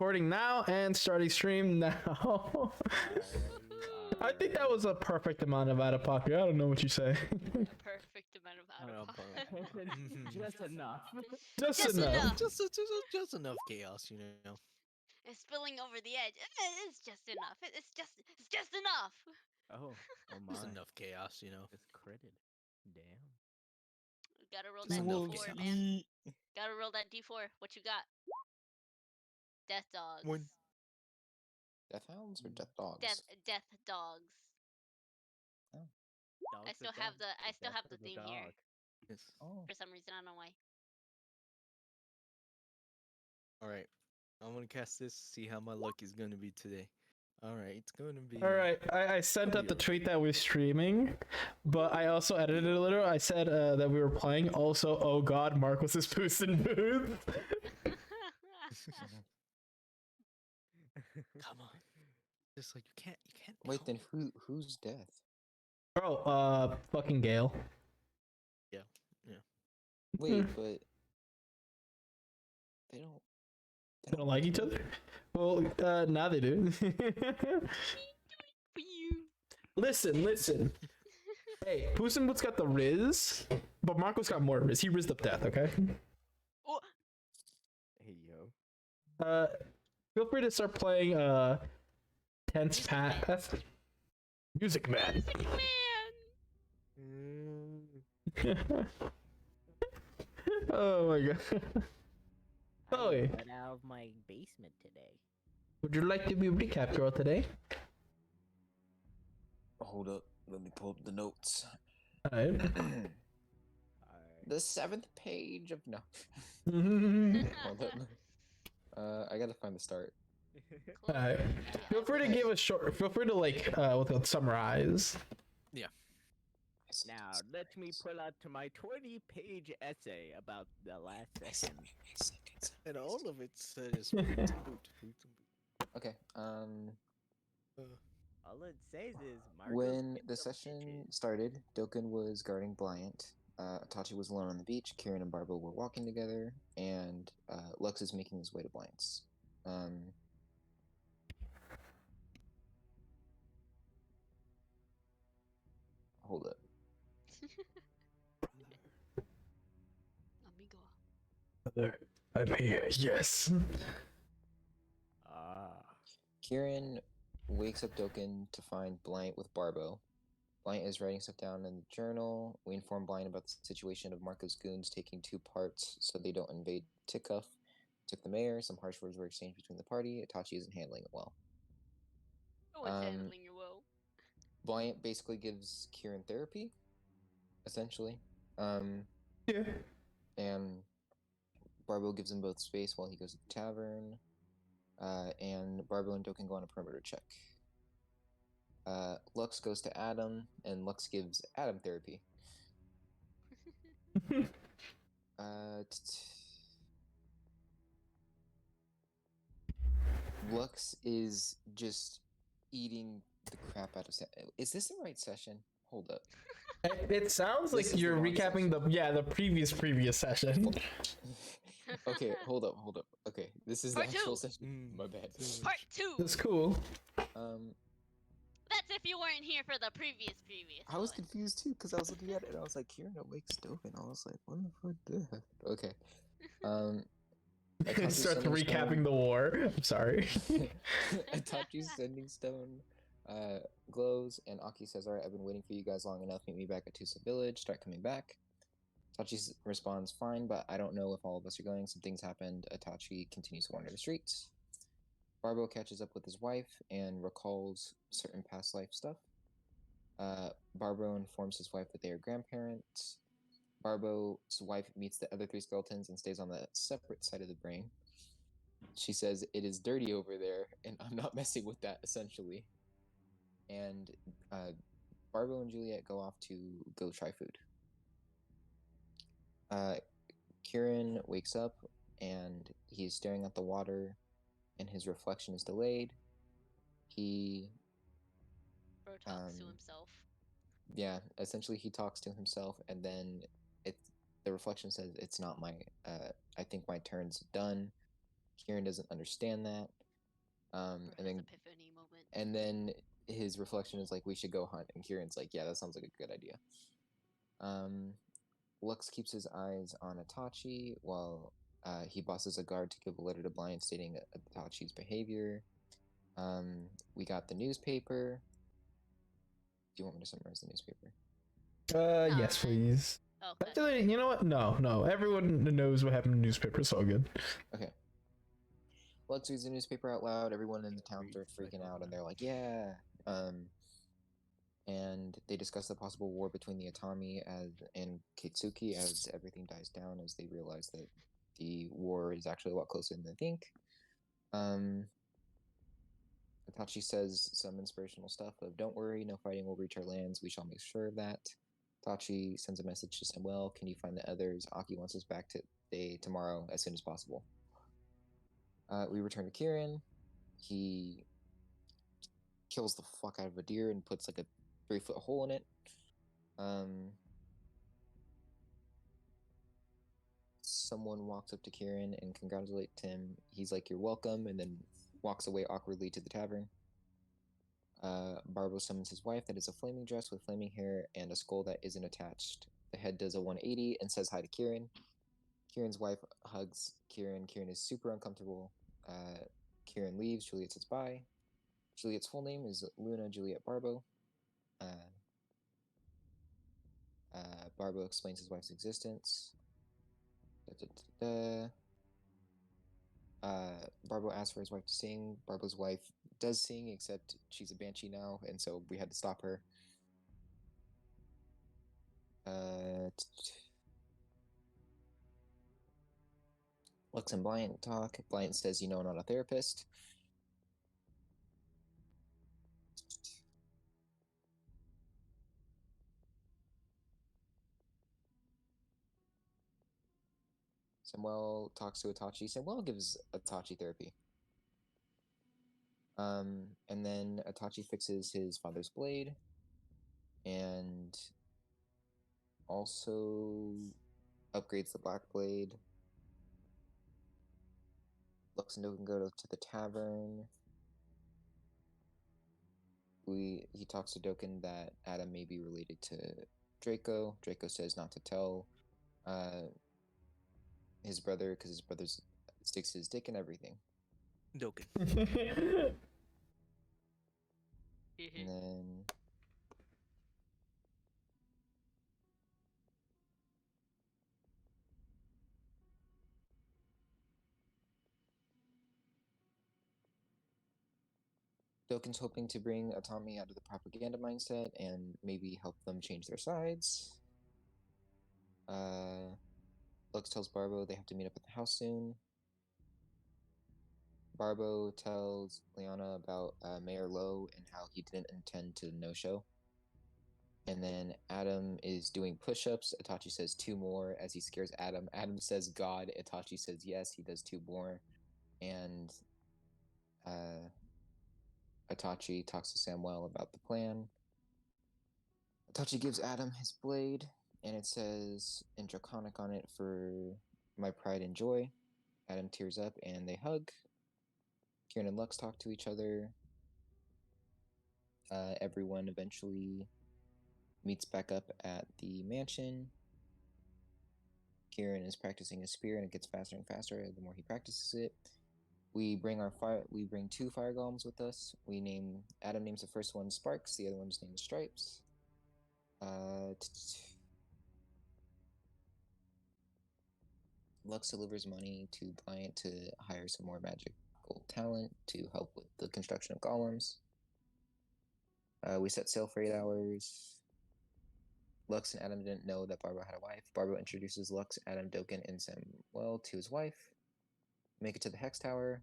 Recording now and starting stream now. I think that was a perfect amount of out of pocket. I don't know what you say. A perfect amount of out of pocket. Just enough. Just Just enough. enough. Just enough chaos, you know. It's spilling over the edge. It's just enough. It's just enough. Oh my. Just enough chaos, you know. It's critted. Damn. Gotta roll Just that enough D4, chaos. man. Gotta roll that D4. What you got? Death dogs. When- Death hounds or death dogs? Death dogs. Dog's I a still have dog. the Death is a theme here. dog. Yes. Oh. For some reason, I don't know why. Alright. I'm gonna cast this, see how my luck is gonna be today. Alright, it's gonna be All right, I sent out the Yo. tweet that we're streaming, but I also edited it a little. I said that we were playing. Also, oh god, Marcos is boosting booth. Come on. Just like you can't Wait, help then it. who's death? Bro, fucking Gale. Wait, but they don't. They don't like each other? Well, now they do. For you. Listen. Hey, Puss in Boots got the Riz, but Marcos got more Riz. He rizzed up death, okay? Oh, Hey yo. Feel free to start playing Tense Path. Music Man. Music Man. Oh my god. Oh, I got out of my basement today. would you like to be a recap girl today? Hold up, let me pull up the notes. Alright. Alright. The 7th page of no. Hold up. I gotta find the start. Close. Alright. Feel free to give a short. Feel free to like summarize. Now let me pull out to my 20-page essay about the last session. And all of it says Okay. All it says is Marcos When gets the some session bitches. started, Dokkan was guarding Bryant. Itachi was alone on the beach. Kieran and Barbo were walking together, and Lux is making his way to Bryant's. Hold up. Amigo. I'm here. Yes. Ah. Kieran wakes up Dokkan to find Bryant with Barbo. Bryant is writing stuff down in the journal. We inform Bryant about the situation of Marco's goons taking 2 parts so they don't invade Tikkuff. Took the mayor. Some harsh words were exchanged between the party. Itachi isn't handling it well. No one's handling your woe. Bryant basically gives Kieran therapy, essentially. Yeah. And Barbo gives them both space while he goes to the tavern. And Barbo and Dokkan go on a perimeter check. Lux goes to Adam, and Lux gives Adam therapy. Lux is just eating the crap out of Is this the right session? Hold up. It sounds like This is you're the wrong recapping the previous session. Okay, hold up. Okay, this is the Part actual two. session. My bad. Part 2. That's cool. That's if you weren't here for the previous. I was one. confused too because I was looking at it and I was like, Kieran wakes Dokkan. I was like, what the fuck did that? Okay. Itachi's Starts sending recapping stone- the war. I'm sorry. Itachi's sending stone glows, and Aki says, "Alright, I've been waiting for you guys long enough. Meet me back at Tusa Village. Start coming back." Itachi responds, "Fine, but I don't know if all of us are going. Some things happened." Itachi continues to wander the streets. Barbo catches up with his wife and recalls certain past life stuff. Barbo informs his wife that they are grandparents. Barbo's wife meets the other 3 skeletons and stays on the separate side of the brain. She says, "It is dirty over there, and I'm not messing with that," essentially. And Barbo and Juliet go off to go try food. Kieran wakes up, and he's staring at the water, and his reflection is delayed. He Bro talks to himself. Yeah, essentially he talks to himself, and then the reflection says, "It's not my I think my turn's done." Kieran doesn't understand that. Or And his then epiphany moment. and then his reflection is like, we should go hunt. And Kieran's like, yeah, that sounds like a good idea. Lux keeps his eyes on Itachi while he bosses a guard to give a letter to Blind stating Itachi's behavior. We got the newspaper. Do you want me to summarize the newspaper? Yes, please. Okay. Actually, you know what? No. Everyone knows what happened in the newspaper. It's all good. Okay. Lux reads the newspaper out loud. Everyone in the town starts freaking out, and they're like, "Yeah!" And they discuss the possible war between the Itami and Kitsuki as everything dies down, as they realize that the war is actually a lot closer than they think. Itachi says some inspirational stuff of, "Don't worry, no fighting will reach our lands. We shall make sure of that." Itachi sends a message to Samuel, "Can you find the others? Aki wants us back tomorrow as soon as possible." We return to Kieran. He kills the fuck out of a deer and puts like a 3-foot hole in it. Someone walks up to Kieran and congratulates him. He's like, "You're welcome," and then walks away awkwardly to the tavern. Barbo summons his wife that is a flaming dress with flaming hair and a skull that isn't attached. The head does a 180 and says hi to Kieran. Kieran's wife hugs Kieran. Kieran is super uncomfortable. Kieran leaves. Juliet says bye. Juliet's full name is Luna Juliet Barbo. Barbo explains his wife's existence. Barbo asks for his wife to sing. Barbo's wife does sing, except she's a banshee now, and so we had to stop her. Lux and Bryant talk. Bryant says, I'm not a therapist. Samuel talks to Itachi. Samuel gives Itachi therapy. And then Itachi fixes his father's blade. And also upgrades the black blade. Lux and Doken go to the tavern. He talks to Doken that Adam may be related to Draco. Draco says not to tell his brother, because his brother sticks his dick in everything. Doken. And then Doken's hoping to bring Itami out of the propaganda mindset and maybe help them change their sides. Lux tells Barbo they have to meet up at the house soon. Barbo tells Liana about Mayor Lowe and how he didn't intend to no-show. And then Adam is doing push-ups. Itachi says 2 more as he scares Adam. Adam says God. Itachi says yes. He does 2 more. And Itachi talks to Samuel about the plan. Itachi gives Adam his blade, and it says in Draconic on it, "For my pride and joy." Adam tears up, and they hug. Kieran and Lux talk to each other. Everyone eventually meets back up at the mansion. Kieran is practicing his spear, and it gets faster and faster the more he practices it. We bring 2 fire golems with us. Adam names the first one Sparks, the other one's named Stripes. Lux delivers money to Bryant to hire some more magical talent to help with the construction of golems. We set sail for 8 hours. Lux and Adam didn't know that Barbo had a wife. Barbo introduces Lux, Adam, Doken, and Samuel to his wife. Make it to the Hex Tower.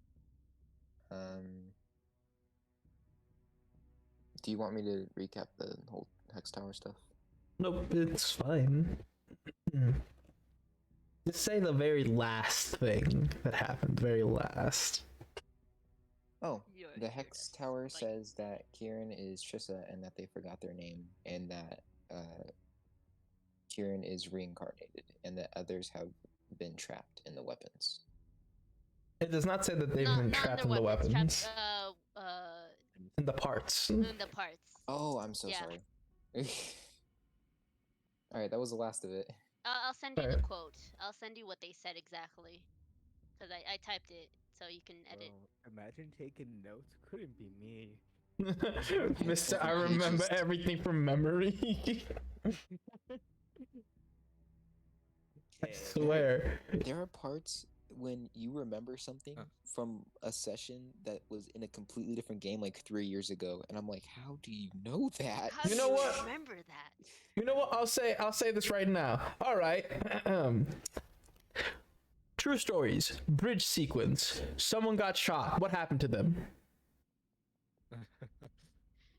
Do you want me to recap the whole Hex Tower stuff? Nope, it's fine. Just say the very last thing that happened. Very last. Oh, You're the here Hex to, Tower like- says that Kieran is Trissa and that they forgot their name, and that Kieran is reincarnated, and that others have been trapped in the weapons. It does not say that they've not been not trapped in in the their weapons, Trapped, in the parts. in the parts. Oh, I'm so Yeah. sorry. All right, that was the last of it. I'll send you the Alright. quote. I'll send you what they said exactly. Because I typed it, so you can edit. Bro, imagine taking notes. Couldn't be me. Mister, I Pages. remember everything from memory. I swear. There are parts when you remember something Huh. from a session that was in a completely different game like 3 years ago, and I'm like, how do you know that? How You do know you what? remember that? You know what? I'll say this right now. All right. True stories. Bridge sequence. Someone got shot. What happened to them?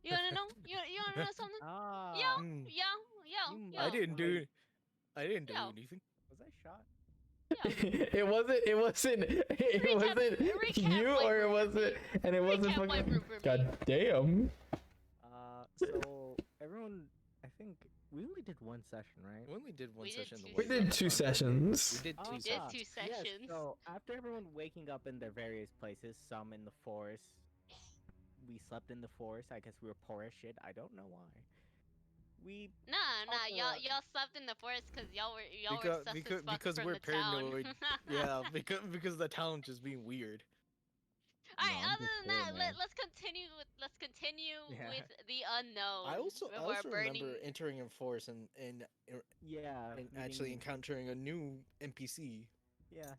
You wanna know? You wanna know something? Ah. Yo, Mm. yo, yo, You yo. I didn't do. I didn't do Yo. anything. Was I shot? It wasn't Recap you, white or it room for wasn't, me. and it wasn't Recap white fucking. room for me. God damn. So everyone, I think we only did one session, right? We only did one We did session. two the We way did back. 2 sessions. We did two We did sessions. 2 Yes, sessions. so after everyone waking up in their various places, some in the forest, we slept in the forest. I guess we were poor as shit. I don't know why. We Nah, talked y'all about- y'all slept in the forest because y'all were Because sus because as fuck because from we're the town. paranoid. Yeah, because the town just being weird. Alright, No, I'm other just than that, saying, man. let's continue Yeah. with the unknown. I also before burning. remember entering a forest and yeah, actually meeting- encountering a new NPC. yeah.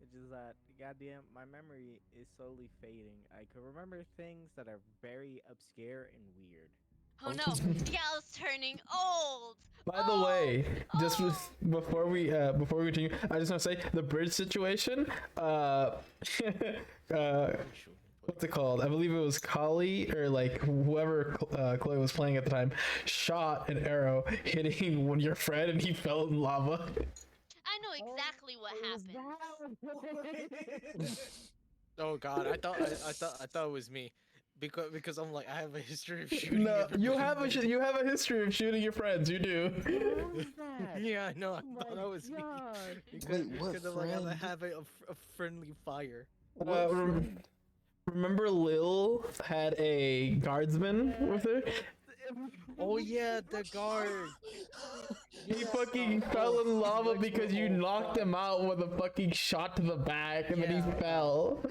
It's just that, goddamn, my memory is slowly fading. I can remember things that are very obscure and weird. Oh no, Gal's turning old. By the way, just Oh. before we continue, I just want to say the bridge situation. What's it called? I believe it was Kali or like whoever Chloe was playing at the time shot an arrow hitting one your friend and he fell in lava. I know exactly what happened. Oh God, I thought it was me, because I'm like I have a history of shooting. No, you everybody. have a history of shooting your friends. You do. What was that? Yeah, I know. I Oh thought my that was me. God. Wait, what Because of, like, how they friend? have a friendly fire. What rem- friend? remember Lil had a guardsman with her? Oh yeah, the guard. He fucking fell in lava because you knocked him out with a fucking shot to the back and then he Yeah. fell.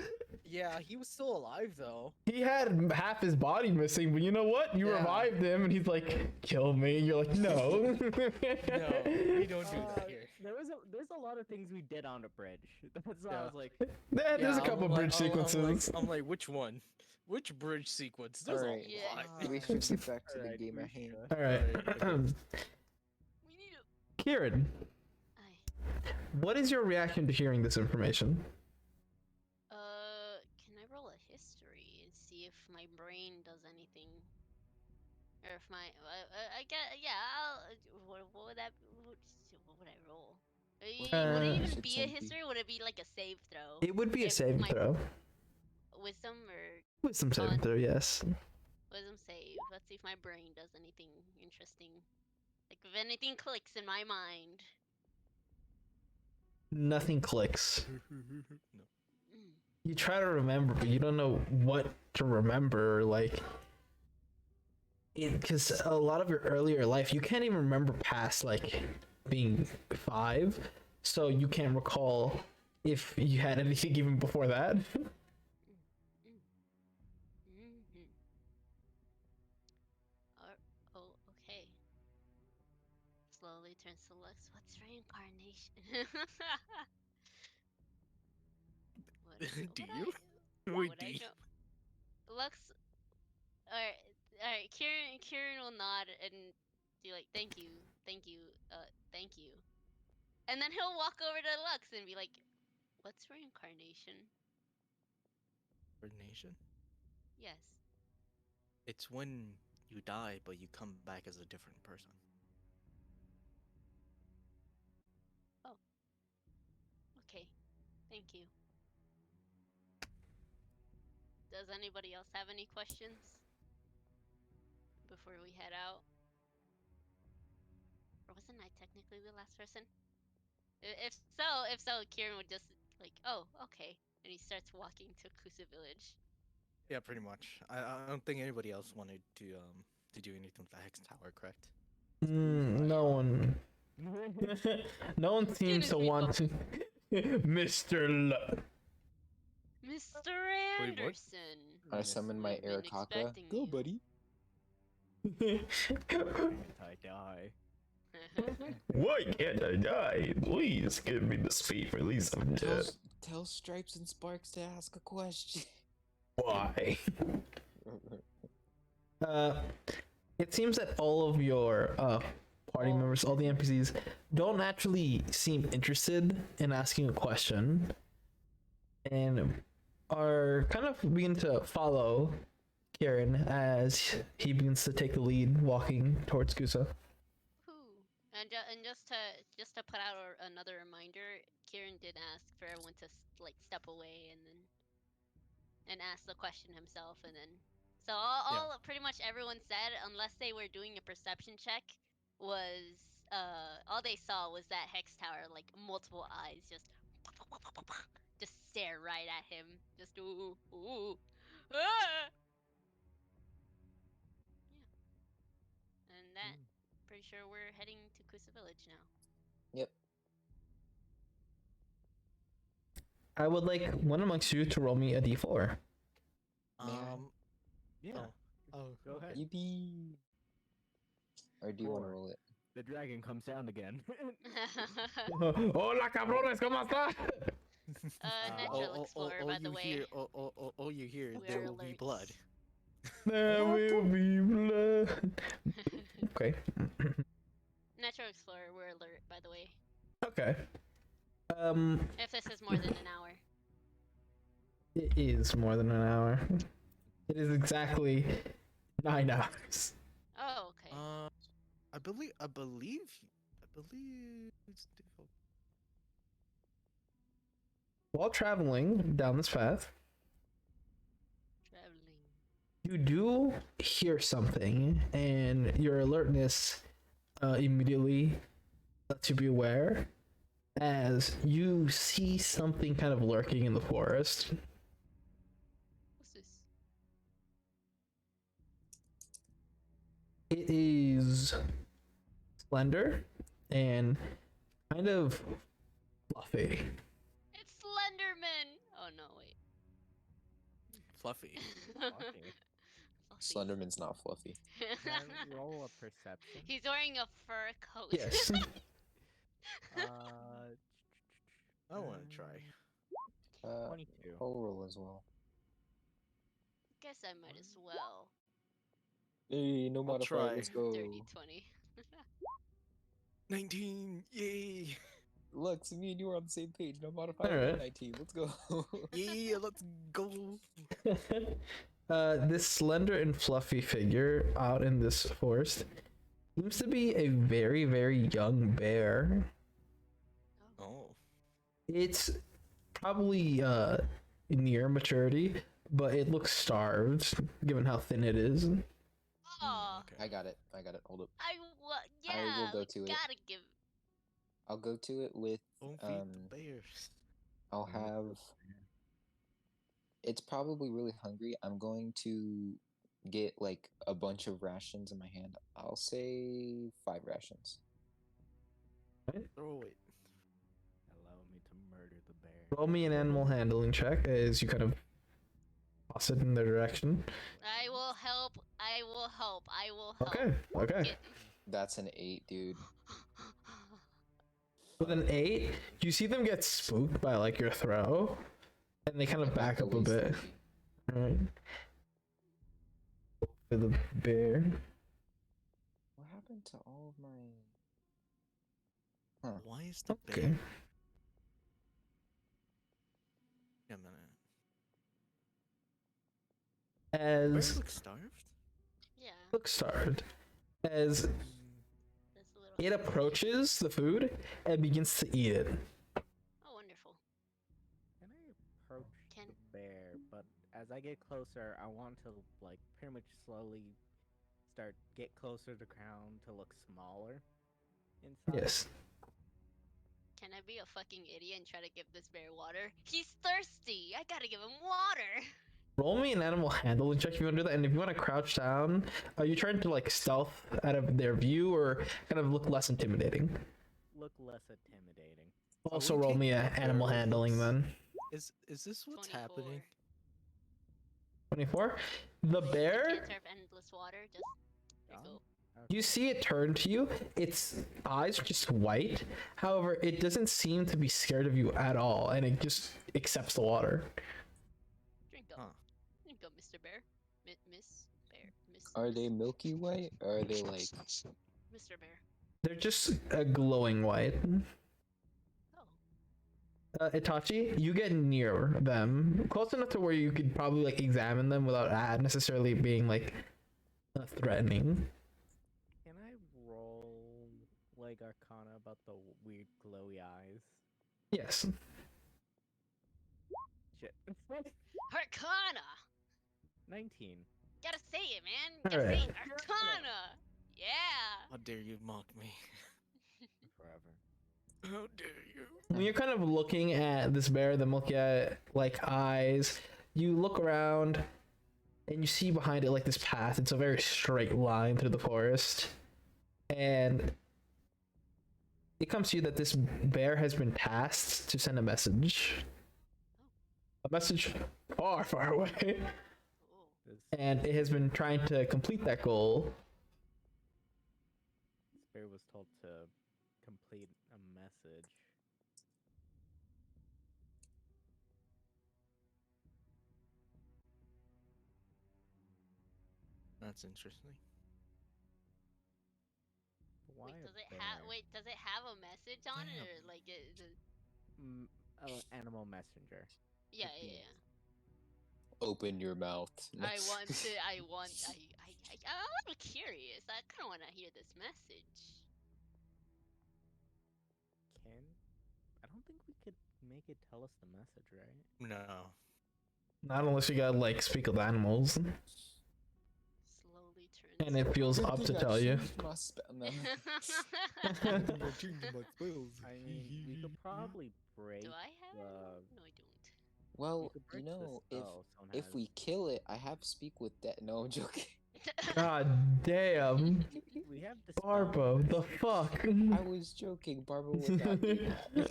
Yeah, he was still alive though. He had half his body missing, but you know what? You Yeah. revived him and he's like, kill me. And you're like, no. No, we don't do that here. There's a lot of things we did on the bridge. That's why I Yeah. was like, There's Yeah, a couple I'm like- bridge sequences. I'm like, which one? Which bridge sequence? There's Alright. a Yeah. lot. We should get back to the Alright, game we at hand. should. All right. We need to. Kieran, Aye. what is your reaction to hearing this information? Can I roll a history and see if my brain does anything, or if my I get what would that what would I roll? Would it even Should be a 10 be. history? Would it be like a save throw? It would be a If saving my- throw. Wisdom or With some saving Con. throw, yes. wisdom save? Let's see if my brain does anything interesting. Like if anything clicks in my mind. Nothing clicks. No. Mm. You try to remember, but you don't know what to remember. Like, because a lot of your earlier life, you can't even remember past like being 5, so you can't recall if you had anything even before that. Mm-hmm. Oh, okay. Slowly turns to Lux. What's reincarnation? Do would you? What Wait, would do I you? know? Lux. Alright. Kieran will nod and be like, "Thank you, thank you, thank you," and then he'll walk over to Lux and be like, "What's reincarnation?" Nation? Yes. It's when you die, but you come back as a different person. Okay. Thank you. Does anybody else have any questions before we head out? Or wasn't I technically the last person? If so, Kieran would just like, oh, okay. And he starts walking to Kusa Village. Yeah, pretty much. I don't think anybody else wanted to do anything with the hex tower, correct? No one. No one Soon seems as to we want to. Mr. Mr. Wait, what? Anderson. I summon my We've been Arakaka. expecting Go, you. buddy. I die. Why can't I die? Please give me the speed release of death. Tell Stripes and Sparks to ask a question. Why? It seems that all of your party members, all the NPCs, don't actually seem interested in asking a question, and are kind of begin to follow Kieran as he begins to take the lead, walking towards Kusa. Whew. And just to put out another reminder, Kieran did ask for everyone to like step away and ask the question himself, and then so all pretty much everyone said, unless they were doing a perception check, was all they saw was that hex tower, like multiple eyes just stare right at him, just ooh ooh. Ah! Yeah. And that, pretty sure we're heading to Kusa Village now. Yep. I would like one amongst you to roll me a d4. Yeah. Oh, Go ahead. Yippee. Or do you want to 4. roll it? The dragon comes down again. Hola, cabrones, ¿cómo está? Natural Explorer, by the way. All you hear is We're there will be blood. alerts. There will be blood. Okay. Natural Explorer, we're alert, by the way. Okay. If this is more than an hour. It is more than an hour. It is exactly 9 hours. Oh, okay. I believe it's difficult. While traveling down this path, Traveling. you do hear something, and your alertness immediately lets you be aware as you see something kind of lurking in the forest. What's this? It is slender and kind of fluffy. It's Slenderman! Oh no, wait. Fluffy. Fluffy. Slenderman's not fluffy. Can I roll a perception? He's wearing a fur coat. Yes. I want to try. 22. I'll roll as well. Guess I might as well. Hey, no modifier, try. let's go. 30, 20. 19! Yay! Lux, me and you are on the same page. No modifier, Alright. 19. Let's go. Yeah, let's go! This slender and fluffy figure out in this forest seems to be a very, very young bear. Oh. It's probably near maturity, but it looks starved given how thin it is. Oh, Okay. I got it. Hold up. yeah, I will go we to it. gotta give. I'll go to it with, Don't feed the bears. I'll have, it's probably really hungry. I'm going to get like a bunch of rations in my hand. I'll say 5 rations. Throw it. Allow me to murder the bear. Roll me an animal handling check as you kind of toss it in their direction. I will help. I will help. I will help. Okay. Get- That's an 8, dude. With an 8, you see them get spooked by like your throw, and they kind of back up a away bit. slightly. Alright. For the bear. What happened to all of my... Why is the Okay. bear? Yeah, man. Bear As looks starved? yeah. look starved. As That's a little. it approaches the food and begins to eat it. Oh, wonderful. Can I approach Can- the bear? But as I get closer, I want to like pretty much slowly get closer to the ground to look smaller inside. Yes. Can I be a fucking idiot and try to give this bear water? He's thirsty. I gotta give him water. Roll me an animal handling check if you want to do that, and if you want to crouch down, are you trying to like stealth out of their view or kind of look less intimidating? Look less intimidating. Also, we roll me taking a the animal bear handling with us? then. Is this what's 24. happening? 24. The I bear, can't serve endless water. Just there you go. you see it turn to you. Its eyes are just white. However, it doesn't seem to be scared of you at all, and it just accepts the water. Drink up. Huh. Drink up, Mr. Bear. Miss Bear. Miss. Are they Miss- milky white or are they like? Mr. Bear. They're just a glowing white. Oh. Itachi, you get near them, close enough to where you could probably like examine them without necessarily being like threatening. Can I roll like Arcana about the weird glowy eyes? Yes. Shit. Arcana. 19. Gotta say it, man. Gotta say Alright. it. Arcana. Yeah. How dare you mock me? Forever. How dare you? When you're kind of looking at this bear, then look at like eyes, you look around and you see behind it like this path. It's a very straight line through the forest. And it comes to you that this bear has been tasked to send a message. A message far, far away. Oh. This And it has been trying to complete that goal. bear was told to complete a message. That's interesting. Why Wait, a does it bear? have? Wait, does it have a message on it, or Damn. like Animal messenger. yeah, Could yeah, be. yeah. Open your mouth. I want to. I'm a little curious. I kind of want to hear this message. I don't think we could make it tell us the message, right? No. Not unless you gotta like speak with animals. Slowly turns. And it feels Good up to thing I tell you. changed my no. I mean, we could probably break. Do I have? the- No, I don't. Well, could you break the know, if spell, someone if has- we kill it, I have speak with that. No, I'm joking. God damn. we have the spell Barbo, the message. fuck? I was joking. Barbara would not do that.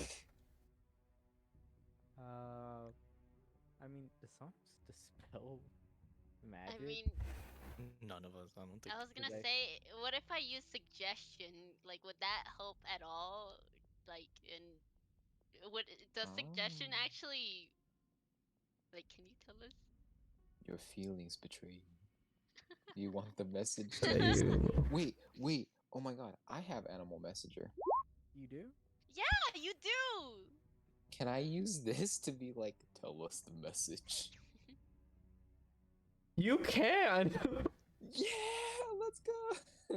I mean, does someone dispel magic? I mean, None of us. I don't think. I was gonna Like- say, what if I use suggestion? Like, would that help at all? Like, does suggestion Oh. actually? Like, can you tell us? Your feelings betray you. You want the message That to you- Wait. Oh my god, I have Animal Messenger. You do? Yeah, you do. Can I use this to be like, tell us the message? You can. Yeah, let's go.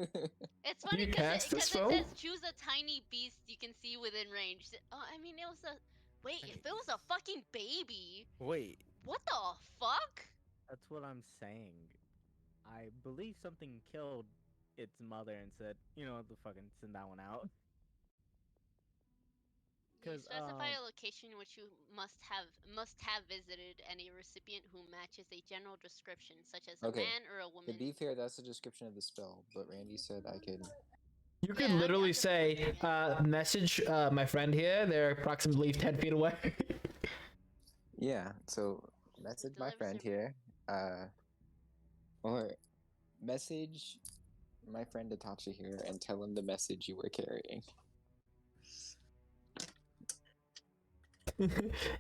It's funny you cast the because spell? it says choose a tiny beast you can see within range. Oh, I mean, it was a. Wait, if it was a fucking baby, Wait. what the fuck? That's what I'm saying. I believe something killed its mother and said, you know, the fucking send that one out. You 'Cause, specify a location which you must have visited, and a recipient who matches a general description, such as a Okay, man or a To woman. be fair, that's the description of the spell, but Randy said I could. You could Yeah, I'm literally just say, wondering. message my friend here. They're approximately 10 feet away. Yeah, so message my Delivers friend your- here. Or message my friend Itachi here and tell him the message you were carrying.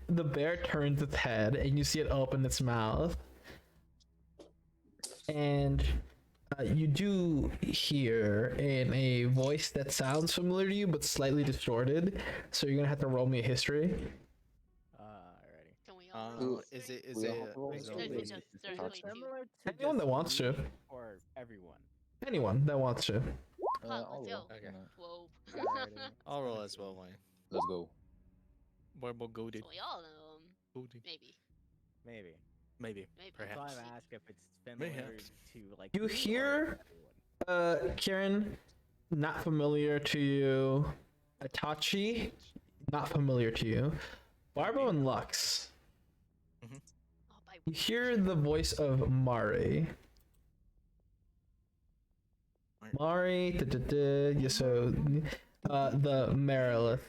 The bear turns its head and you see it open its mouth. And you do hear in a voice that sounds familiar to you but slightly distorted. So you're gonna have to roll me a history. Alrighty. Can we all roll Who- Is history? it? Is We it? all roll Is No, it? no, Is just it directly Itachi? to. Similar to Anyone just that wants to. me or everyone. Anyone that wants to. Fuck, I'll let's roll. go. Okay. Whoa. Alrighty. I'll roll as well, Wayne. Let's go. Barbo goaded. So we all know him. Goaded. Maybe. Maybe. Maybe. Maybe. That's Perhaps. why I asked if it's familiar Mayhaps. to like. You me or hear- everyone. Kieran, not familiar to you. Itachi, not familiar to you. Barbo and Lux, Oh, by you hear the voice of Mari. Mari, yeah, so the Merilith.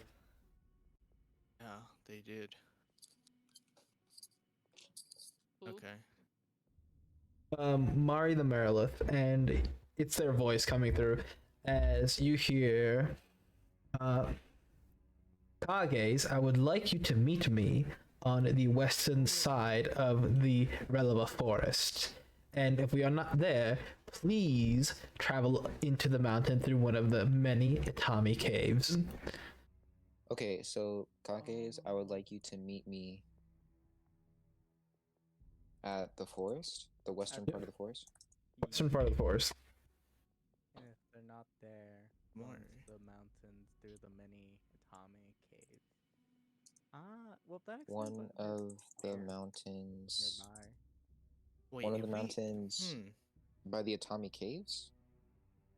Yeah, they did. who? Okay. Mari the Merilith, and it's their voice coming through as you hear, Kages, I would like you to meet me on the western side of the Releva Forest. And if we are not there, please travel into the mountain through one of the many Itami caves. Okay, so Kake's, I would like you to meet me at the forest, the western part of the forest. Western part of the forest. And if they're not there, More. runs the mountains through the many Itami caves. Well, that explains One why there's of the fire mountains. nearby. Wait, One of if the we- mountains by the Itami caves.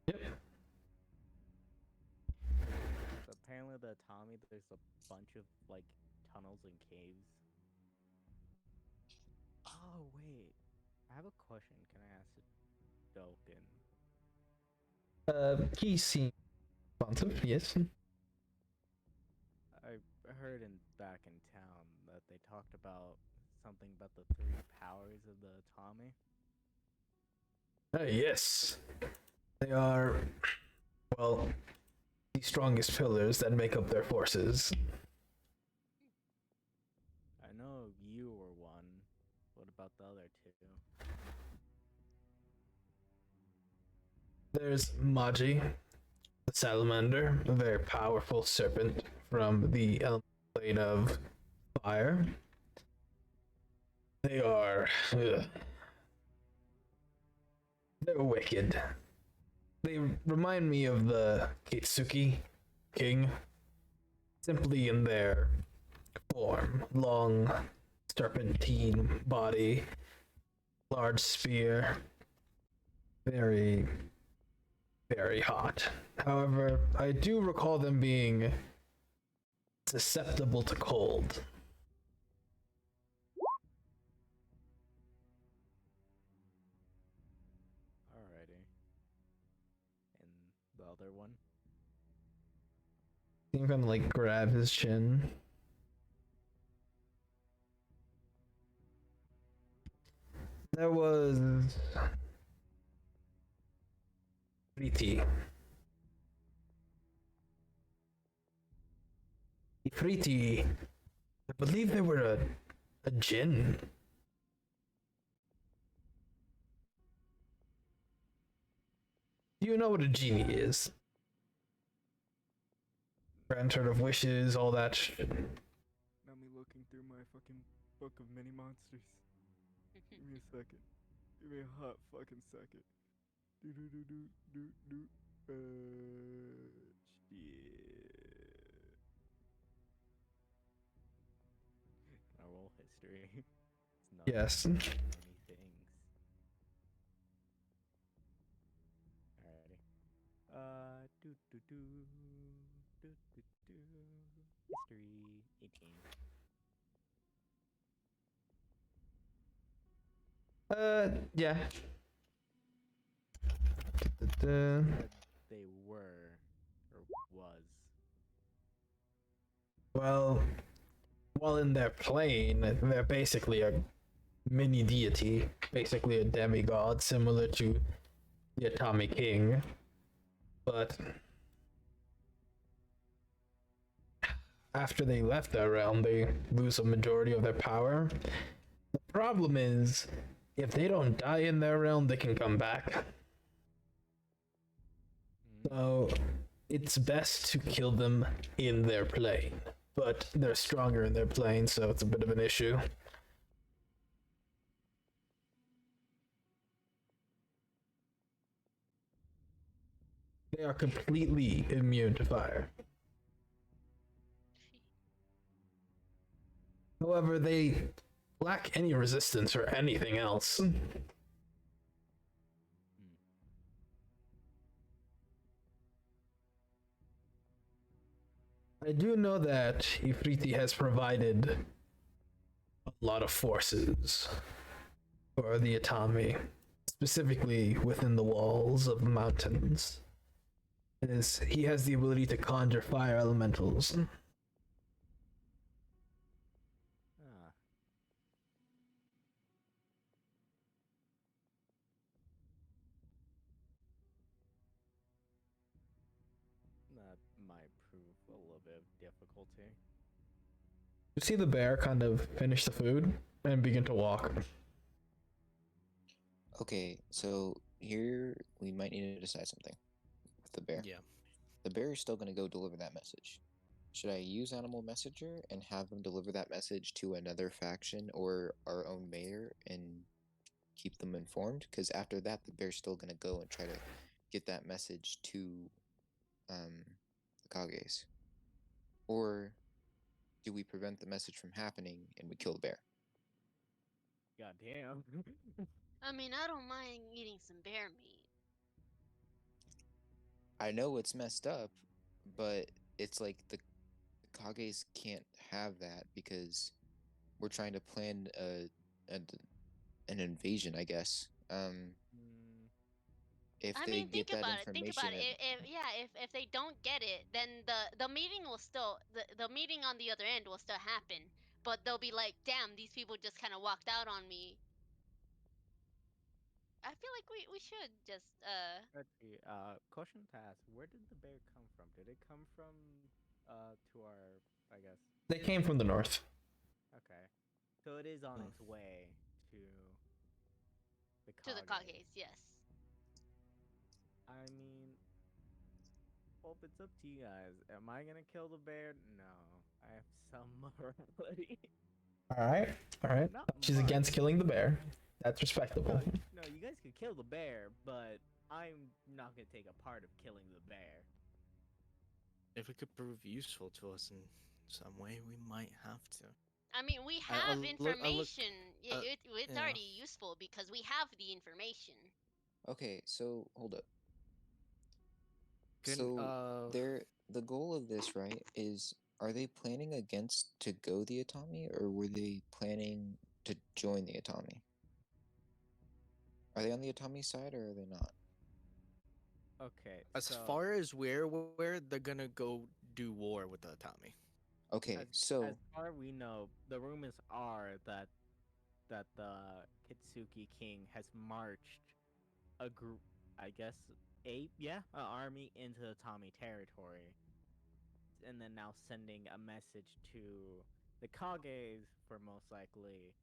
Yep. So apparently, the Itami, there's a bunch of like tunnels and caves. Oh wait, I have a question. Can I ask Doken? He seems responsive, yes. I heard back in town that they talked about something about the three powers of the Itami. Yes. They are, well, the strongest pillars that make up their forces. I know you were one. What about the other two? There's Maji, the salamander, a very powerful serpent from the element plane of fire. They are. They're wicked. They remind me of the Kitsuki King, simply in their form. Long, serpentine body, large spear. Very, very hot. However, I do recall them being susceptible to cold. Alrighty. And the other one? You can like grab his chin. There was Friti. Friti. I believe they were a djinn. Do you know what a genie is? Grantor of wishes, all that shit. Now me looking through my fucking book of mini monsters. Give me a second. Give me a hot fucking second. Do do do do do do. Shit. Can I roll history? It's not Yes. many things. Alrighty. Do do do do do do. History 18. Yeah. Said they were or was. Well, while in their plane, they're basically a mini deity, basically a demigod, similar to the Itami King. But after they left their realm, they lose a majority of their power. The problem is, if they don't die in their realm, they can come back. So it's best to kill them in their plane. But they're stronger in their plane, so it's a bit of an issue. They are completely immune to fire. However, they lack any resistance or anything else. I do know that Ifriti has provided a lot of forces for the Itami, specifically within the walls of the mountains. He has the ability to conjure fire elementals. Ah. That might prove a little bit of difficulty. You see the bear kind of finish the food and begin to walk. Okay, so here we might need to decide something with the bear. Yeah. The bear is still going to go deliver that message. Should I use Animal Messenger and have them deliver that message to another faction or our own mayor and keep them informed? Because after that, the bear's still going to go and try to get that message to the Kages. Or do we prevent the message from happening and we kill the bear? God damn. I mean, I don't mind eating some bear meat. I know it's messed up, but it's like the Kages can't have that because we're trying to plan an invasion, I guess. Mm, If I they mean, think get that about it. Think information, about it. If they don't get it, then the meeting will still the meeting on the other end will still happen. But they'll be like, damn, these people just kind of walked out on me. I feel like we should just let's see. Question to ask: where did the bear come from? Did it come from to our? I guess. They came from the north. Okay. So it is on Hmm. its way to the to the Kage. Kages, yes. I mean, well, it's up to you guys. Am I gonna kill the bear? No, I have some morality. All right, all right. Not She's much. against killing the bear. That's respectable. No, you guys could kill the bear, but I'm not gonna take a part of killing the bear. If it could prove useful to us in some way, we might have to. I mean, we I have look. information. It's yeah. already useful because we have the information. okay, so hold up. Can, So the goal of this, right, is are they planning against to go the Itami or were they planning to join the Itami? Are they on the Itami side or are they not? Okay. as so, far as where they're gonna go do war with the Itami. Okay, as so far we know, the rumors are that the Kitsuki King has marched a group, I guess, an army into the Tommy territory, and then now sending a message to the Kages for most likely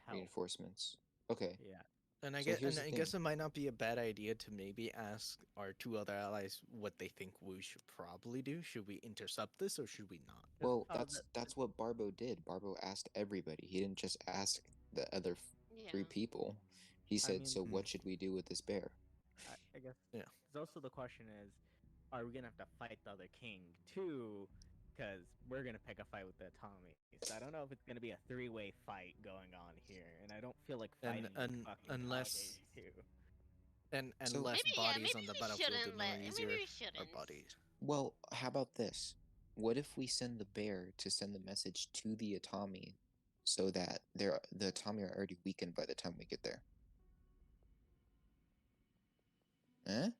help. reinforcements. Okay, Yeah. And I So guess, here's the I guess thing. it might not be a bad idea to maybe ask our two other allies what they think we should probably do. Should we intercept this or should we not? Well, Oh, that's what Barbo did. Barbo asked everybody. He didn't just ask the other Yeah. three people. He said, mean- "So what should we do with this bear?" I guess. Yeah. Because also the question is, are we gonna have to fight the other king too? Because we're gonna pick a fight with the Tommy. So I don't know if it's gonna be a three-way fight going on here, and I don't feel like And- fighting and the fucking unless- Kage too. And So- less Maybe bodies on maybe the we battlefield, the shouldn't more let. easier Maybe we our shouldn't. bodies. Well, how about this? What if we send the bear to send the message to the Itami so that the Itami are already weakened by the time we get there? Eh?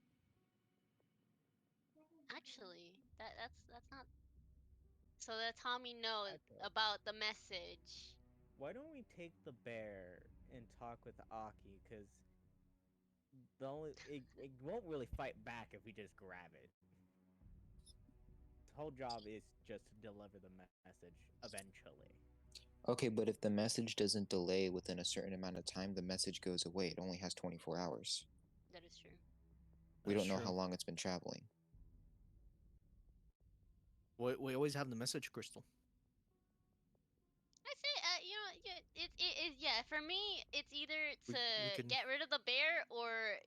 Actually, that's not. So that Tommy knows Okay. about the message. Why don't we take the bear and talk with Aki? Because the only it won't really fight back if we just grab it. Its whole job is just to deliver the message eventually. Okay, but if the message doesn't delay within a certain amount of time, the message goes away. It only has 24 hours. That is true. We That's don't know how true. long it's been traveling. We always have the message crystal. I say, yeah. For me, it's either We- to we can- get rid of the bear or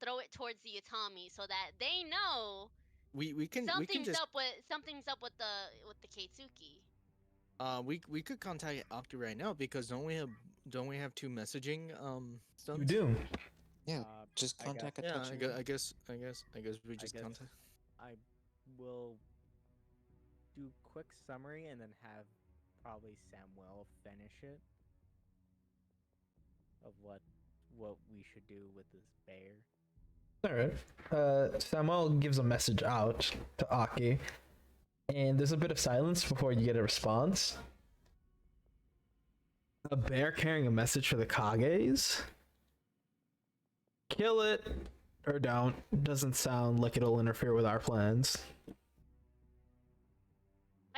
throw it towards the Itami so that they know We can something's just up with the Keitsuki. we could contact Octa right now because don't we have two messaging stuns? You do. Yeah, just I guess- contact a Yeah, touch. I guess we just guess- contact. I will quick summary and then have probably Samuel finish it of what we should do with this bear. All right. Samuel gives a message out to Aki, and there's a bit of silence before you get a response. A bear carrying a message for the Kages? Kill it or don't. Doesn't sound like it'll interfere with our plans.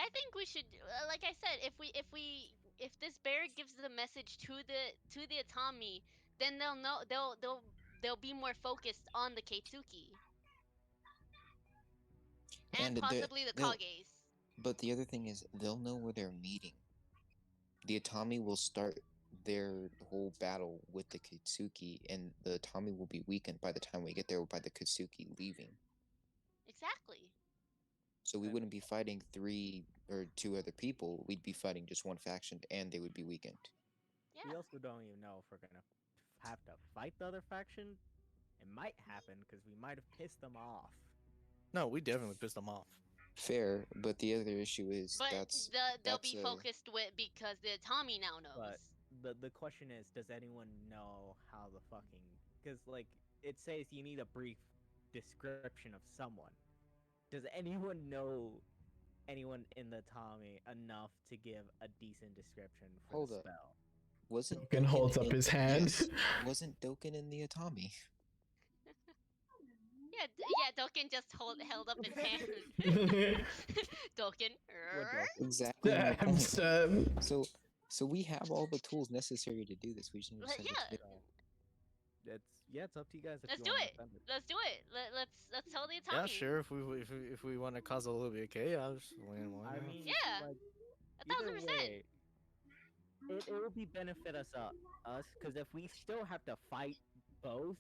I think we should, like I said, if this bear gives the message to the Itami, then they'll know they'll be more focused on the Keitsuki and And possibly the they'll- Kages. But the other thing is, they'll know where they're meeting. The Itami will start their whole battle with the Kitsuki, and the Itami will be weakened by the time we get there by the Kitsuki leaving. Exactly. So we And- wouldn't be fighting 3 or 2 other people. We'd be fighting just one faction, and they would be weakened. We Yeah. also don't even know if we're gonna have to fight the other faction. It might happen because we might have pissed them off. No, we definitely pissed them off. Fair, but the other issue is But they'll be that's a- focused with because the Itami now knows. But the question is, does anyone know how the fucking? Because like it says, you need a brief description of someone. Does anyone know anyone in the Tommy enough to give a decent description for Hold the up. spell? wasn't Doken holds Doken up in- his hand. Yes, wasn't Doken in the Itami? Yeah, Doken just held up his hand. Doken. Exactly my I'm point. stunned. So we have all the tools necessary to do this. We just need to But send it yeah, to the It's up to you guys if Let's you do want it. to send it. Let's do it. Let's tell the Itami. Yeah, sure. If we want to cause a little bit of chaos, why I not? mean, Yeah, like, 1,000%. it will be benefit us because if we still have to fight both,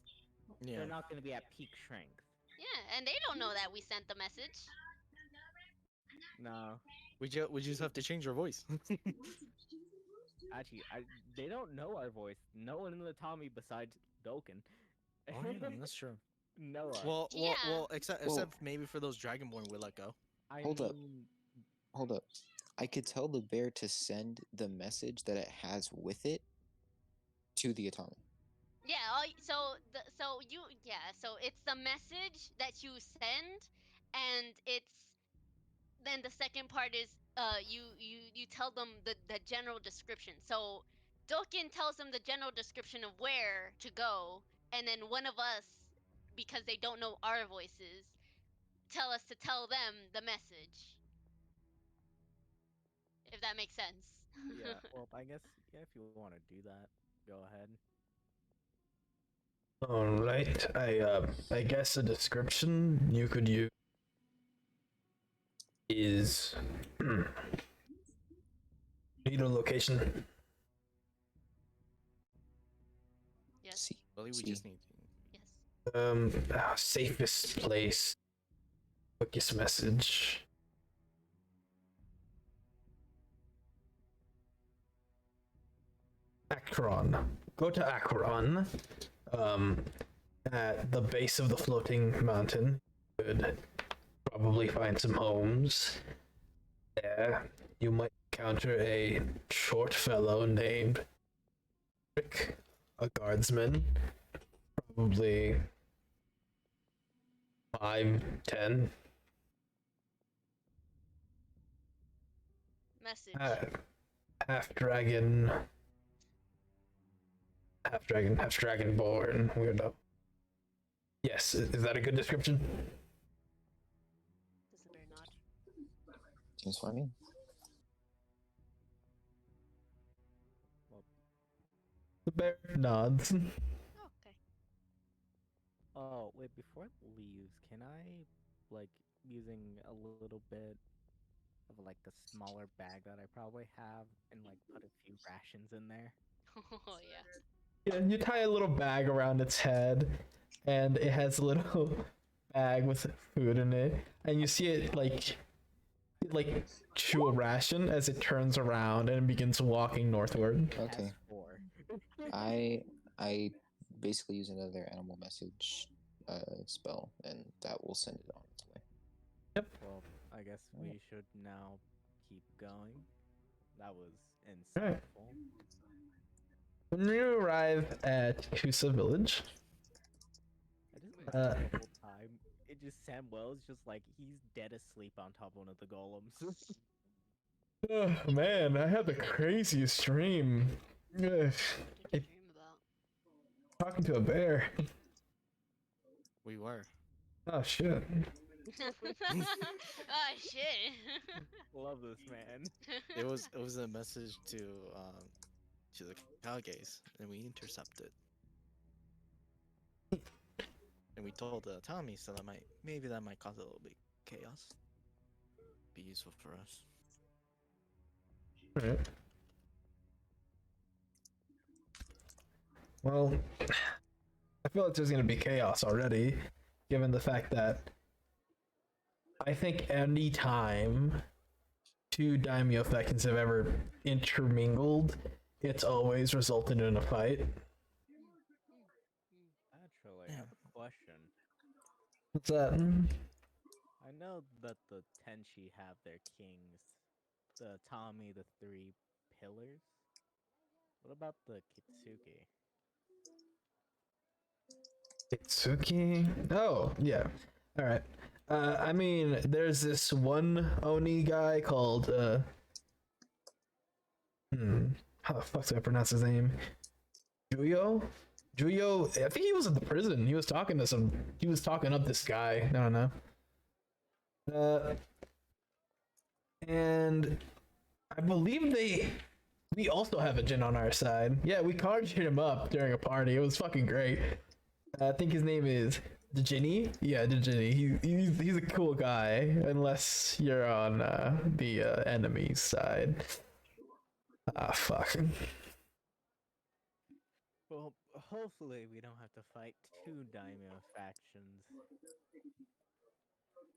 Yeah. they're not going to be at peak strength. Yeah, and they don't know that we sent the message. No, We just have to change our voice. actually, they don't know our voice. No one in the Tommy besides Doken. Oh, yeah, that's true. know us. Yeah. Except maybe for those Dragonborn we let go. I Hold up. mean, Hold up. I could tell the bear to send the message that it has with it to the Itami. Yeah. So it's the message that you send, and then the second part is you tell them the general description. So Doken tells them the general description of where to go, and then one of us, because they don't know our voices, tell us to tell them the message. If that makes sense. yeah. Well, I guess if you want to do that, go ahead. All right. I guess a description you could use is need a location. Yes. See. Really, we See. just need. Yes. Safest place. Quickest message. Akron. Go to Akron. At the base of the floating mountain. You could probably find some homes. There, you might encounter a short fellow named Rick, a guardsman. Probably 5'10". Message. Half dragonborn weirdo. Yes, is that a good description? Does the bear nod? Seems fine. The bear nods. Oh, okay. Oh, wait, before it leaves, can I, like, using a little bit of, like, a smaller bag that I probably have and, like, put a few rations in there? Oh yeah. Yeah, you tie a little bag around its head, and it has a little bag with food in it, and you see it like chew a ration as it turns around and begins walking northward. It has Okay. 4. I basically use another animal message spell, and that will send it on its way. Well, I guess we should now keep going. That was Alright. insightful. When you arrive at Kusa Village, I just imagine the whole time. It just Sam Wells just like he's dead asleep on top of one of the golems. oh man, I had the craziest dream. Ugh, What did you It- dream about? talking to a bear. We were. Oh shit. Oh shit. Love this man. It was a message to the Kages, and we intercepted. And we told Tommy, so that maybe that might cause a little bit chaos. Be useful for us. Alright. Well, I feel like there's gonna be chaos already, given the fact that I think any time two daimyo factions have ever intermingled, it's always resulted in a fight. Actually, I have a question. What's that? I know that the Tenchi have their kings, the Tommy, the three pillars. What about the Kitsuki? Itsuki? Oh, yeah. Alright. I mean, there's this one Oni guy called, how the fuck do I pronounce his name? Juyo? Juyo, I think he was in the prison. He was talking up this guy. I don't know. And I believe we also have a Jin on our side. Yeah, we conjured him up during a party. It was fucking great. I think his name is Djinni. Yeah, Djinni. He's a cool guy, unless you're on the enemy's side. Ah, fuck. Well, hopefully we don't have to fight two daimyo factions.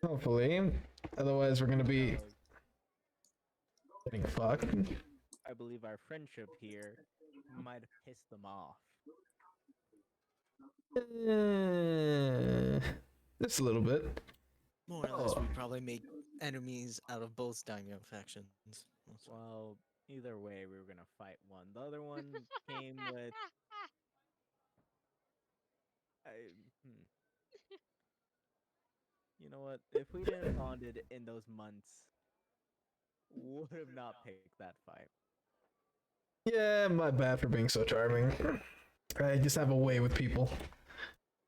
Hopefully. Otherwise, we're gonna be because getting fucked. I believe our friendship here might have pissed them off. Just a little bit. More or less, Oh. we probably made enemies out of both daimyo factions. Well, either way, we were gonna fight one. The other one came with. Hmm. You know what? If we didn't bonded in those months, would have not picked that fight. Yeah, my bad for being so charming. I just have a way with people.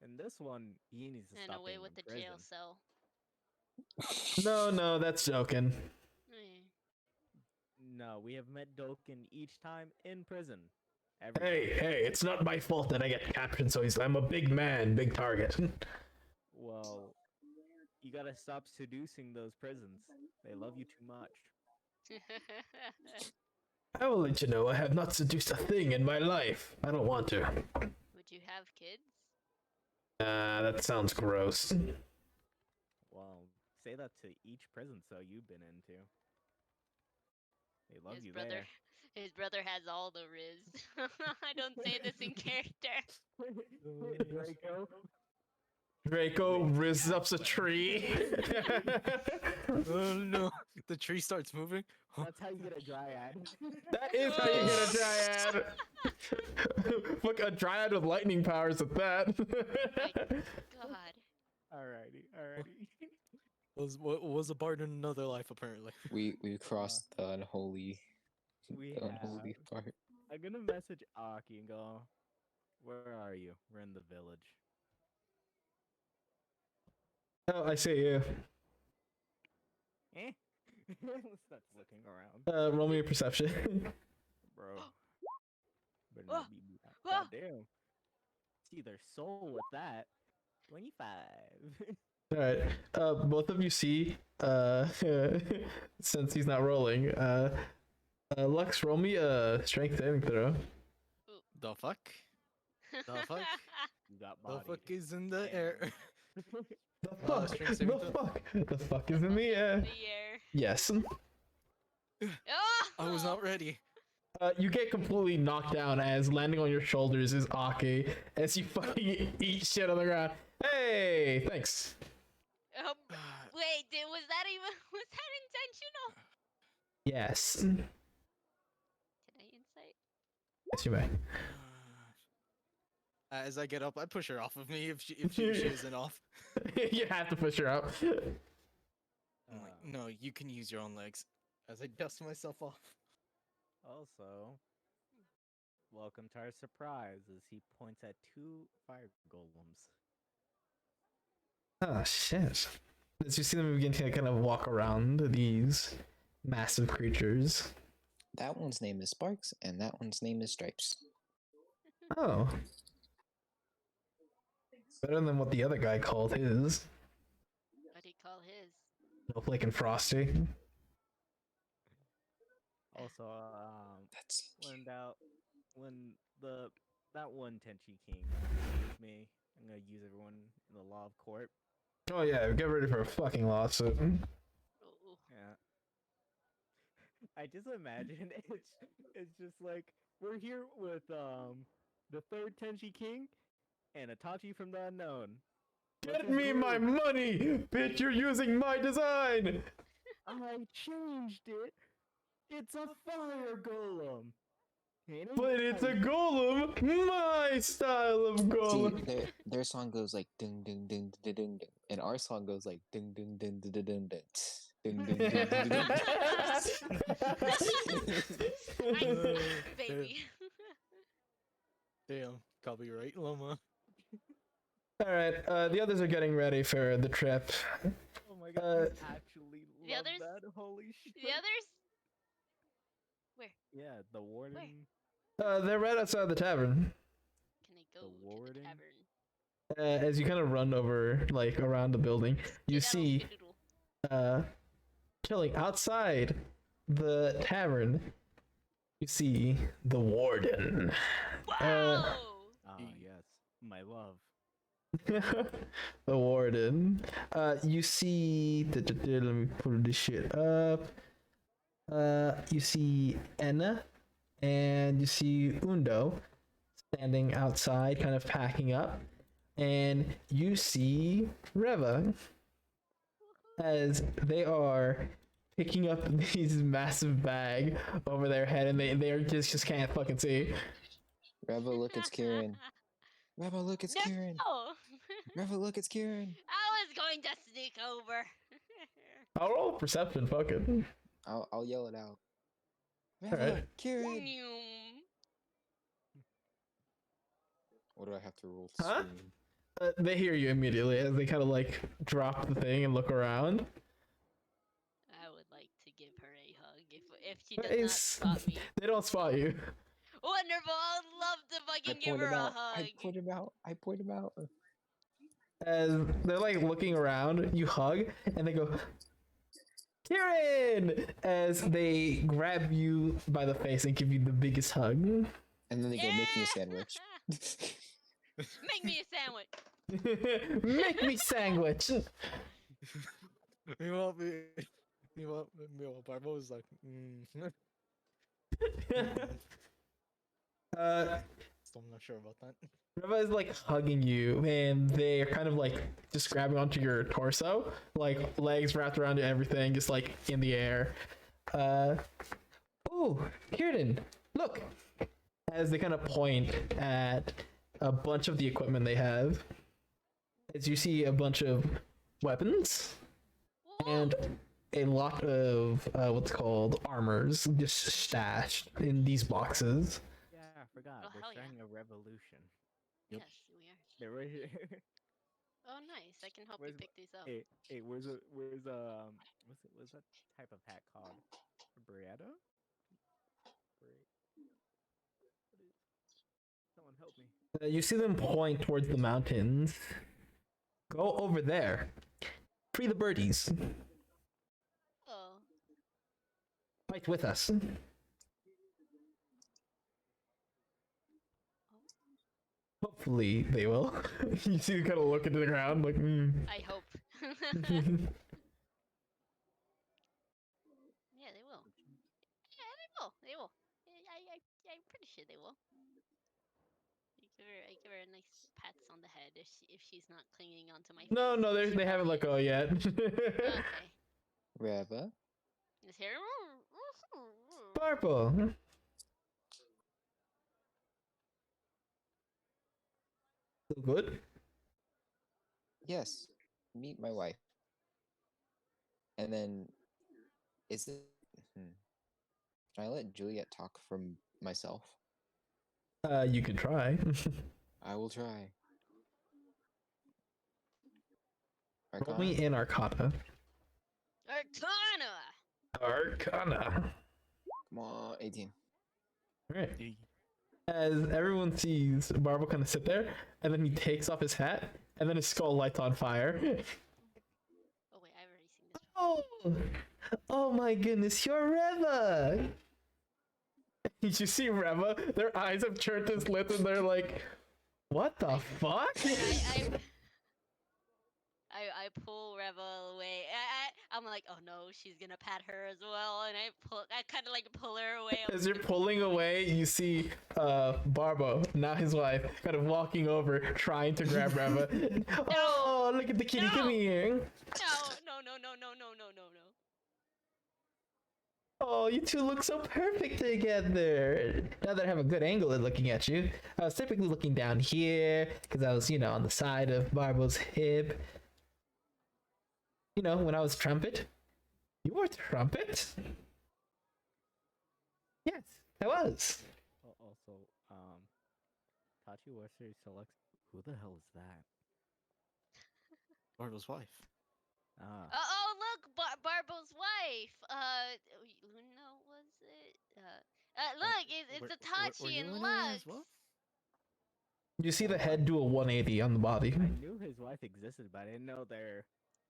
And this one, he needs to And stop away being with in the jail prison. cell. No, that's joking. Eh. No, we have met Doken each time in prison. Hey, it's not my fault that I get captured so easily. I'm a big man, big target. Well, you gotta stop seducing those prisons. They love you too much. I will let you know I have not seduced a thing in my life. I don't want to. Would you have kids? That sounds gross. Well, say that to each prison cell you've been into. They love His you brother, there. his brother has all the riz. I don't say this in character. Draco. Draco rizzes up a tree. Oh no! The tree starts moving. That's how you get a dryad. That is how you get a dryad. Fuck, a dryad with lightning powers at that. God. Alrighty. Was a bard in another life apparently. We crossed the unholy We the unholy part. I'm gonna message Aki and go, where are you? We're in the village. Oh, I see you. Eh? Starts looking around. Roll me a perception. Bro. Better Oh. not be me. Oh. Goddamn. See their soul with that. 25. Alright. Both of you see, since he's not rolling, Lux, roll me a strength saving throw. The fuck? The fuck? You got The bodied. fuck is in the air? The fuck? strength saving The throw. fuck? The fuck is in the air? The air. Yes. I was not ready. You get completely knocked down as landing on your shoulders is Aki as you fucking eat shit on the ground. Hey, thanks. Wait, was that intentional? Yes. Can I insight? Yes, you may. As I get up, I push her off of me if she isn't off. You have to push her out. I'm like, no, you can use your own legs. As I dust myself off. Also, welcome to our surprise as he points at 2 fire golems. Oh shit. As you see them begin to kind of walk around these massive creatures. That one's name is Sparks, and that one's name is Stripes. Oh. Better than what the other guy called his. What do you call his? Snowflake and Frosty. Also, That's when that one Tenchi King gave me, I'm gonna use everyone in the law of court. Oh yeah, get ready for a fucking lawsuit. Oh, Yeah. I just imagine it's just like we're here with the third Tenchi King and Itachi from the unknown. What's Get his me my group? money! Bitch, you're using my design! I changed it. It's a fire golem. Ain't it? But it's a golem! My style of see, golem! their song goes like ding ding ding ding ding ding, and our song goes like ding ding ding ding ding ding ding ding ding ding ding. Nice, baby. Damn, copyright llama. Alright, the others are getting ready for the trip. Oh my god, Uh, I actually The love others- that. Holy shit. The others? Where? Yeah, the warden. They're right outside the tavern. Can I go The to the warden? tavern? As you kind of run over, like, around the building, you see, Skedaddle. chilling outside the tavern, you see the warden. Wow! Ah, yes, my love. The warden. You see. Let me pull this shit up. You see Enna and you see Undo standing outside, kind of packing up, and you see Reva as they are picking up these massive bag over their head, and they are just can't fucking see. Reva, look, it's Kieran. Reva, look, it's Kieran. No! Reva, look, it's Kieran. I was going to sneak over. I'll roll perception. Fuck it. I'll yell it out. Reva, Alright. Kieran. Noom. What do I have to roll to Huh? scream? They hear you immediately as they kind of like drop the thing and look around. I would like to give her a hug if she does not It's- spot me. They don't spot you. Wonderful! I'd love to I fucking give point her him a out. hug. I point him out. I point him out. As they're like looking around, you hug, and they go, Kieran! As they grab you by the face and give you the biggest hug. And then they go, make me a sandwich. Make me a sandwich. Make me sandwich. Meanwhile, Barbo was like, so I'm not sure about that. Reva is like hugging you, and they're kind of like just grabbing onto your torso, like legs wrapped around everything, just like in the air. Oh, Kieran, look! As they kind of point at a bunch of the equipment they have, as you see a bunch of weapons and a lot of what's called armors just stashed in these boxes. Yeah, I forgot. Oh, We're hell yeah. starting a revolution. Yes, we are. They're right here. Oh, nice. I can help you Where's pick these up. Hey, what's that type of hat called? A Brietta? Someone help me. You see them point towards the mountains. Go over there. Free the birdies. Oh. Fight with us. Hopefully they will. You see them kind of look into the ground like, I hope. Yeah, they will. Yeah, they will. They will. I'm pretty sure they will. I give her a nice pats on the head if she's not clinging onto my. No, face, no, which she they haven't let probably go yet. is. Okay. Reva, Is here. Purple. Still good? Yes, meet my wife. And then, is it? Can I let Juliet talk from myself? You could try. I will try. Roll Arcana? me in Arcana. Arcana! Arcana. Come on, 18. Alright. As everyone sees Barbo kind of sit there, and then he takes off his hat, and then his skull lights on fire. Oh wait, I've already seen this. Oh my goodness, you're Reva! Did you see Reva? Their eyes have turned to slits and they're like, what the fuck? I pull Rebel away. I'm like, oh no, she's gonna pat her as well, and I kind of like pull her away. As you're pulling away, you see Barbo, not his wife, kind of walking over, trying to grab Reva. Oh, look at the kitty, come here. No, no, no, no, no, no, no, no, no. Oh, you two look so perfect together. Now that I have a good angle at looking at you, I was typically looking down here because I was, on the side of Barbo's hip. When I was trumpet. You were trumpet? Yes, I was. Also, Tachi Wesley selects. Who the hell is that? Barbo's wife. Ah, Oh look, Barbo's wife. Luna was it? Look, it's were Itachi you and in it Lux. as well? You see the head do a 180 on the body. I knew his wife existed, but I didn't know they're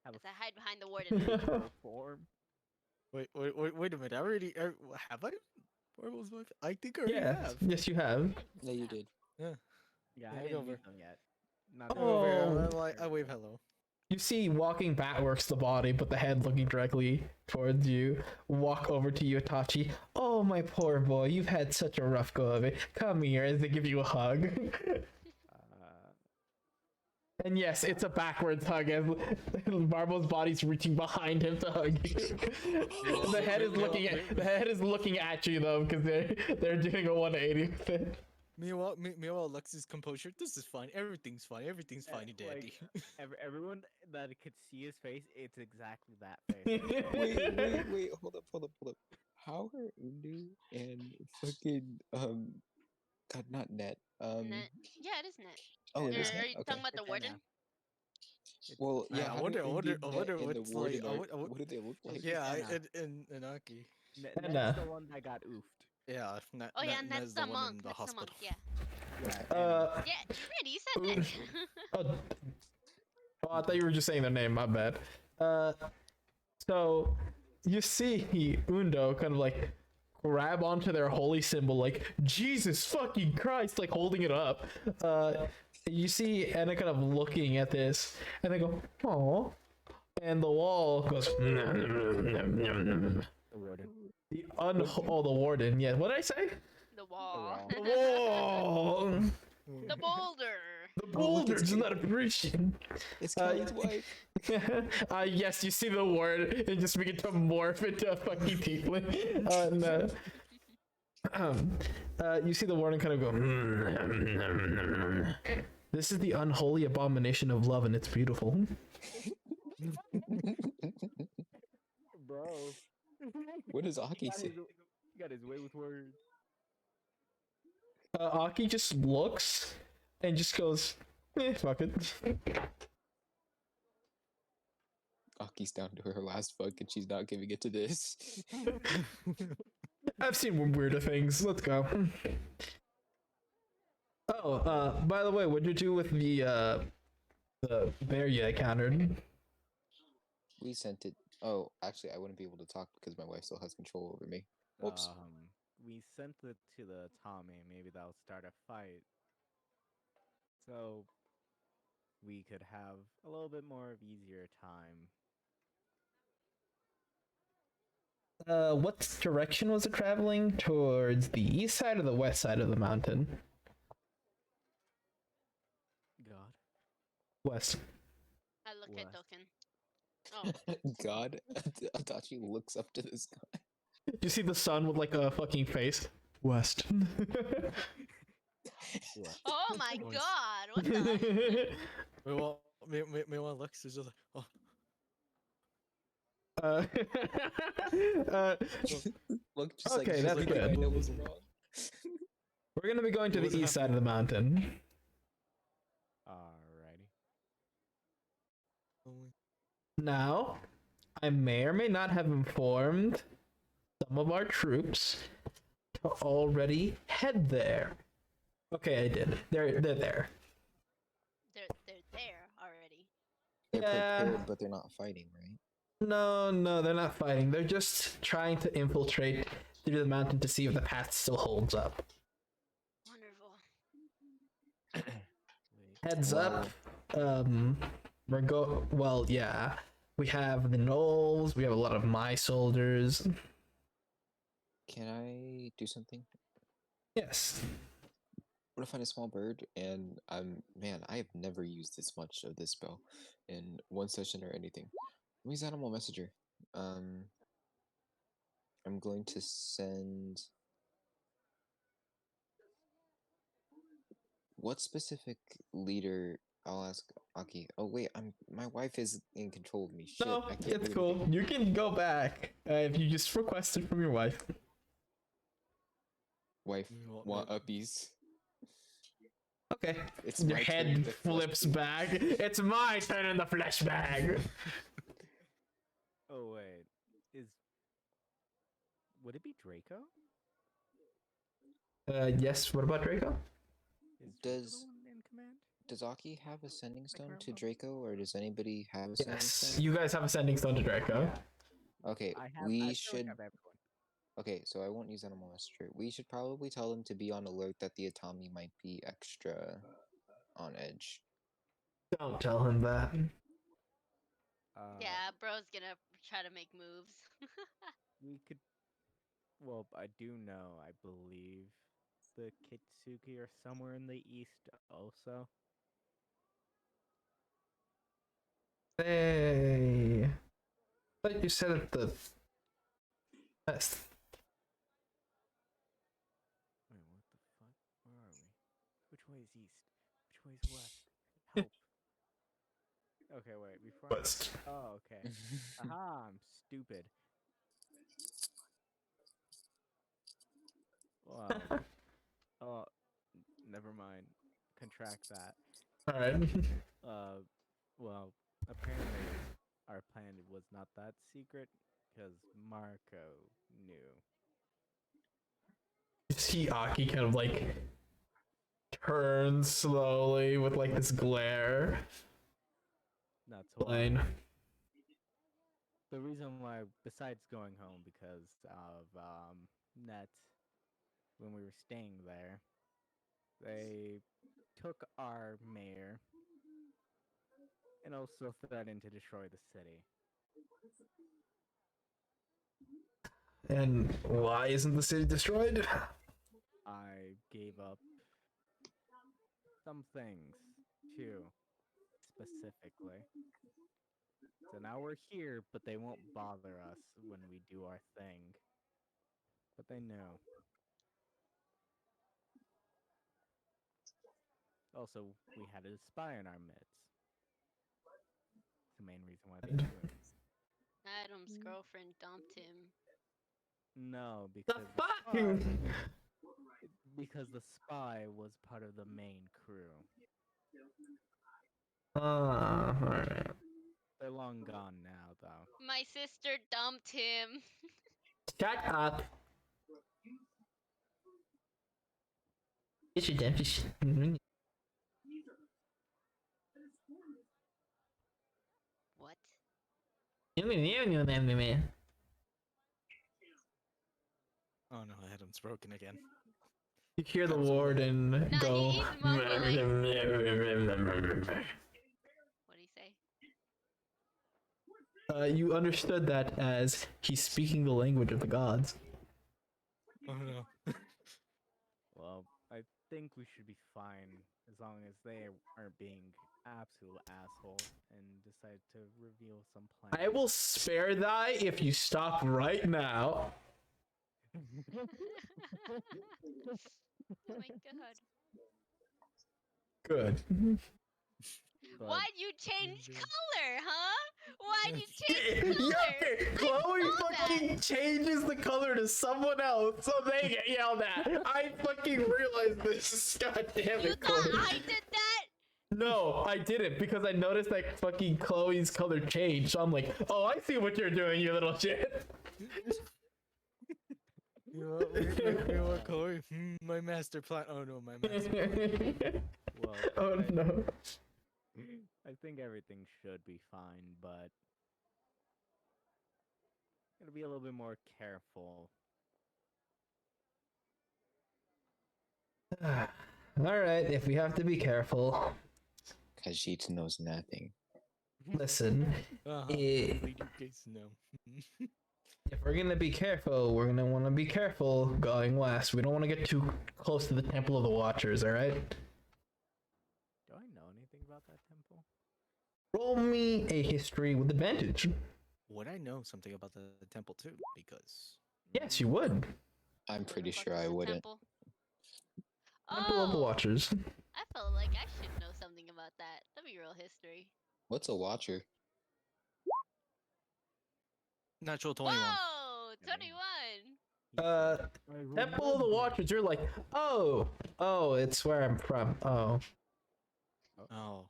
have As a I hide behind the warden. physical form. Wait a minute. I already have I Barbo's wife? I think I already Yeah, have. yes, you have. Yeah, you did. Yeah, Yeah, I I didn't go meet over. them yet. Not Oh. I wave hello. You see walking backwards the body, but the head looking directly towards you. Walk over to you, Itachi. Oh, my poor boy, you've had such a rough go of it. Come here, as they give you a hug. And yes, it's a backwards hug as Barbo's body's reaching behind him to hug you. The head is looking at you though, because they're doing a 180 with it. Meanwhile, Lex's composure. This is fine. Everything's fine. Everything's fine, daddy. Everyone that could see his face, it's exactly that face. Wait, hold up. How are Undu and fucking God, not Net. Net. Yeah, it is Net. Oh, it Are is Net. you Okay. talking about the warden? Well, I- yeah. I how wonder- do I wonder- Undu, I Net, wonder and the what's warden like- I are- would- I would- what do they look like? Yeah, Anna. in Aki. That's Anna. the one that got oofed. Yeah. Oh yeah, and Ned's that's the one monk. in the That's the hospital. monk. Yeah. Yeah, Yeah, Randy, you said Net. Oh, I thought you were just saying their name. My bad. So you see Undo kind of like grab onto their holy symbol, like Jesus fucking Christ, like holding it up. You see Anna kind of looking at this, and they go, "Oh," and the wall goes. the warden. The warden. Yeah. What did I say? The wall. The wall. The boulder. The boulders not appreciating. It's Kelly's wife. Yes, you see the word and just begin to morph into a fucking tiefling. You see the word and kind of go. This is the unholy abomination of love, and it's beautiful. Bro. What does Aki say? He got his way with words. Aki just looks and just goes, fuck it. Aki's down to her last fuck, and she's not giving it to this. I've seen weirder things. Let's go. Oh, by the way, what'd you do with the bear you encountered? We sent it. Oh, actually, I wouldn't be able to talk because my wife still has control over me. Whoops. We sent it to the Tommy. Maybe that'll start a fight. So we could have a little bit more of easier time. What direction was it traveling? Towards the east side or the west side of the mountain? God. West. I look at West. Token. Oh, God, Adachi looks up to the sky. You see the sun with like a fucking face. West. What? Oh my Once- god! What the? Meanwhile, Lux is just like, oh, uh, uh, Look, just Okay, like that's everything good. I know was wrong. we're gonna be going to What the was east side of the mountain. Alrighty. oh my- Now, I may or may not have informed some of our troops to already head there. Okay, I did. They're there. They're there already. They're Yeah. prepared, but they're not fighting, right? No, they're not fighting. They're just trying to infiltrate through the mountain to see if the path still holds up. Wonderful. Wait. Heads up. Well, Well, yeah. We have the gnolls. We have a lot of my soldiers. can I do something? Yes. I'm gonna find a small bird, and man, I have never used this much of this spell in one session or anything. Let me use Animal Messenger. I'm going to send. What specific leader? I'll ask Aki. Oh wait, my wife is in control of me. Shit, No, I can't it's do cool. anything. You can go back if you just request it from your wife. Wife, Meanwhile- want uppies? Okay. It's Your my turn head to flesh flips bag. back. It's my turn in the flesh bag. Oh wait, would it be Draco? Yes. What about Draco? Is Draco Does- the one in command? Does Aki have a sending stone current to level? Draco, or does anybody have a sending Yes. stone? You guys have a sending stone to Draco. Okay, I have. I we feel like should. I have everyone. Okay, so I won't use Animal Messenger. We should probably tell them to be on alert that the Itami might be extra on edge. Don't tell him that. Yeah, bro's gonna try to make moves. We could. Well, I do know. I believe the Kitsuki are somewhere in the east, also. Hey. But you said it the best. Wait, what the fuck? Where are we? Which way is east? Which way is west? Help. Okay, wait. Before. West. Oh, okay. Aha! I'm stupid. Wow. Oh, never mind. Contract that. All right. Well, apparently our plan was not that secret because Marco knew. You see Aki kind of like turn slowly with like this glare. That's why. Line. The reason why, besides going home because of Net, when we were staying there, they took our mayor and also threatened to destroy the city. And why isn't the city destroyed? I gave up some things too, specifically. So now we're here, but they won't bother us when we do our thing. But they know. Also, we had a spy in our midst. It's the main reason why they do it. Adam's girlfriend dumped him. No, The because fuck? because the spy was part of the main crew. Alright. They're long gone now, though. My sister dumped him. Shut up. Get your damn fish. What? Oh no, Adam's broken again. You hear the That's all. warden Nah, go. he's mumbling. What'd he say? You understood that as he's speaking the language of the gods. Oh no. Well, I think we should be fine as long as they aren't being absolute assholes and decide to reveal some plans. I will spare thy if you stop right now. Oh my god. Good. But Why'd you change color, huh? Why'd you Yeah, change color? okay, Chloe saw fucking changes the color to someone else, so they get yelled at. I fucking realized this. God damn You it, thought Chloe. I did that? No, I didn't because I noticed that fucking Chloe's color changed. So I'm like, oh, I see what you're doing, you little shit. You know what, Chloe? My master plan. Oh no, my master plan. well, Oh no. I think everything should be fine, but gotta be a little bit more careful. All right, if we have to be careful, Khajiit knows nothing. listen. Uh-huh. Eh, Only you guys know. If we're gonna be careful, we're gonna want to be careful going west. We don't want to get too close to the Temple of the Watchers. All right. Do I know anything about that temple? Roll me a history with advantage. Would I know something about the temple too? Because Yes, you would. I'm Where the pretty fuck sure is I the wouldn't. Temple? Temple of the Oh, Watchers. I felt like I should know something about that. Let me roll history. What's a watcher? natural 21. Whoa, I mean- 21. Temple of the Watchers. You're like, oh, it's where I'm from. Oh, Oh.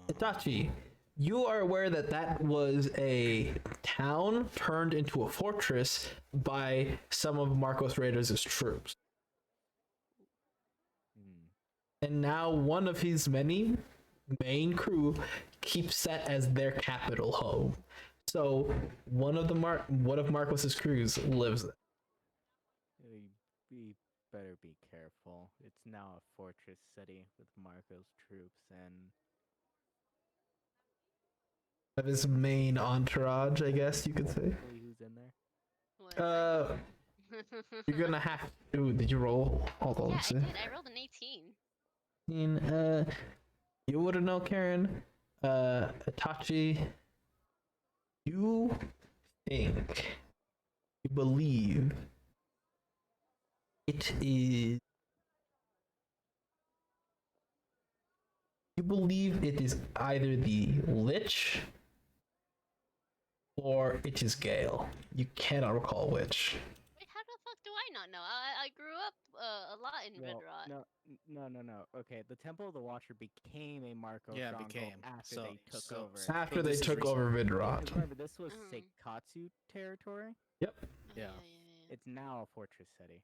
Itachi. You are aware that that was a town turned into a fortress by some of Marcos Raiders' troops. And now one of his many main crew keeps that as their capital home. So one of Marcos's crews lives there. We better be careful. It's now a fortress city with Marco's troops and Of his main entourage, I guess you could say. hopefully who's in there. What? You're gonna have to. Did you roll? Hold on. Yeah, I let's see. did. I rolled an 18. You wouldn't know, Karen. Itachi, you think, you believe it is. You believe it is either the Lich or it is Gale. You cannot recall which. Wait, how the fuck do I not know? I grew up a lot in Red Rot. No. Okay, the Temple of the Watcher became a Marco Yeah, stronghold became. after So- they took so- over. so- After they this is took over Because Vidrot. remember, this was Mhm. Seikatsu territory. Yep. Oh, Yeah. It's now a fortress city.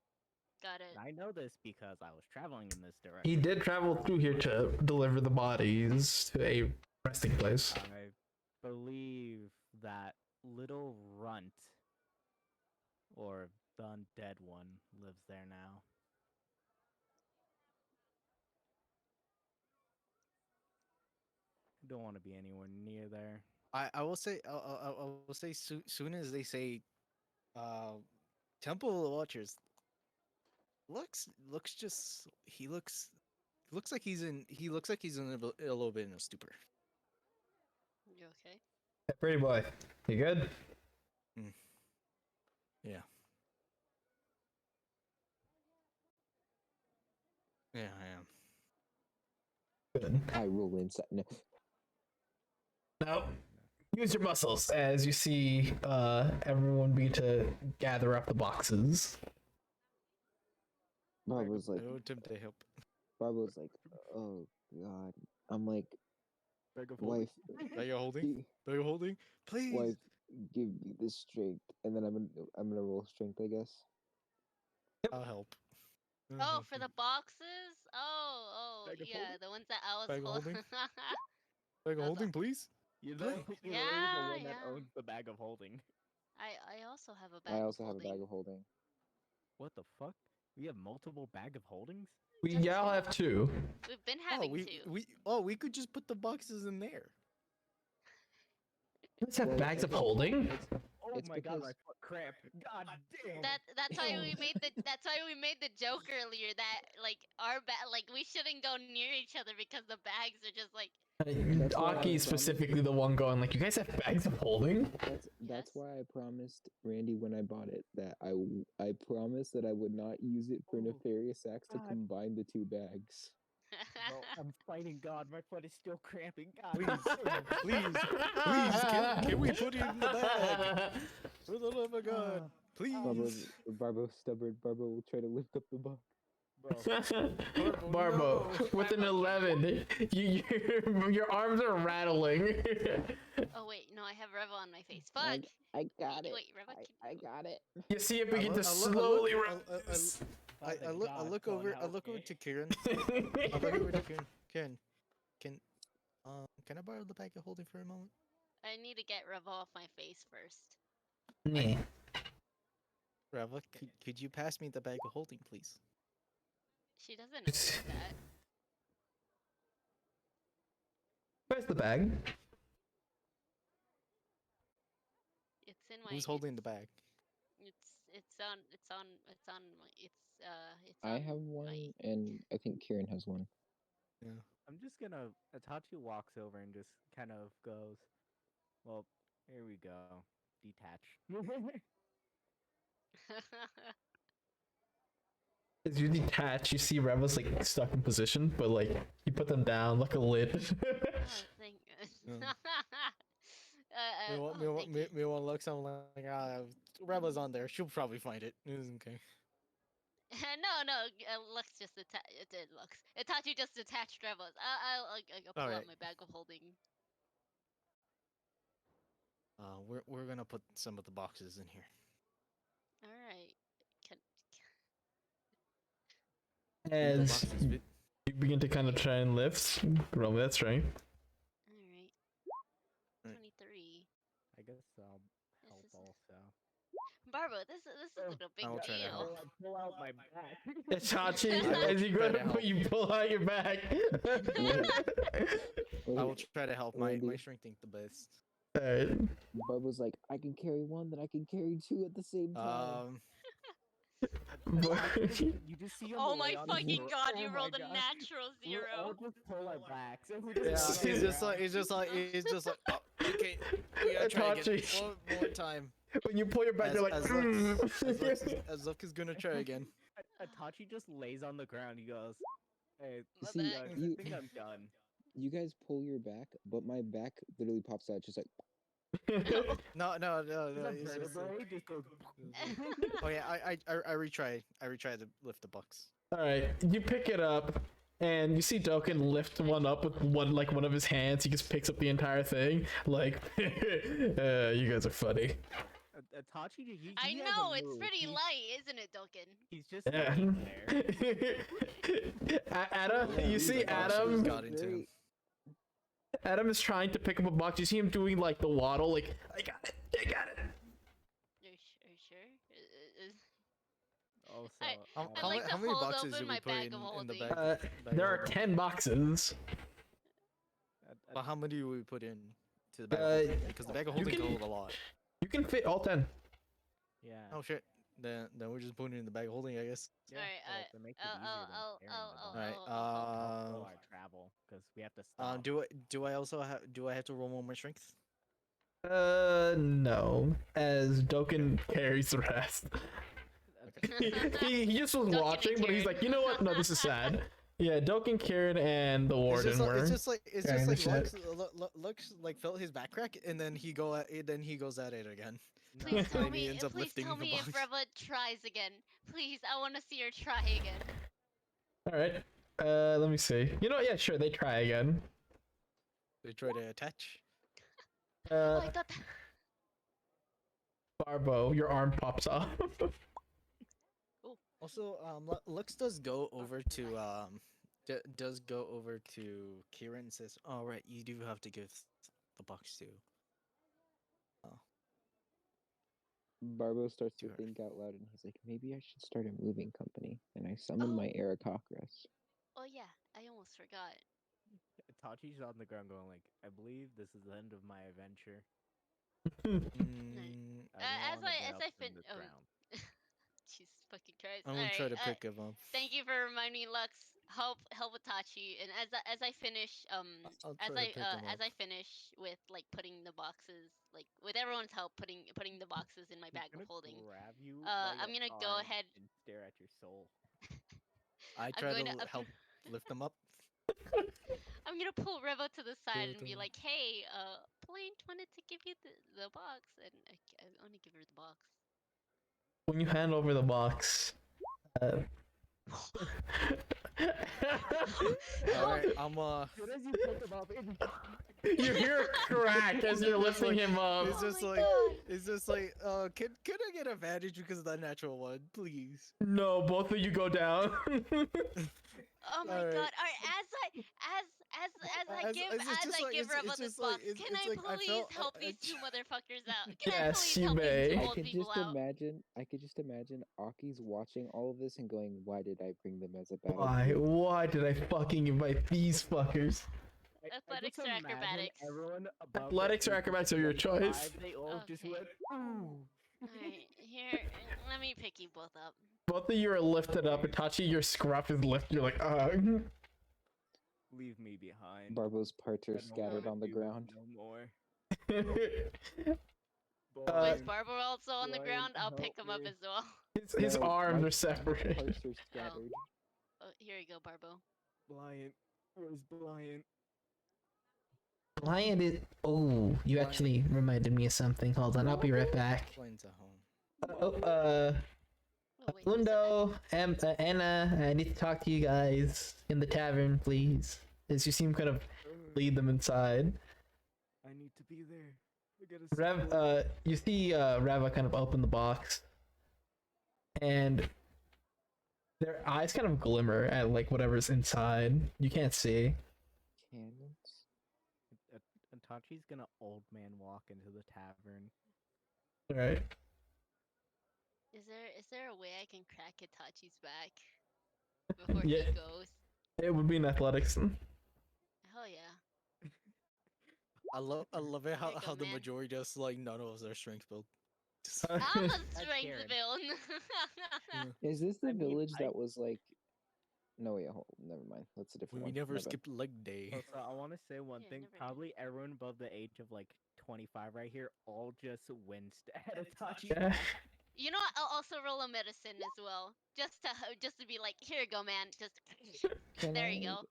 Got it. And I know this because I was traveling in this He direction. did travel through here to deliver the bodies to a resting place. I believe that little runt, or the undead one, lives there now. Don't want to be anywhere near there. I will say soon as they say Temple of the Watchers looks just he looks like he's in a little bit in a stupor. You okay? Hey, pretty boy, you good? Yeah. Yeah, I am. Good. I roll inside. No. Now, use your muscles as you see everyone begin to gather up the boxes. Bob was like, No attempt to help. oh god. I'm like, Beg of wife, Are you holding? gi- Are you holding? Please. wife, give me the strength, and then I'm gonna roll strength, I guess. I'll help. Oh, for the boxes? Oh, Bag of yeah, holding? the ones that I was Bag of holding? holding. Bag of That's holding, please. You're literally the Yeah, one that yeah. owns the bag of holding. I also have a bag. I of also have a holding. bag of holding. What the fuck? We have multiple bag of holdings? We Just y'all two. have two. We've been Oh, having two. we could just put the boxes in there. Let's have Well, bags of holding. Oh It's my god, my because foot cramp. God damn. That's why we made the joke earlier that like like we shouldn't go near each other because the bags are just like That's why I Aki is promised- specifically the one going like, you guys have bags of holding? that's Yes. why I promised Randy when I bought it that I promised that I would not use it for Oh, nefarious acts to God. combine the two bags. Bro, I'm fighting God. My foot is still cramping. God Please, damn. please, can we put it in the bag? For the love of God, please. Barbo stubborn. Barbo will try to lift up the box. Bro. Barbo, no. with an 11, your arms are rattling. Oh wait, no, I have Revo on my face. Fuck. I got it. Wait, Revo, can I got it. You see it begin to I slowly look- rise. I look over to Kieran. I look over to Kieran. Kieran, can I borrow the bag of holding for a moment? I need to get Revo off my face first. Yeah. Rava, could you pass me the bag of holding, please? She doesn't know that. Where's the bag? It's in my. Who's holding the bag? It's on my. It's. I on have my- one, and I think Kieran has one. Yeah. I'm just gonna. Itachi walks over and just kind of goes, well, here we go. Detach. As you detach, you see Reva's like stuck in position, but like you put them down like a lid. Oh, thank Yeah. oh, thank you. Meanwhile, looks, I'm like, Reva's on there. She'll probably find it. It's okay. No, Lux just attached. Lux. Itachi just attached Revo's. I'll pull out Alright. my bag of holding. We're gonna put some of the boxes in here. All right. Can, As boxes fit. you begin to kind of try and lift, roll me that strength. all right. Right. 23. I guess I'll This help is- also. Barbo, this isn't a big I will try to deal. help. Pull out my back. Itachi, I will as you go try to to help. put, you pull out your bag. I will try to help. My Randy. strength ain't the best. Alright. Barbo's like, I can carry one, then I can carry two at the same time. You just see him Oh lay my on his fucking gro- god, oh you my rolled a God. natural We'll all zero. just pull our backs. And we Yeah, just he's just like, oh, okay, we gotta try again. Itachi. One more time. When you pull your back, you're like, As Luck is gonna try again. Itachi just lays on the ground. He goes, "Hey, My See, back. I you- think I'm done." You guys pull your back, but my back literally pops out just like. No. The It's just, vertebrae just goes. oh yeah, I retry. I retry to lift the box. Alright, you pick it up, and you see Doken lift one up with one of his hands. He just picks up the entire thing. Like, you guys are funny. Itachi, he I hasn't know, it's moved. pretty light, isn't it, Doken? He's just Yeah. laying there. Adam, you see The box Adam. just got into him. Adam is trying to pick up a box. You see him doing like the waddle, like I got it. Are you sure? Also, I- uh, I'd like to how many hold boxes open did my we put bag in, of in the holding. bag? bag There of are holding? 10 boxes. But how many do we put in to the bag? Of holding? Because the bag of holding can- can hold a lot. You can fit all 10. yeah. Oh shit. Then we're just putting it in the bag of holding, I guess. Yeah, Alright, well, to make it easier than carrying the box. Alright. oh, Pull our travel because we have to stop. Do I also have to roll one more strength? No. As Doken carries the rest. he just was Doken and watching, but he's Kieran. like, you know what? No, this is sad. Yeah, Doken, Kieran, and the warden were. It's just like carrying the shit. Lux like felt his back crack, and then he goes at it again. Please tell Maybe me, ends up please lifting tell the me if box. Reva tries again. Please, I want to see her try again. All right. Let me see. You know what? Yeah, sure. They try again. They try to attach. Oh, I thought that... Barbo, your arm pops off. Also, Lux does go over to Kieran and says, "All right, you do have to give the box to." Barbo starts to Sure. think out loud, and he's like, maybe I should start a moving company. And I summon my Oh. Aarakocras. Oh yeah, I almost forgot. Itachi's on the ground going like, I believe this is the end of my adventure. As I fin. the Oh, ground. Jesus fucking Christ! I'm gonna try to pick him up. Thank you for reminding me, Lux. Help Itachi. And as I finish I'll try to pick him as up. I finish with like putting the boxes, like with everyone's help, putting the boxes in my He's bag of gonna holding. grab you by I'm your gonna go arm ahead. and stare at your soul. I I'm try going to to help lift him up. I'm gonna pull Revo to the side and be Good. like, "Hey, Plain wanted to give you the box, and I want to give her the box." When you hand over the box, Alright, I'm As soon as you pick him up, you hear a crack as you're lifting him up. It's Oh just my like God. it's just like can I get advantage because of that natural one, please? No, both of you go down. Oh my Alright. God! Alright, as I give Revo this box, can I please help these two motherfuckers out? Can I Yes, please you help may. these two I old could people just out? imagine. I could just imagine Aki's watching all of this and going, "Why did I bring them as a battle?" Why? group?" Why did I fucking invite these fuckers? Athletics I or just imagine acrobatics? Everyone above Athletics or the age of acrobatics are your choice. 25, they all just Okay. went, ooh. Alright, here, let me pick you both up. Both of you are lifted up. Itachi, your scruff is lifted. You're like, Leave me behind. Barbo's parts I are don't scattered wanna on the do this ground. No more. Was Blind, Barbara also on the Blind, ground? I'll help pick him up me. as well. his No, arms my are separated. parts are scattered. Oh, here you go, Barbo. Blind. Where's Blind? Lion is. Oh, you Lion. actually reminded me of something. Hold on, I'll be right back. Plane's at home. Oh, Oh, wait, who said that? Lundo, Anna, I need to talk to you guys in the tavern, please. As you seem kind of lead them inside. I need to be there. I gotta Rev, you see Reva kind of open the box, and their eyes kind of glimmer at like whatever's inside. You can't see. Cannons. Itachi's gonna old man walk into the tavern. All right. Is there a way I can crack Itachi's back before Yeah. he goes? It would be in athletics. Hell yeah. I love it There you go, how the man. majority just like none of us are strength build. I'm a That's strength Karen. villain. Is this the I mean, village I- that was like? No, wait, hold, never mind. That's a different We one. never My bad. skipped leg day. So I want to say one Yeah, thing. never did. Probably everyone above the age of like 25 right here all just winced at Itachi. Yeah. You know what? I'll also roll a medicine as well, just to be like, here you go, man. Just Can there I, you go.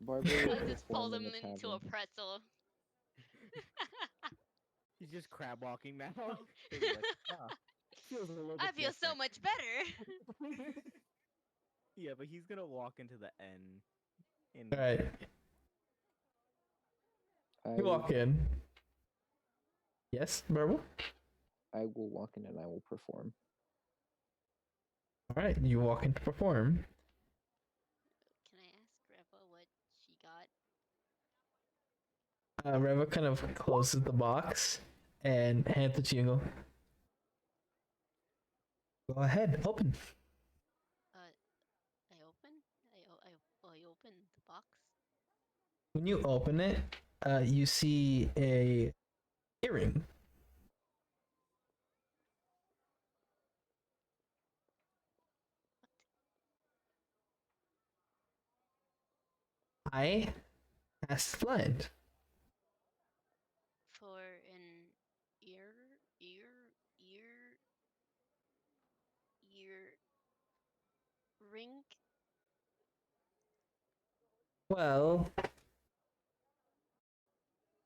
Barbo I'll will just pull perform in them the into a tavern. pretzel. He's just crab walking now. He's like, "Huh, feels a little I bit feel so different." much better. Yeah, but he's gonna walk into the end. And All right. You I, walk in. Yes, Marble. I will walk in and I will perform. All right. You walk in to perform. Can I ask Grandpa what she got? Reva kind of closes the box and hands it to you and go ahead, open. I open? I open the box. When you open it, you see a earring. I asked Blind. For an ear ring. Well,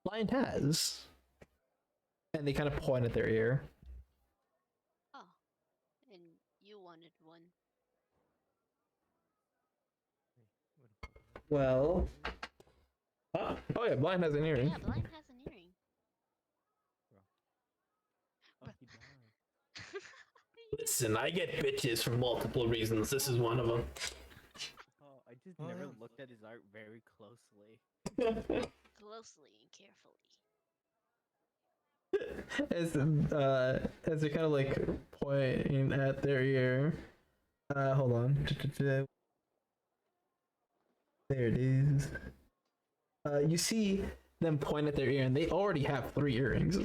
Blind has. And they kind of point at their ear. Oh, and you wanted one. Well. Huh? Oh yeah, Blind has an earring. Yeah, Blind has an earring. oh, he does. Listen, I get bitches for multiple reasons. This is one of them. Oh, I just Oh, never yeah. looked at his art very closely. Closely and carefully. As they're kind of like pointing at their ear. Hold on. There it is. You see them point at their ear, and they already have 3 earrings.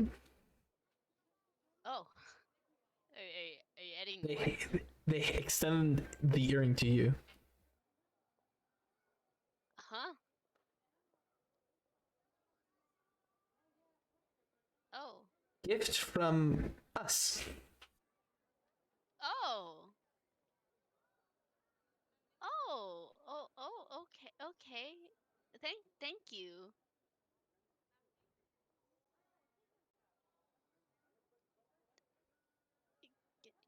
doing what? They extend the earring to you. Huh? Oh. Gift from us. Oh. Okay, okay. Thank you.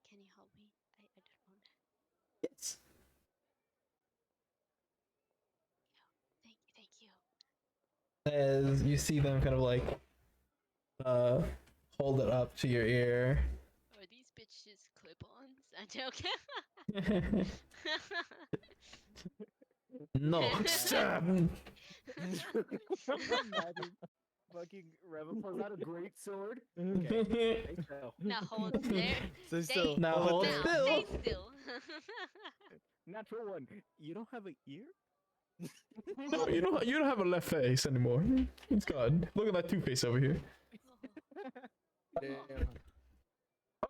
Can you help me? I don't know. Yes. Thank you. As you see them kind of like hold it up to your ear. Are these bitches clip-ons? I'm joking. No, stop. Imagine fucking Reva pulls out a great sword. Okay, stay still. Now hold there. Stay Stay still. Now hold hold it there. still. Stay still. Natural one. You don't have an ear? No, you don't have a left face anymore. It's gone. Look at that two-face over here. Damn.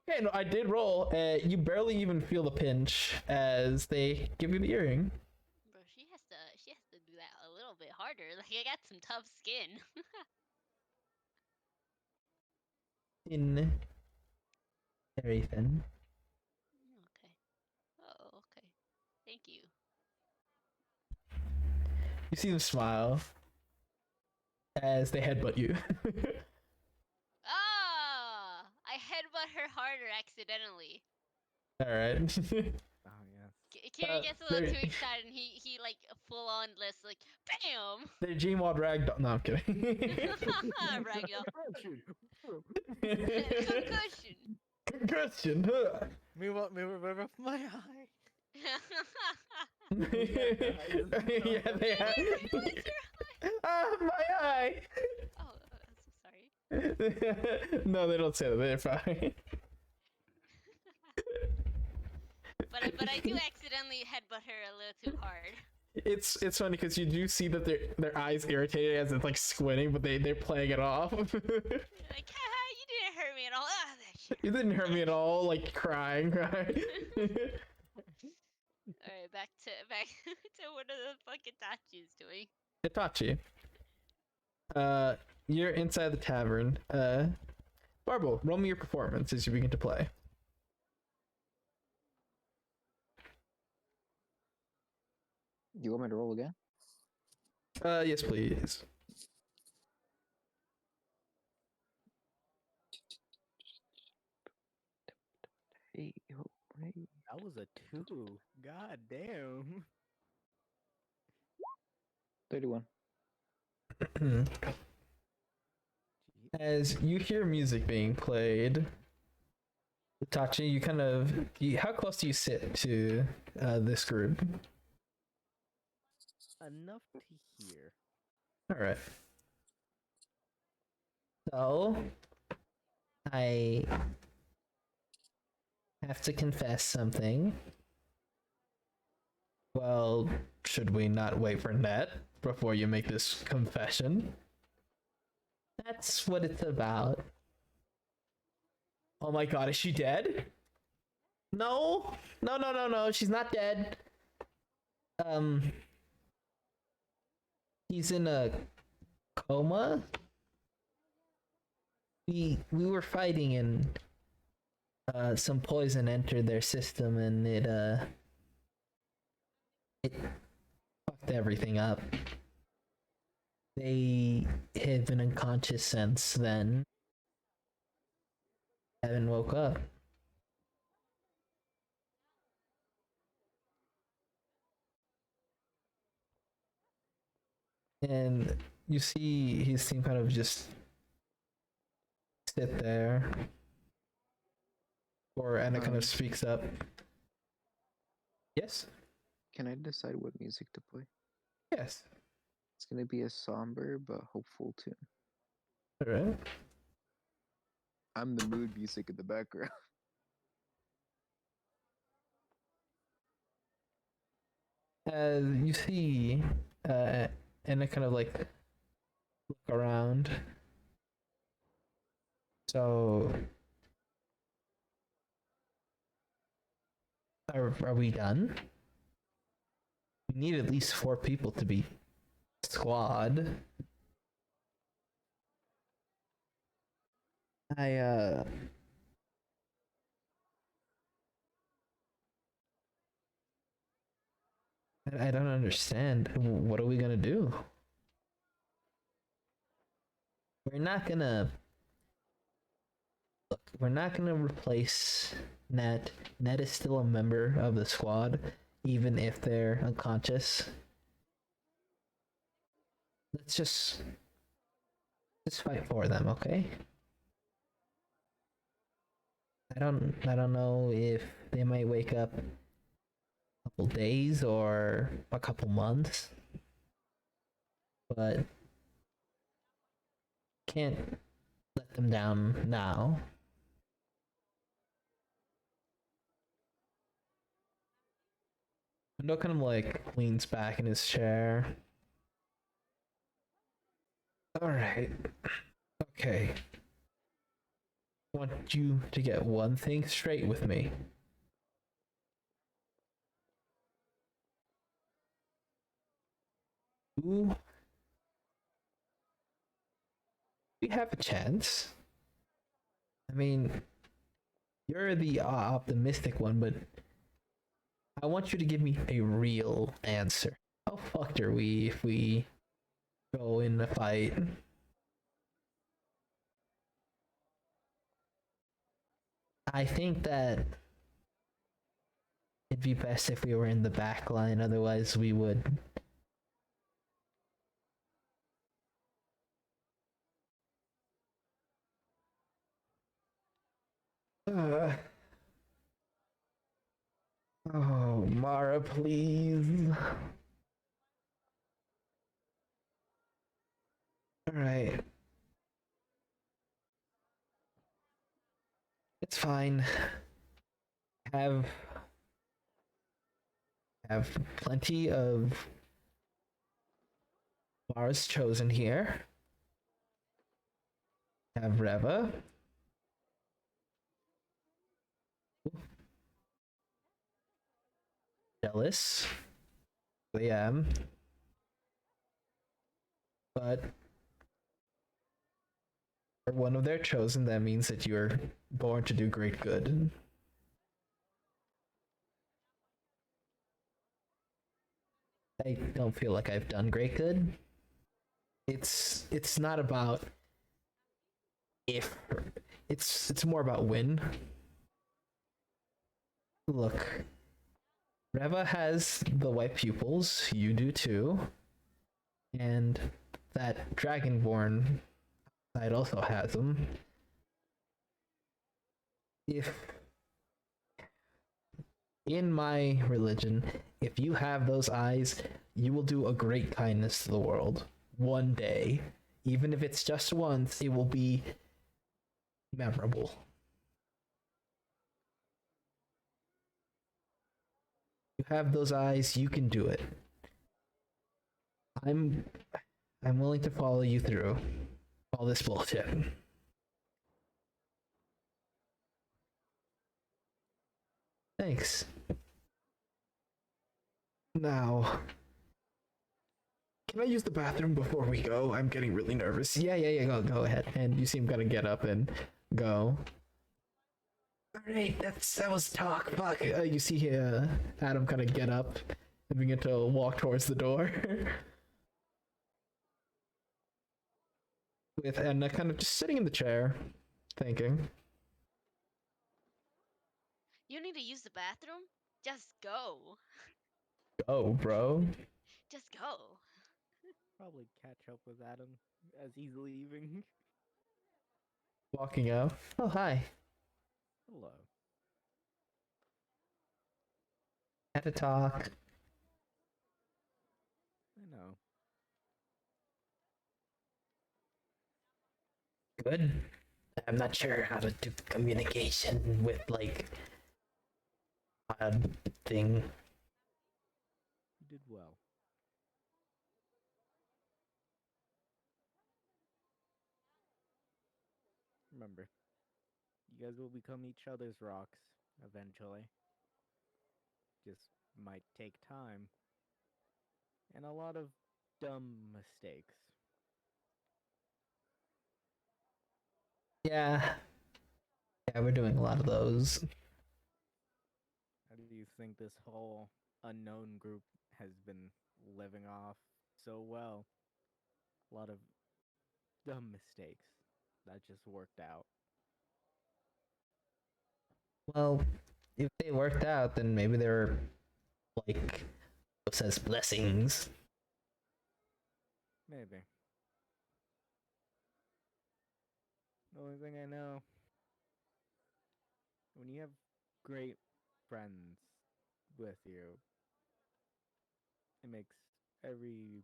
Okay, no, I did roll. You barely even feel the pinch as they give you the earring. Bro, she has to do that a little bit harder. Like I got some tough skin. In very thin. Okay. Oh, okay. Thank you. You see them smile as they headbutt you. Ah! I headbutt her harder accidentally. All right. Oh yes. Kieran gets a little there- too excited and he like full on list like BAM! They're Gmod ragdoll. No, I'm kidding. Ragdoll. Concussion. Concussion. Huh. Meanwhile, right up my eye. Yeah, they have. What's your Ah, my eye. Oh, I'm so sorry. No, they don't say that. They're fine. But I do accidentally headbutt her a little too hard. It's funny because you do see that their eyes irritated as it's like squinting, but they're playing it off. Like, haha, you didn't hurt me at all. Ah, that shit. You didn't hurt me at all, like crying. Alright, back to what the fuck Itachi's doing. Itachi. You're inside the tavern. Barble, roll me your performance as you begin to play. You want me to roll again? Yes, please. Hey, oh, hey. That was a 2. God damn. 31. As you hear music being played, Itachi, you kind of, how close do you sit to this group? Enough to hear. All right. So, I have to confess something. Well, should we not wait for Net before you make this confession? That's what it's about. Oh my god, is she dead? No, she's not dead. He's in a coma. We were fighting and some poison entered their system and it fucked everything up. They have been unconscious since then. Haven't woke up. And you see his team kind of just sit there. Or Anna kind of speaks up. Yes? Can I decide what music to play? Yes. It's gonna be a somber but hopeful tune. Alright. I'm the mood music in the background. As you see, Anna kind of like look around. So Are we done? We need at least 4 people to be squad. I I don't understand. What are we gonna do? We're not gonna look. We're not gonna replace Net. Net is still a member of the squad, even if they're unconscious. Let's just fight for them, okay? I don't know if they might wake up a couple days or a couple months, but can't let them down now. Window kind of like leans back in his chair. All right. Okay. I want you to get one thing straight with me. Ooh. We have a chance. I mean, you're the optimistic one, but I want you to give me a real answer. How fucked are we if we go in a fight? I think that it'd be best if we were in the back line, otherwise we would. Oh, Mara, please. Alright. It's fine. Have plenty of Mara's chosen here. Have Reva. Jealous. I am. But for one of their chosen, that means that you're born to do great good. I don't feel like I've done great good. It's not about if, it's more about when. Look, Reva has the white pupils, you do too. And that Dragonborn side also has them. If in my religion, if you have those eyes, you will do a great kindness to the world. One day. Even if it's just once, it will be memorable. You have those eyes, you can do it. I'm willing to follow you through all this bullshit. Thanks. Now, can I use the bathroom before we go? I'm getting really nervous. Yeah, go ahead. And you seem gonna get up and go. Alright, that was talk. Fuck. You see Adam kind of get up and begin to walk towards the door. With Edna kind of just sitting in the chair, thinking. You need to use the bathroom? Just go. Go, bro. Just go. Probably catch up with Adam as he's leaving. Walking out. Oh, hi. Hello. Had to talk. I know. Good. I'm not sure how to do communication with, like, odd thing. You did well. Remember, you guys will become each other's rocks eventually. just might take time and a lot of dumb mistakes. Yeah. Yeah, we're doing a lot of those. How do you think this whole unknown group has been living off so well? A lot of dumb mistakes that just worked out. Well, if they worked out, then maybe they're like says blessings. Maybe. The only thing I know, when you have great friends with you, it makes every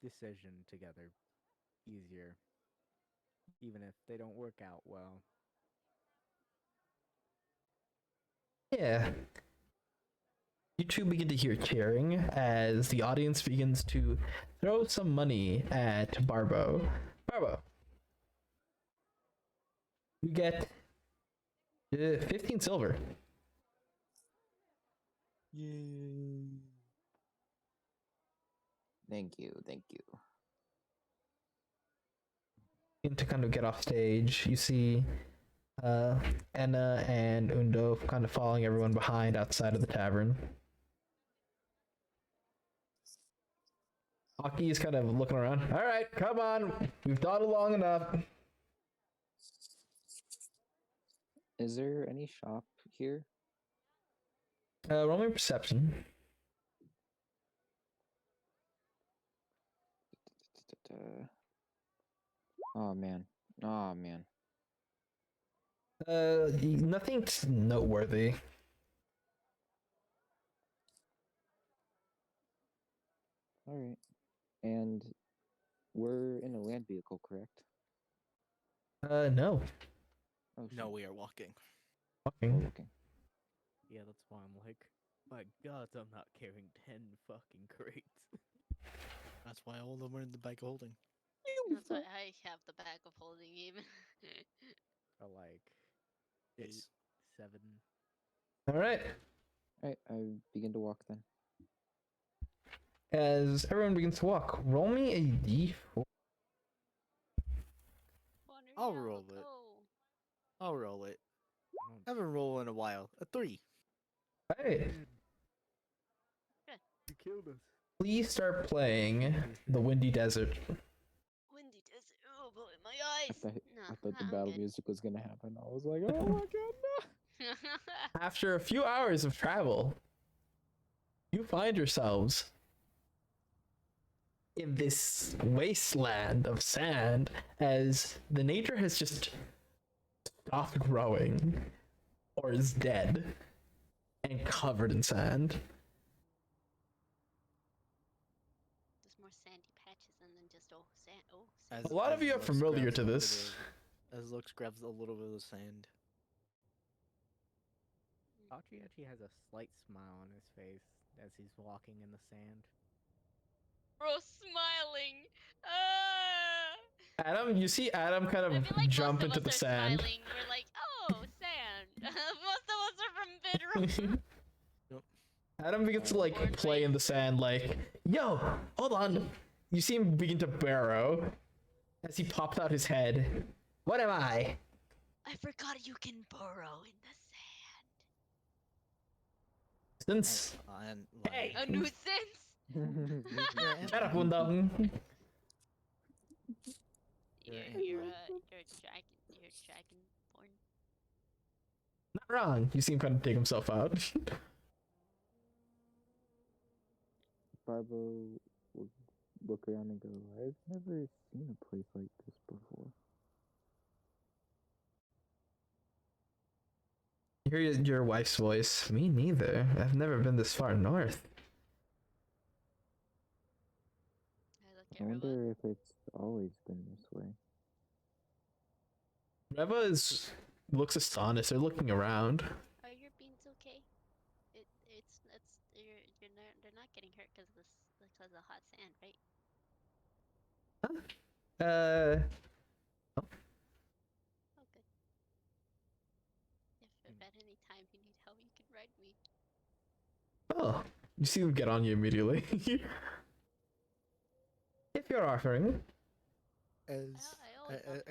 decision together easier, even if they don't work out well. Yeah. You two begin to hear cheering as the audience begins to throw some money at Barbo. Barbo, you get 15 silver. Yay. Thank you, thank you. To kind of get off stage, you see Anna and Undo kind of following everyone behind outside of the tavern. Aki is kind of looking around. All right, come on. We've dawdled long enough. Is there any shop here? Roll me perception. Oh man. Oh man. Nothing noteworthy. All right. And we're in a land vehicle, correct? No. Oh, No, shit. we are walking. Oh, Fucking. okay. Yeah, that's why I'm like, my god, I'm not carrying 10 fucking crates. That's why all of them are in the bag of holding. That's why I have the bag of holding even. Or like Yes. 8, 7. All right. All right, I begin to walk then. As everyone begins to walk, roll me a d4. I'll roll it. I'll roll it. I haven't rolled in a while. A 3. Right. You killed us. Please start playing The Windy Desert. Windy desert. Oh boy, my eyes. I thought the I'm battle good. music was gonna happen. I was like, oh my god, no! After a few hours of travel, you find yourselves in this wasteland of sand as the nature has just stopped growing or is dead and covered in sand. There's more sandy patches and then just sand. As- A lot of as you are Lux familiar grabs to a little this. bit As Lux grabs a little bit of sand. Achi actually has a slight smile on his face as he's walking in the sand. Bro, smiling. Ah! Adam, you see Adam kind I of feel like jump most of into us the are sand. smiling. We're like, oh, sand. Most of us are from Bedroom. Adam begins to like Born play in the raised. sand, like, yo, hold on. You see him begin to burrow as he pops out his head. What am I? I forgot you can burrow in the sand. Since And Hey! A nuisance. shut up, Wunda. You're You're dragon born. Not wrong. You see him kind of dig himself out. Barbo will look around and go, I've never seen a place like this before. You hear your wife's voice. Me neither. I've never been this far north. I look I at Reba. wonder if it's always been this way. Reva looks astonished. They're looking around. Are your beans okay? They're not getting hurt because of the hot sand, right? Uh, Oh, good. If at any time you need help, you can ride me. Oh, you see them get on you immediately. If you're offering. As I always offer.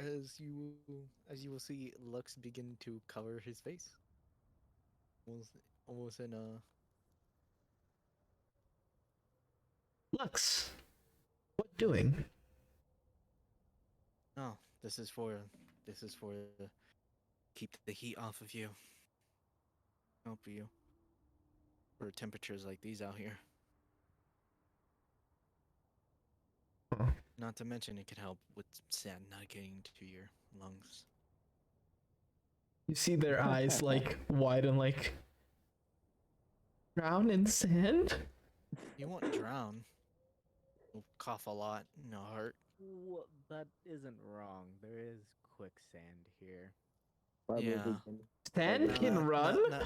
as you will see, Lux begin to cover his face. Almost in a. Lux, what doing? Oh, this is for keep the heat off of you. Help you. For temperatures like these out here. Huh. Not to mention it could help with sand not getting to your lungs. You see their eyes like widen, like drown in sand. You won't drown. You'll cough a lot. No hurt. Well, that isn't wrong. There is quicksand here. Barbara Yeah. begin- Sand No, can no, run. no.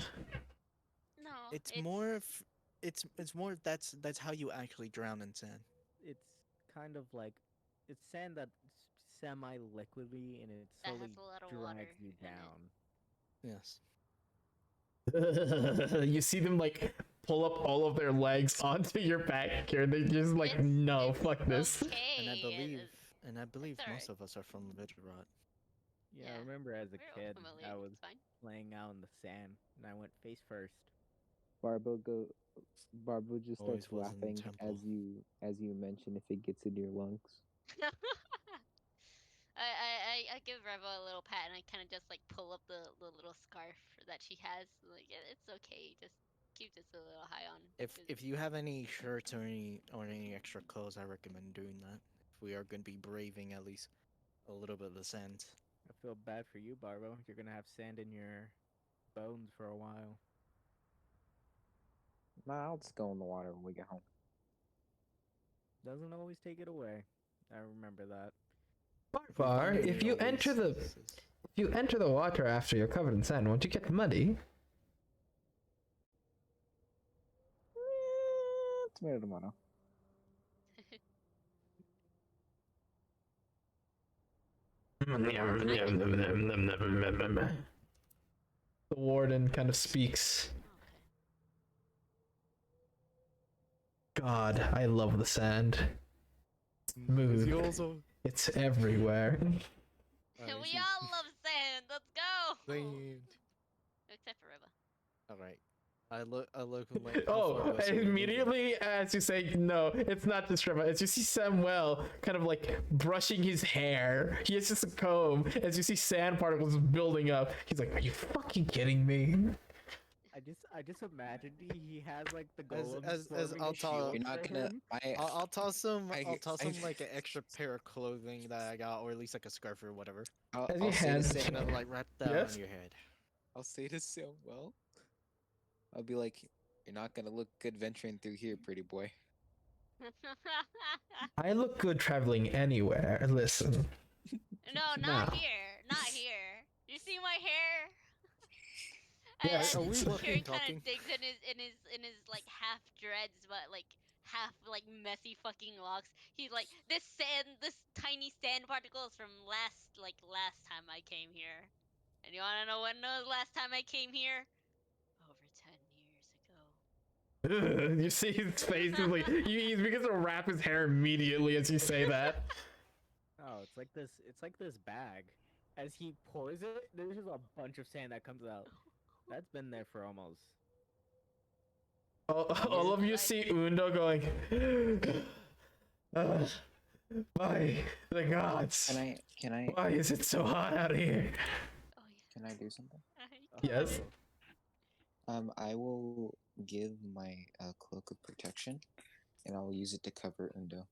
No, It's more. It's more. That's how you actually drown in sand. It's kind of like it's sand that's semi-liquidy and it That slowly has a lot of water drags you in it. down. Yes. You see them like pull up all of their legs onto your back here. They just like, It's- no, it's fuck this. Okay. And I believe, it's most alright. of us are from Vidrot. Yeah, Yeah, I remember as a we're all kid, familiar, I was it's fine. laying out in the sand and I went face first. Barbara just Always starts was in the laughing temple. as you mention if it gets in your lungs. I give Reva a little pat and I kind of just like pull up the little scarf that she has. Like it's okay, just keep this a little high on. If you have any shirts or any extra clothes, I recommend doing that. If we are going to be braving at least a little bit of the sand. I feel bad for you, Barbo. You're gonna have sand in your bones for a while. Nah, I'll just go in the water when we get home. Doesn't always take it away. I remember that. Bar, if you enter the water after you're covered in sand, won't you get muddy? Tomato, tomato. The warden kind of speaks. God, I love the sand. Smooth. It's everywhere. We all love sand. Let's go. Except for Reva. All right. I look like. Oh, immediately as you say no, it's not just Trevor. As you see Samuel kind of like brushing his hair, he has just a comb. As you see sand particles building up, he's like, "Are you fucking kidding me?" I just imagined he has like the golem as forming I'll a tell- shield You're not for gonna. him. I'll toss him. I- I'll toss him I- like an extra pair of clothing that I got, or at least like a scarf or whatever. As you I'll say hand- to And Sam, then like wrap that Yes? on your head. I'll say to Sam, well, I'll be like, you're not gonna look good venturing through here, pretty boy. I look good traveling anywhere. Listen. No, not Nah. here. Not here. You see my hair? Yes. Are we Kieran walking, kind talking? of digs in his like half dreads, but like half like messy fucking locks. He's like, this tiny sand particles from last time I came here. And you wanna know when the last time I came here? Over 10 years ago. You see his face is like he begins to wrap his hair immediately as you say that. Oh, it's like this. It's like this bag. As he pours it, there's just a bunch of sand that comes out. That's been there for almost. All of you see Undo going, by the gods, Can I why is it so hot out here? Oh can I do something? yeah. Yes. I will give my cloak of protection, and I'll use it to cover Undo.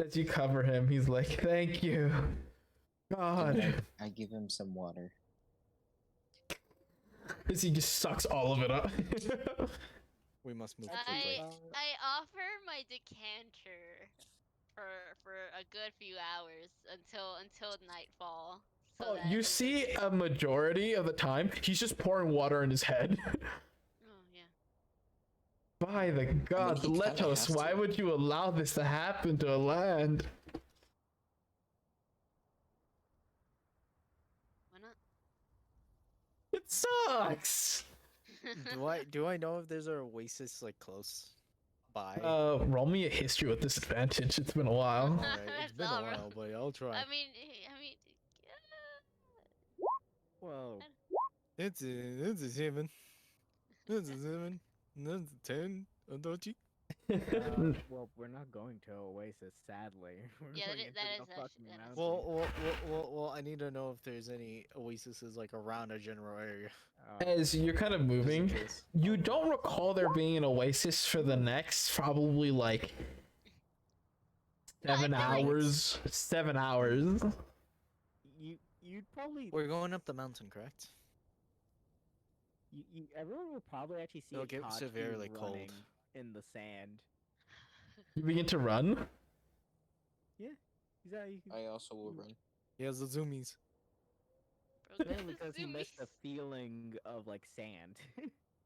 As you cover him, he's like, thank you. And God. then I give him some water. As he just sucks all of it up. We must move I quickly. I offer my decanter for a good few hours until nightfall. So Oh, that you he see doesn't- a majority of the time, he's just pouring water in his head. Oh yeah. By the gods, he kinda Letos, has why to. would you allow this to happen to a land? Why not? It sucks! do I know if there's an oasis like close by? Roll me a history with disadvantage. It's been a while. Alright, it's It's been a all right. while, but I'll try. I mean, Well, It's a 7. That's a 7. That's a 10. Adochi. well, we're not going to Oasis, sadly. We're Yeah, going that into is the actu- fucking that is mountains. Well, I need to know if there's any oases like around a general area. As you're kind of Just in moving, case. you don't recall there being an oasis for the next probably like No, I 7 feel like- hours. 7 hours. You'd probably We're going up the mountain, correct? everyone will probably actually see It'll a get Koch severely cold. running in the sand. You begin to run. Is that you can, I also will run. He has the zoomies. Bro, mainly because he zoomies. missed the feeling of like sand.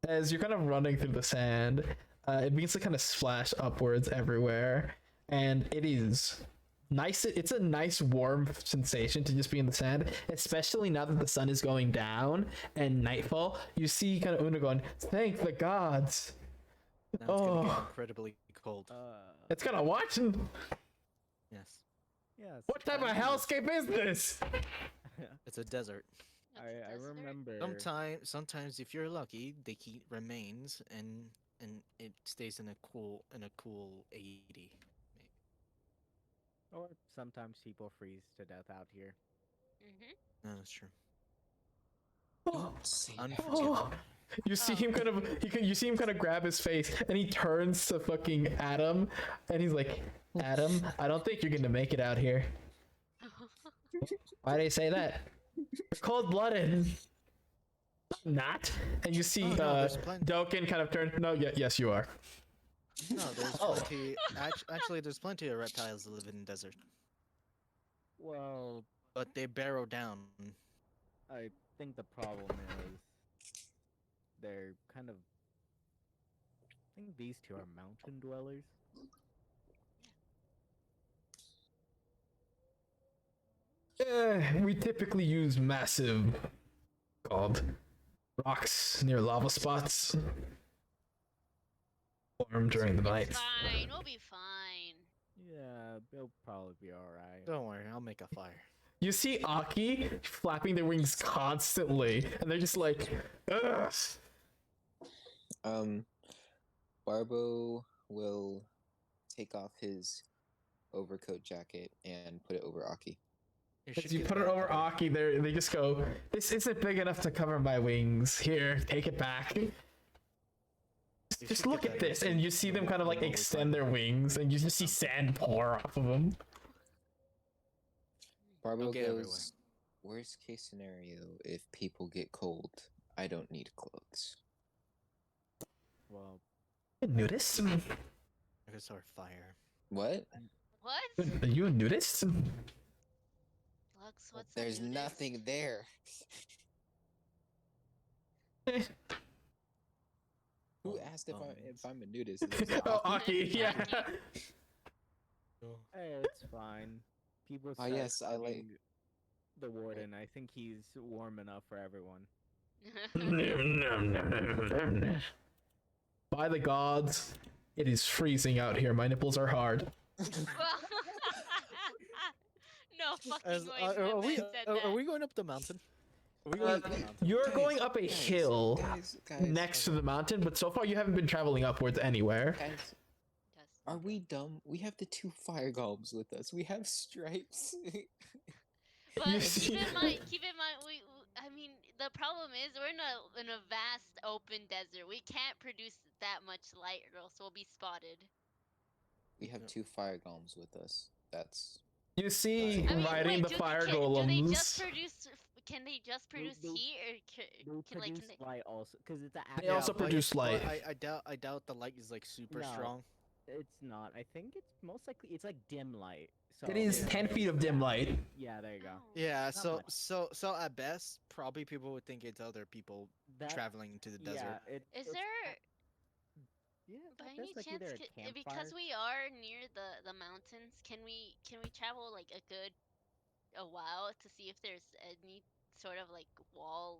As you're kind of running through the sand, it begins to kind of splash upwards everywhere, and it is nice. It's a nice warm sensation to just be in the sand, especially now that the sun is going down and nightfall. You see kind of Una going, "Thank the gods." Now it's gonna get Oh. incredibly cold. It's kind of watching. Yes. Yes. What type of hellscape is this? It's a desert. That's I desert. remember. Sometimes if you're lucky, the heat remains and it stays in a cool 80. Maybe. Or sometimes people freeze to death out here. Mhm. No, that's true. Don't say that. Unforgivable. You see him kind of you see him kind of grab his face, and he turns to fucking Adam, and he's like, "Adam, I don't think you're gonna make it out here." Why do you say that? You're cold-blooded. Not. And you see Oh, no, there's plenty. Doken kind of turn. No, yes, you are. No, there's Oh. plenty. Actually, there's plenty of reptiles that live in the desert, Well, but they burrow down. I think the problem is they're kind of. I think these two are mountain dwellers. We typically use massive, called rocks near lava spots. Form during the night. Fine, we'll be fine. Yeah, they'll probably be alright. Don't worry, I'll make a fire. You see Aki flapping their wings constantly, and they're just like, ugh. Barbo will take off his overcoat jacket and put it over Aki. As you put it over Aki, they just go, "This isn't big enough to cover my wings. Here, take it back." Just look at this, and you see them kind of like extend their wings, and you just see sand pour off of them. Barbo Don't get goes, everywhere. worst case scenario, if people get cold, I don't need clothes. Well, A nudist? I could start fire. What? What? Are you a nudist? Lux, what's a There's nudist? nothing there. Who asked if I'm a nudist? Is it Oh, Aki? Aki, yeah. hey, it's fine. People Ah, start yes, I like- calling the warden. I think he's warm enough for everyone. By the gods, it is freezing out here. My nipples are hard. No fucking As, way. are, the we, man said that. are we going up the mountain? Are we going up the mountain? You're Guys, going up a guys, hill guys, next to the mountain, but so far you haven't been traveling upwards anywhere. Guys, Yes. are we dumb? We have the 2 fire golems with us. We have stripes. But You keep see- in mind, I mean, the problem is we're in a vast open desert. We can't produce that much light, or else we'll be spotted. We have Yeah. 2 fire golems with us. That's You see I mean, riding wait, the fire do they golems. just produce? Can they just produce they'll- heat, or They'll can produce they? light also, because it's an They active- also but produce light. I doubt the light is like super No. strong. It's not. I think it's most likely it's like dim light. So It is 10 feet of dim light. Yeah, there you go. Oh. Yeah, Not so much. so at best, probably people would think it's other people That, traveling into the desert. Yeah, Is it's there, Yeah, by that's any like chance, either a because campfire. we are near the mountains, can we travel like a while to see if there's any sort of like wall?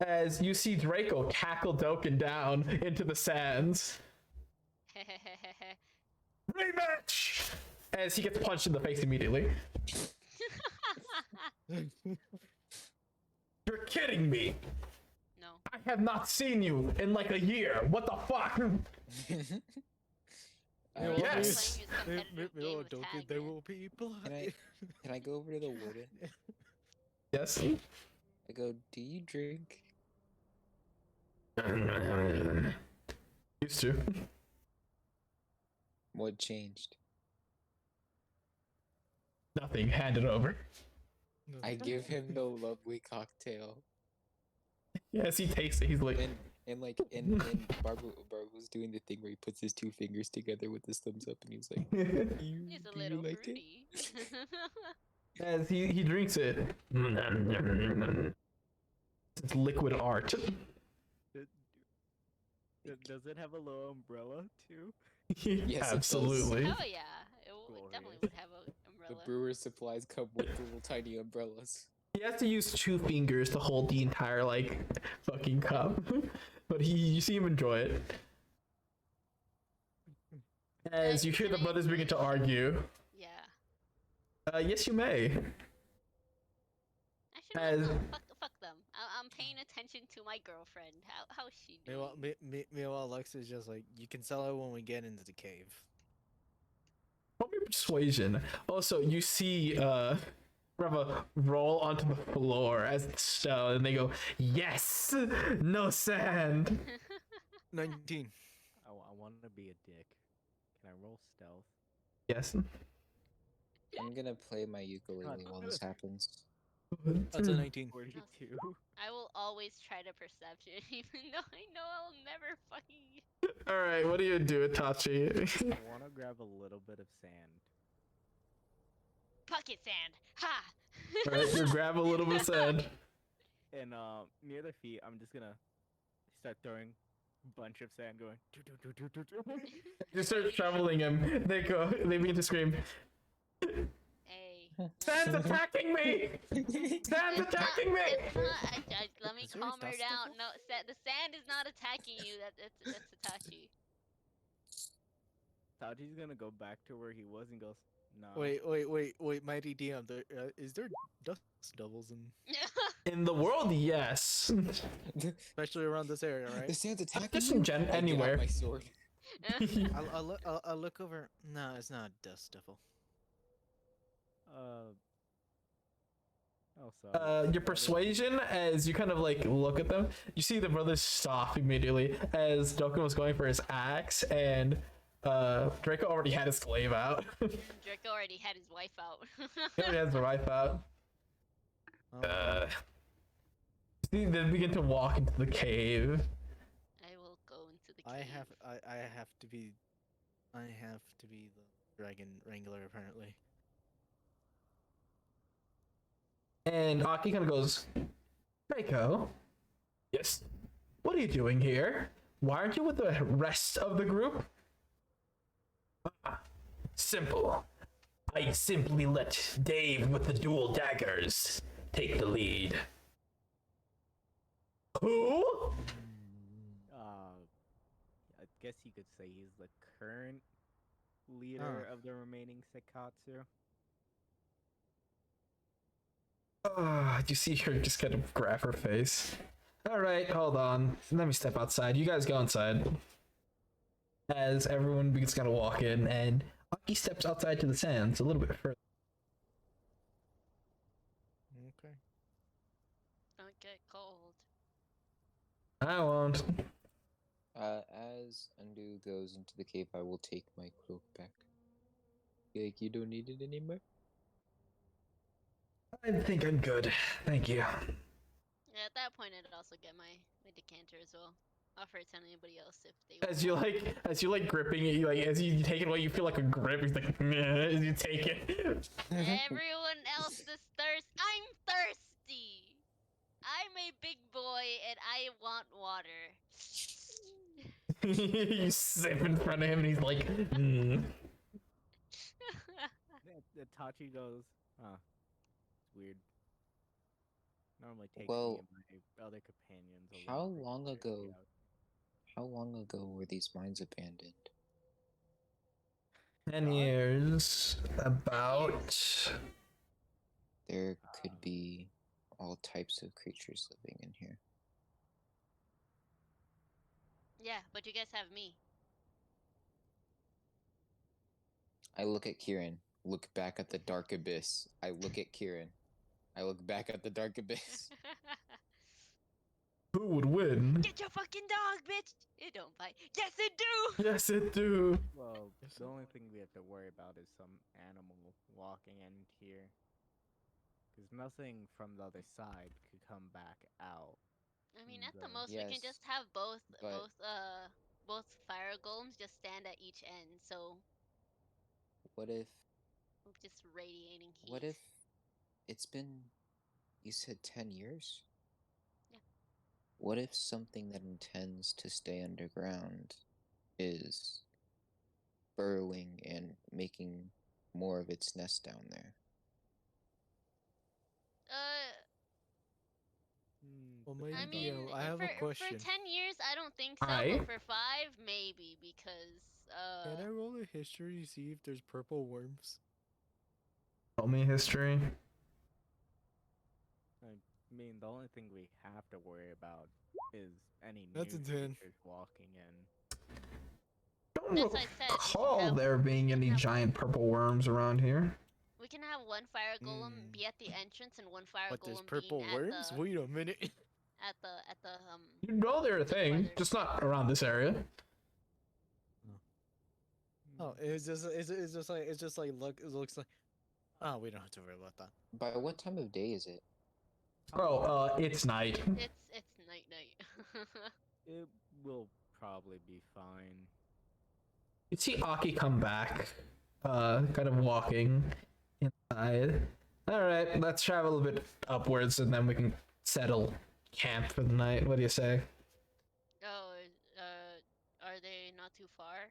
as you see Draco tackle Doken down into the sands. Rematch! As he gets punched in the face immediately. You're kidding me! No. I have not seen you in like a year. What the fuck? Yes. Playing his competitive game with tag, there man. will be blood. Can I go over to the warden? Yes. I go, do you drink? Used to. What changed? Nothing. Hand it over. I give him the lovely cocktail. Yes, he tastes it. He's like, And Barbo's doing the thing where he puts his two fingers together with his thumbs up and he's like, He's a do little you like it? fruity. as he drinks it. It's liquid art. Does it have a little umbrella too? Yes, it does. Absolutely. Oh yeah, it definitely would have an The umbrella. brewer's supplies come with little tiny umbrellas. He has to use 2 fingers to hold the entire like fucking cup, but you see him enjoy it. As you hear the brothers begin to argue. Yeah. Yes, you may. Actually, As- fuck them. I'm paying attention to my girlfriend. How's she doing? Meanwhile, Alexa's just like, you can sell it when we get into the cave. Probably persuasion. Also, you see Reva roll onto the floor as it's stone, and they go, "Yes, no sand." 19. I want to be a dick. Can I roll stealth? Yes. I'm gonna play my ukulele while this happens. That's a 19. 42. I will always try to perception, even though I know I'll never fucking. All right, what do you do, Itachi? I want to grab a little bit of sand. Bucket sand. Ha! All right, you grab a little bit of sand. And near the feet, I'm just gonna start throwing a bunch of sand going. "Do, do, do, do, do, do." You start shoveling him. They begin to scream, Hey. "Sand's attacking me! Sand's attacking me!" It's not. Let me Is there calm her dust down. devil? No, the sand is not attacking you. That's Itachi. Taji's gonna go back to where he was and goes, "Nah." Wait, Mighty DM, is there dust devils In the world, yes. especially around this area, The right? sand's attacking Just you? in I get out anywhere. my sword. I'll look over. No, it's not a dust devil. Oh, sorry. Your persuasion, as you kind of like look at them, you see the brothers stop immediately as Dokkan was going for his axe, and Draco already had his glaive out. Draco already had his wife out. He already has the rifle out. Oh, See, they begin to walk into the cave. I will go into the cave. I have to be the dragon wrangler apparently. And Aki kind of goes, Draco? Yes. What are you doing here? Why aren't you with the rest of the group? Simple. I simply let Dave with the dual daggers take the lead. Who? I guess you could say he's the current leader of the remaining Sekatsu. You see her just kind of grab her face. Alright, hold on. Let me step outside. You guys go inside. As everyone begins to kind of walk in, and Aki steps outside to the sands a little bit further. Okay. Don't get cold. I won't. As Undo goes into the cave, I will take my cloak back. Like, you don't need it anymore? I think I'm good. Thank you. Yeah, at that point, I'd also get my decanter as well. Offer it to anybody else if they. As you like gripping it, you like as you take it away, you feel like a grip. He's like, meh, as you take it. Everyone else is I'm thirsty. I'm a big boy and I want water. You sip in front of him, and he's like, mm. The Tachi goes, huh, it's weird. Normally takes Well, me and my other companions a how while to long figure ago? it out. How long ago were these mines abandoned? 10 Dog? years. About. There could be all types of creatures living in here. Yeah, but you guys have me. I look at Kieran, look back at the dark abyss. I look at Kieran. I look back at the dark abyss. Who would win? Get your fucking dog, bitch! It don't bite. Yes, it do. Yes, it do. Well, Yes, the it only would. thing we have to worry about is some animal walking in here. Because nothing from the other side could come back out. I mean, in at the the- most, we can Yes, just have but both fire golems just stand at each end, so what if just radiating heat. what if it's been, you said 10 years? Yeah. What if something that intends to stay underground is burrowing and making more of its nest down there? Uh, Well, I maybe mean, I have a for question. 10 years, I don't think so, Aye. but for 5, maybe, because Can I roll a history to see if there's purple worms? Tell me history. I mean, the only thing we have to worry about is any That's new a 10. creatures walking in. Don't That's what I said, we can recall have- there being we can any have- giant purple worms around here. we can have one fire golem Mm. be at the entrance and one fire But there's golem purple being worms? at the Wait a minute. You know they're a thing, Weather. just not around this area. Oh, it's just like look. It looks like. Oh, we don't have to worry about that. By what time of day is it? Bro, it's night. It's night. It will probably be fine. You see Aki come back, kind of walking inside. Alright, let's travel a bit upwards and then we can settle camp for the night. What do you say? Oh, are they not too far?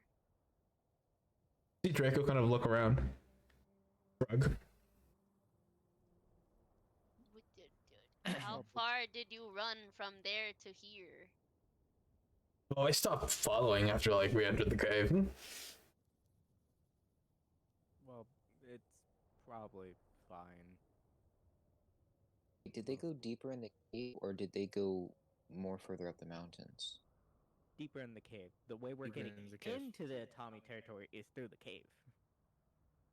See Draco kind of look around. Rug. How far did you run from there to here? Oh, I stopped following after like we entered the cave. Well, it's probably fine. Did they go deeper in the cave or did they go more further up the mountains? Deeper in the cave. The way we're Deeper getting in the cave. into the Itami territory is through the cave.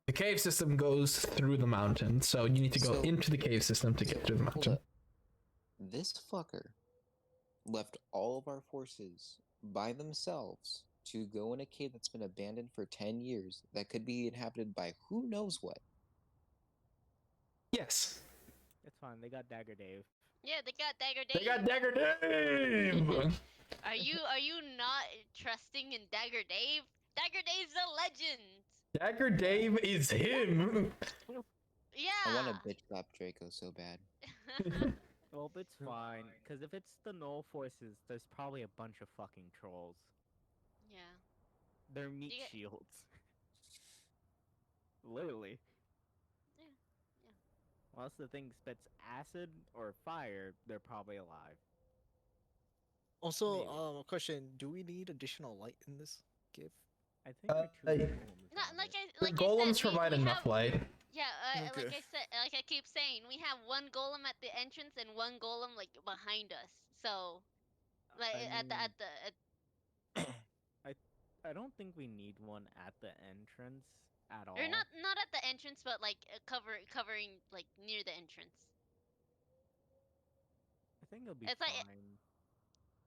The cave system goes through the mountain, so you need to go So- into the cave system to get through the Hold mountain. up. This fucker left all of our forces by themselves to go in a cave that's been abandoned for 10 years that could be inhabited by who knows what. Yes. It's fine. They got Dagger Dave. Yeah, they got Dagger They Dave. got Dagger Dave! Are you not trusting in Dagger Dave? Dagger Dave's a legend. Dagger Dave is him! Yeah. I want to bitch slap Draco so bad. Well, it's fine, because if it's the Null Forces, there's probably a bunch of fucking trolls. Yeah. They're meat get- shields. Literally. Yeah. Unless the thing spits acid or fire, they're probably alive. Also, Maybe. question: do we need additional light in this cave? I think our two yeah. golems Not have like it. The I golems said, provide we enough have, light. Yeah, Okay. like I keep saying, we have one golem at the entrance and one golem like behind us. So, like I at the I don't think we need one at the entrance at all. or not at the entrance, but like covering like near the entrance. I think it'll be It's like- fine.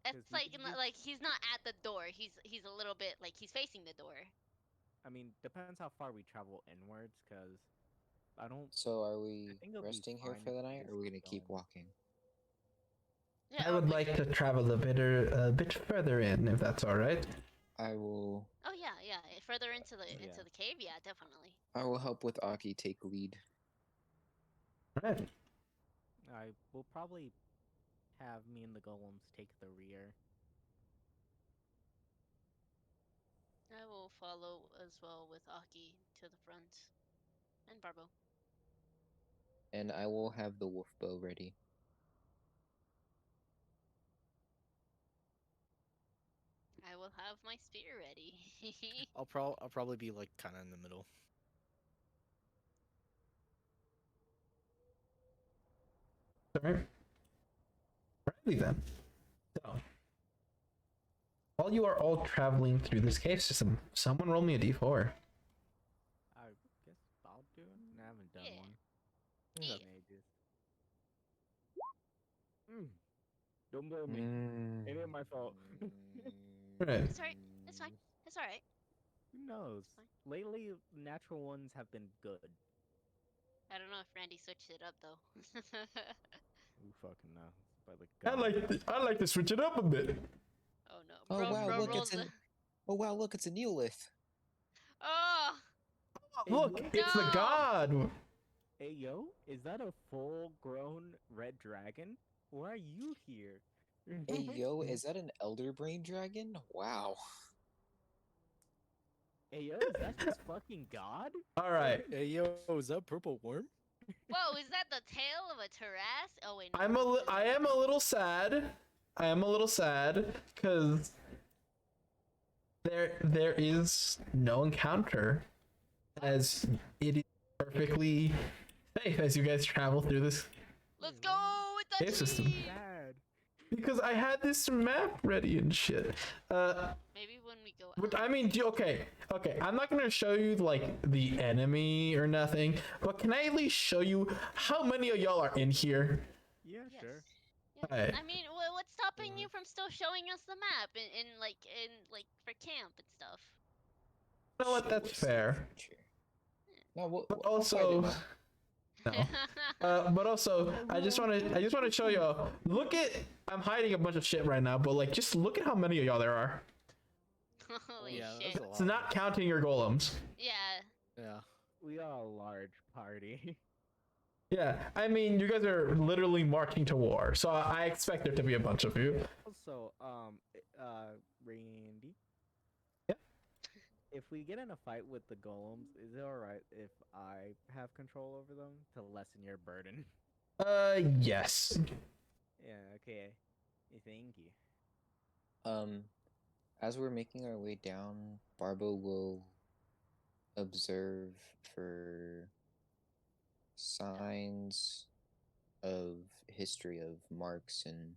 'Cause It's we like could just- like he's not at the door. He's a little bit like he's facing the door. I mean, depends how far we travel inwards, because I don't. So are we think it'll be resting here fine for if the we night or just are we keep going to keep going. walking? Yeah, I would like to travel a bit further in, if that's alright. I will Oh yeah. Further into the Yeah. cave, yeah, definitely. help with Aki take lead. Alright. I will probably have me and the golems take the rear. I will follow as well with Aki to the front, and Barbo. And I will have the wolf bow ready. my spear ready. I'll probably be like kind of in the middle. Alright. Alrighty then. So, while you are all traveling through this cave system, someone roll me a d4. I guess I'll do it. I haven't done Yeah. one. Yeah. In ages. Don't blame me. It ain't my fault. Alright. It's alright. It's fine. It's alright. Who knows? Fine. Lately, natural ones have been good. I don't know if Randy switched it up though. Who fucking knows? By the I like to switch it up a bit. Oh no. Oh Bro, wow, bro look, rolls it's oh wow, look, it's a Neolith. Oh! Look, it's the No. god. Hey yo, is that a full-grown red dragon? Why are you here? Hey yo, is that an Elder Brain Dragon? Wow. Hey yo, is that just fucking God? All right. Hey yo, is that purple worm? Whoa, is that the tail of a Taras? Oh wait, no. I am a little sad. I am a little sad because there is no encounter, as it is perfectly safe as you guys travel through this. Let's go with that Cave system. cheese! Sad. Because I had this map ready and shit. Maybe when we go But out. I mean, okay. I'm not gonna show you like the enemy or nothing, but can I at least show you how many of y'all are in here? Yeah, Yes. sure. Yes. Alright. I mean, what's stopping you from still showing us the map in like for camp and stuff? You know what? Shit, That's we'll see in fair. future. No, But I'll fight also, it. no. But also, I just want to show y'all. Look at, I'm hiding a bunch of shit right now, but like, just look at how many of y'all there are. Holy Yeah, shit. that's a lot. It's not counting your golems. Yeah. Yeah. We are a large party. Yeah, I mean, you guys are literally marching to war, so I expect there to be a bunch of you. Also, Randy. Yeah? If we get in a fight with the golems, is it alright if I have control over them to lessen your burden? Yes. Yeah, okay. Thank you. As we're making our way down, Barbo will observe for signs of history of marks and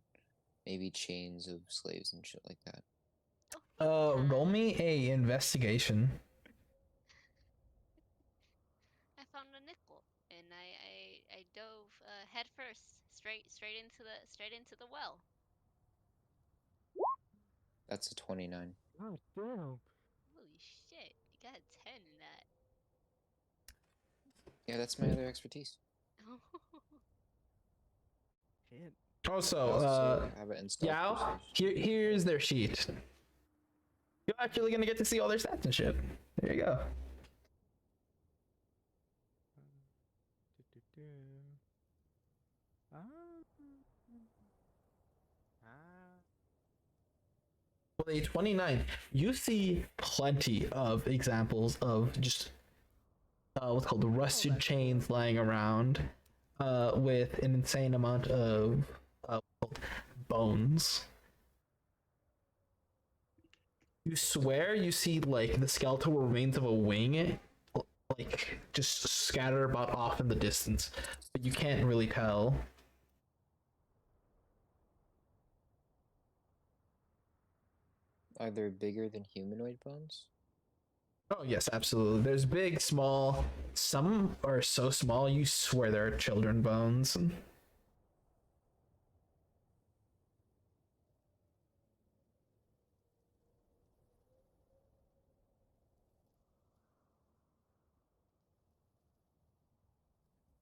maybe chains of slaves and shit like that. Oh, Roll me a investigation. I found a nickel, and I dove head first, straight into the well. That's a 29. Oh, damn. Holy shit! You got a 10 in that. Yeah, that's my other expertise. Shit. I Also, also have it in stealth Yao, persuasion. here's their sheet. You're actually gonna get to see all their stats and shit. There you go. Ah. With a 29, you see plenty of examples of just what's called the rusted chains lying around, with an insane amount of bones. You swear you see like the skeletal remains of a wing, like just scattered about off in the distance, but you can't really tell. Are there bigger than humanoid bones? Oh yes, absolutely. There's big, small. Some are so small you swear they're children bones.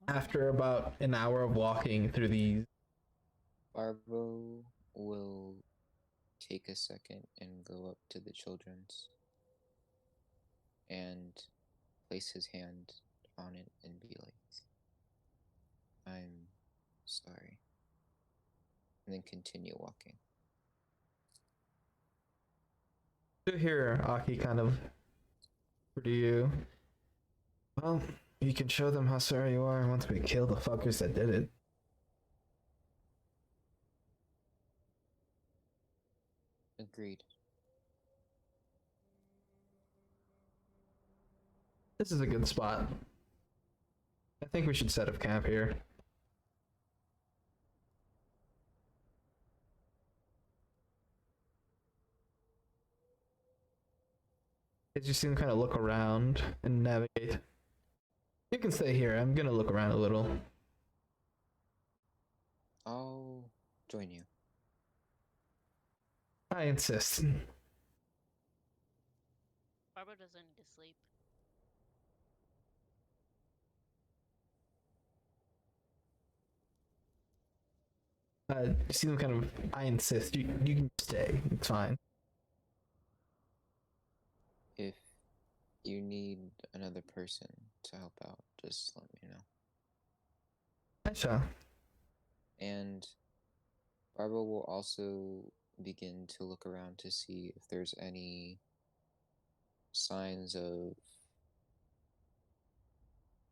After about an hour of walking through these, Barbo will take a second and go up to the children's and place his hand on it and be like, I'm sorry. And then continue walking. you hear Aki kind of to you. Well, you can show them how sorry you are once we kill the fuckers that did it. Agreed. This is a good spot. I think we should set up camp here. As you see them kind of look around and navigate. You can stay here. I'm gonna look around a little. I'll join you. I insist. Barbara doesn't need to sleep. You see them kind of. I insist. You can stay. It's fine. If you need another person to help out, just let me know. I shall. And Barbara will also begin to look around to see if there's any signs of,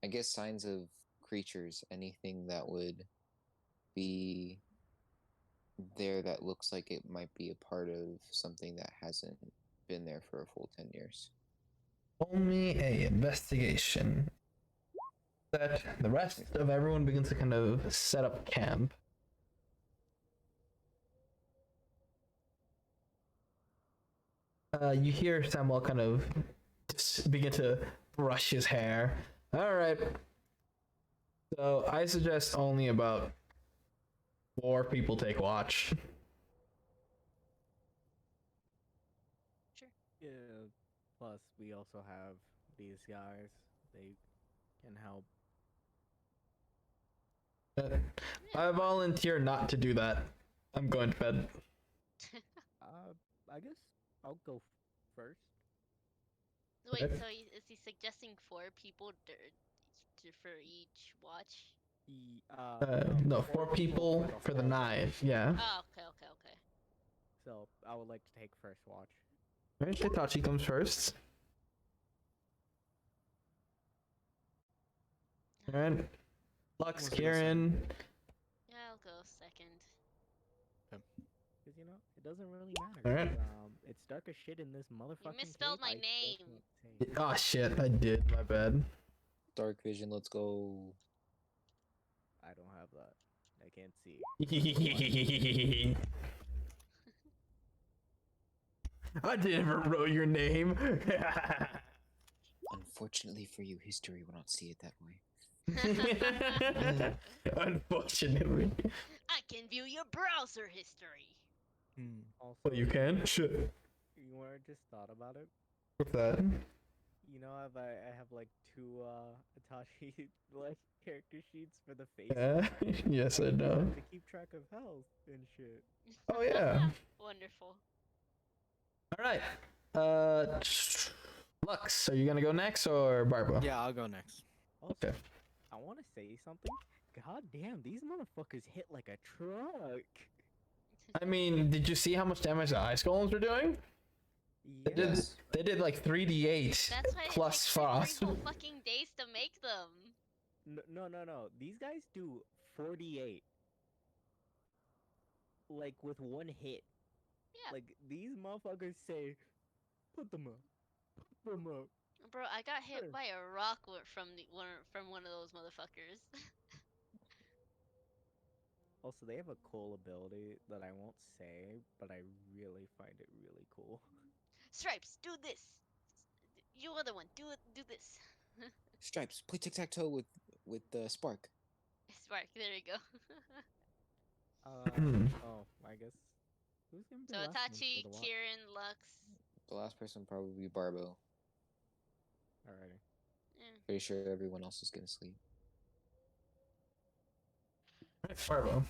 I guess, signs of creatures, anything that would be there that looks like it might be a part of something that hasn't been there for a full 10 years. Roll me a investigation. That the rest of everyone begins to kind of set up camp. You hear Samuel kind of just begin to brush his hair. All right. So I suggest only about 4 people take watch. Yeah. Plus, we also have these guys. They can help. I volunteer not to do that. I'm going to bed. I guess I'll go first. Wait, Okay. so is he suggesting 4 people for each watch? No, 4 people for the whole night. Yeah. Oh, okay. So I would like to take first watch. Alright, Hitachi comes first. Alright. Lux, What's the Kieran. Yeah, I'll go second. Because, you know, it doesn't really matter. Alright. It's dark as shit in this motherfucking misspelled cave. my name. can't say. Oh shit, I did. My bad. Dark vision, let's go. I don't have that. I can't see. I never wrote your name. Unfortunately for you, history will not see it that way. Unfortunately. I can view your browser history. Also, Well, you can? Shit. You want to just thought about it? What's that? You know, I have like 2 Itachi like character sheets for the face. Yeah. Yes, I know. To keep track of health and shit. Oh, yeah. Wonderful. Alright. Lux, are you gonna go next or Barbara? Yeah, I'll go next. Also, Okay. I want to say something. God damn, these motherfuckers hit like a truck. I mean, did you see how much damage the ice golems were doing? They did. Yes. They did like 3d8 That's why plus it took frost. 3 whole fucking days to make them. No. These guys do 48. Like with 1 hit. Yeah. Like these motherfuckers say, put them up. Put them up. Bro, I got hit Sure. by a rock from one of those motherfuckers. Also, they have a cool ability that I won't say, but I really find it really cool. Stripes, do this. You other one, do this. Stripes, play tic-tac-toe with Spark. Spark, there you go. Oh, I guess. Who's gonna be So the last one Itachi, for the watch? Kieran, Lux. The last person probably be Barbo. Alrighty. Yeah. Pretty sure everyone else is gonna sleep. Barbo.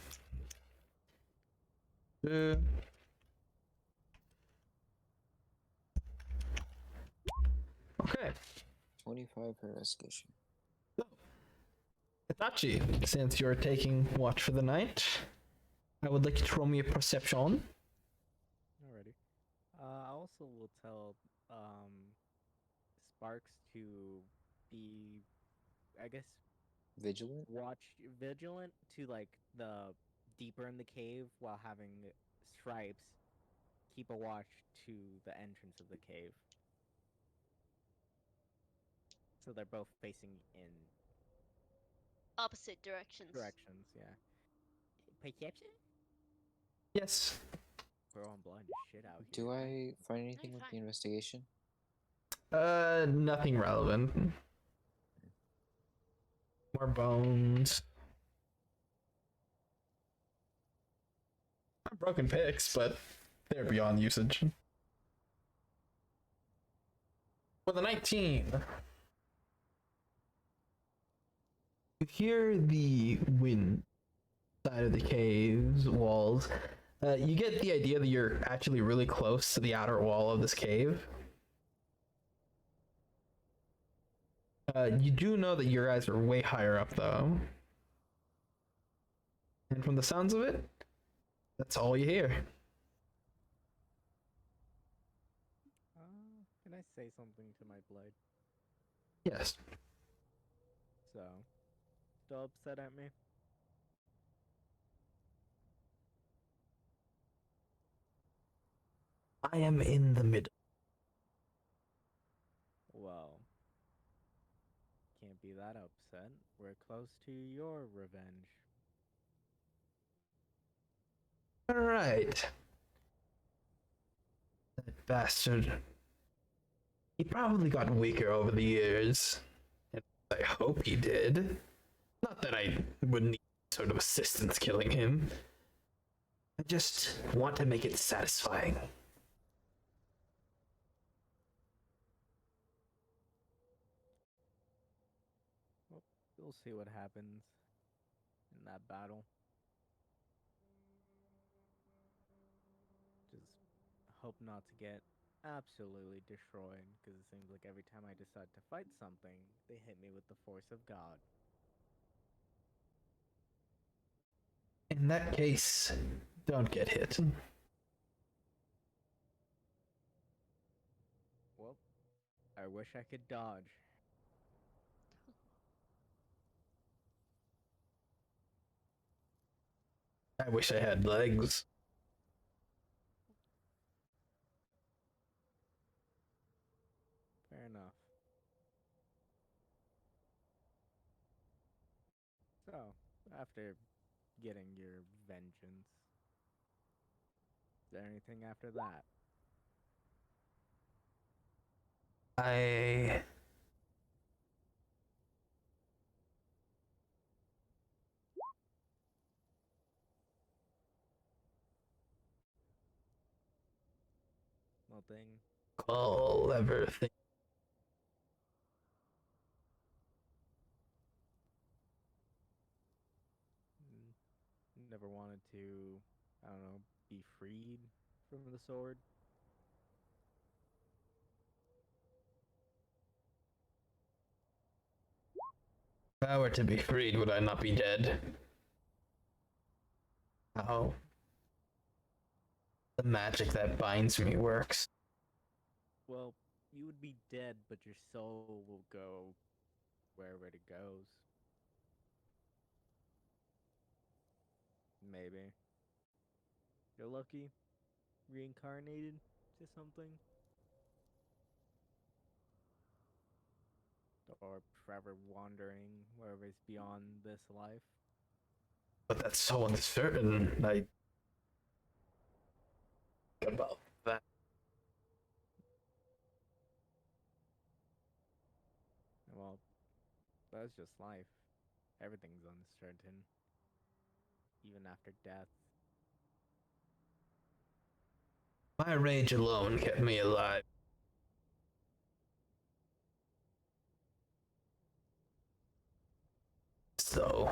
Okay. 25 per investigation. Hitachi, since you're taking watch for the night, I would like you to roll me a perception. Alrighty. I also will tell Sparks to be, I guess, Vigilant? vigilant to like the deeper in the cave while having Stripes keep a watch to the entrance of the cave. So they're both facing in Opposite directions. directions, yeah. Perception? Yes. Bro, I'm blind as shit out here. Do I find anything you're with fine. the investigation? Nothing relevant. More bones. Broken picks, but they're beyond usage. With a 19. You hear the wind side of the cave's walls. You get the idea that you're actually really close to the outer wall of this cave. You do know that your guys are way higher up, though. And from the sounds of it, that's all you hear. Can I say something to my blood? Yes. So, still upset at me? I am in the middle. Well, can't be that upset. We're close to your revenge. Alright. That bastard. He probably got weaker over the years. And I hope he did. Not that I would need sort of assistance killing him. I just want to make it satisfying. Well, we'll see what happens in that battle. Just hope not to get absolutely destroyed, because it seems like every time I decide to fight something, they hit me with the force of God. In that case, don't get hit. Well, I wish I could dodge. I wish I had legs. Fair enough. So, after getting your vengeance, is there anything after that? I Nothing. call everything. Never wanted to, I don't know, be freed from the sword. If I were to be freed, would I not be dead? How the magic that binds me works. Well, you would be dead, but your soul will go wherever it goes. Maybe. You're lucky. Reincarnated to something. Or forever wandering wherever is beyond this life. But that's so uncertain. I about that. Well, that's just life. Everything's uncertain. Even after death. My rage alone kept me alive. So,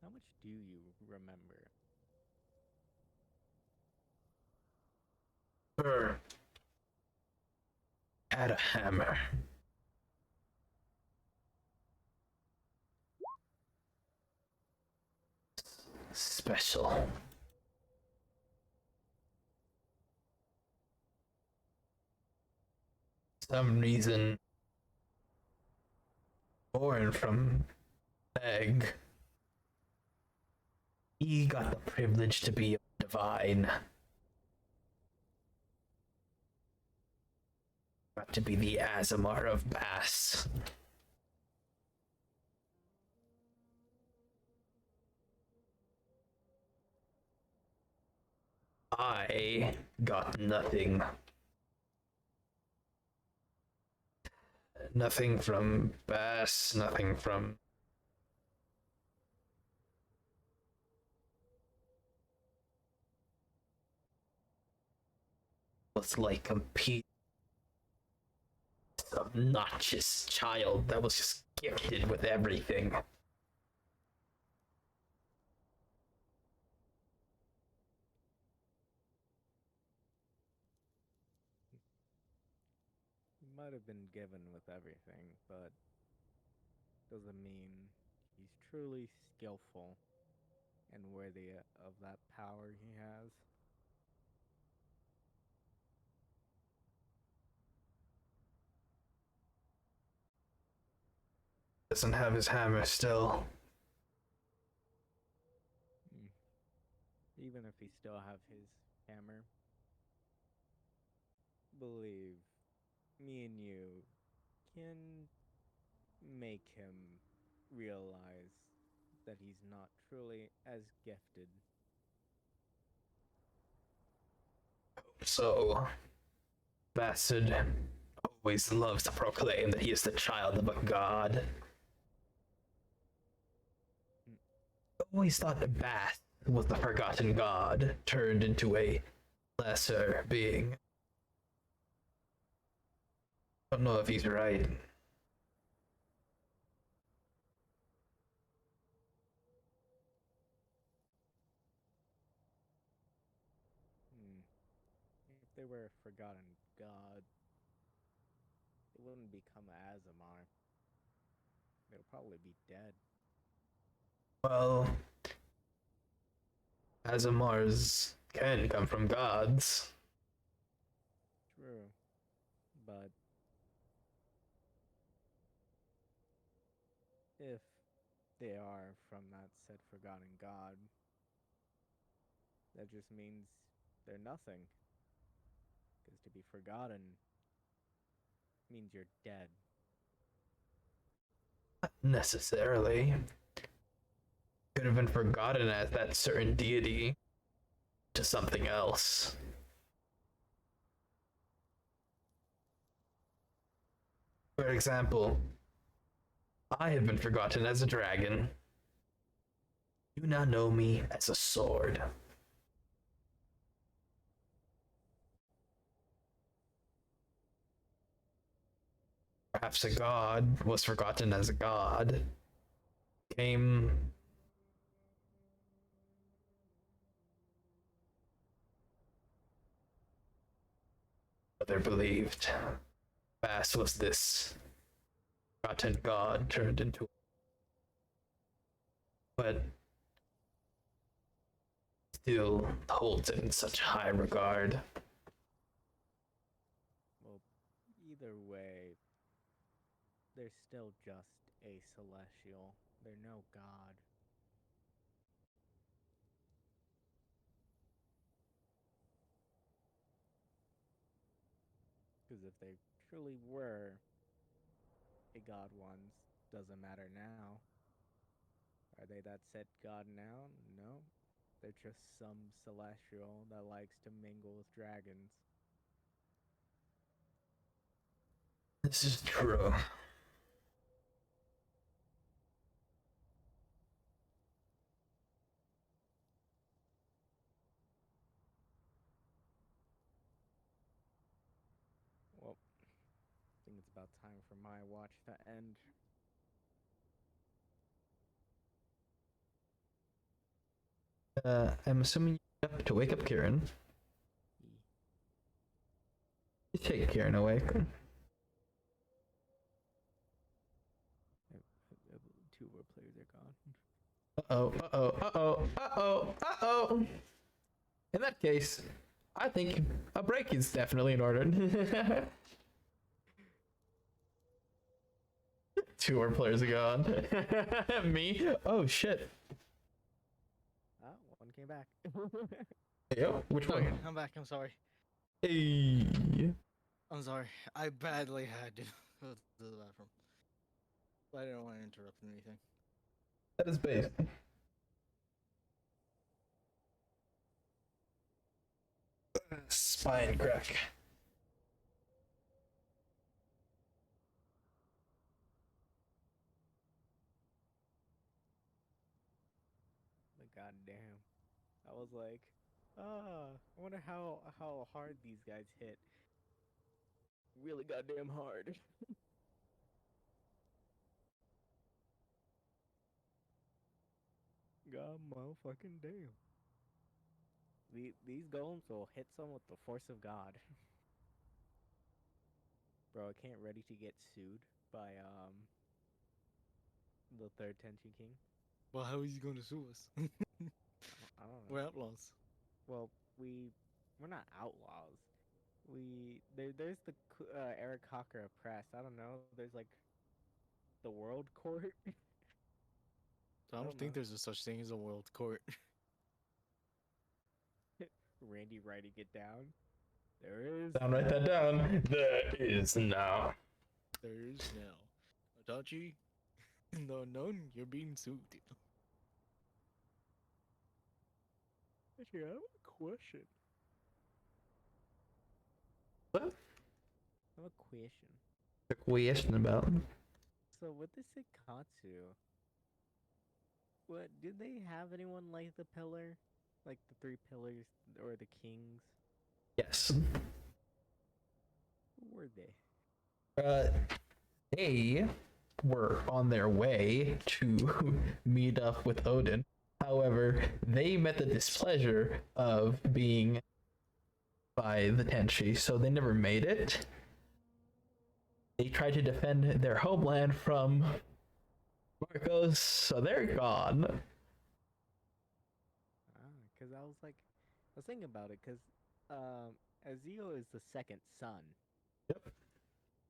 How much do you remember? Burr had a hammer. Special. Some reason born from egg. He got the privilege to be divine. Got to be the Azamar of Bass. I got nothing. Nothing from Bass, nothing from. Was like compete. This obnoxious child that was just gifted with everything. He might have been given with everything, but doesn't mean he's truly skillful and worthy of that power he has. Doesn't have his hammer still. Even if he still have his hammer, believe me and you can make him realize that he's not truly as gifted. So, Bastard always loves to proclaim that he is the child of a god. Always thought that Bass was the forgotten god, turned into a lesser being. Don't know if he's right. If they were a forgotten god, they wouldn't become Azamar. They'll probably be dead. Well, Azamars can come from gods. True, but if they are from that said forgotten god, that just means they're nothing. Because to be forgotten means you're dead. Not necessarily. Could have been forgotten as that certain deity to something else. For example, I have been forgotten as a dragon. You now know me as a sword. Perhaps a god was forgotten as a god. Came. Other believed Bass was this forgotten god turned into. But still holds it in such high regard. Well, either way, they're still just a celestial. They're no god. Because if they truly were a god once, doesn't matter now. Are they that set god now? No. They're just some celestial that likes to mingle with dragons. This is true. Well, I think it's about time for my watch to end. I'm assuming you have to wake up Kieran. You take Kieran awake. Two more players are gone. Uh-oh. In that case, I think a break is definitely in order. Two more players are gone. Me? Oh shit. Ah, one came back. Yep. Which Okay, one? I'm back. I'm sorry. Hey. I'm sorry. I badly had to go to the bathroom. But I didn't want to interrupt anything. That is base. Spine crack. But goddamn, I was like, I wonder how hard these guys hit. Really goddamn hard. God motherfucking damn. These golems will hit someone with the force of God. Bro, I can't ready to get sued by the third Tenchi King. Well, how is he going to sue us? I don't know. We're outlaws. Well, we're not outlaws. There's the Eric Hocker Press. I don't know. There's like the World Court. So I don't think there's a such thing as a world court. Randy writing it down. There is. Down, write that down. There is now. There's now. Adachi, in the unknown, you're being sued. Actually, I have a question. What? I have a question. The question about. So with the Seikatsu, what did they have anyone like the pillar, like the three pillars or the kings? Yes. Who were they? They were on their way to meet up with Odin. However, they met the displeasure of being by the Tenchi, so they never made it. They tried to defend their homeland from Marcos, so they're gone. Because I was thinking about it, because Azio is the second son. Yep.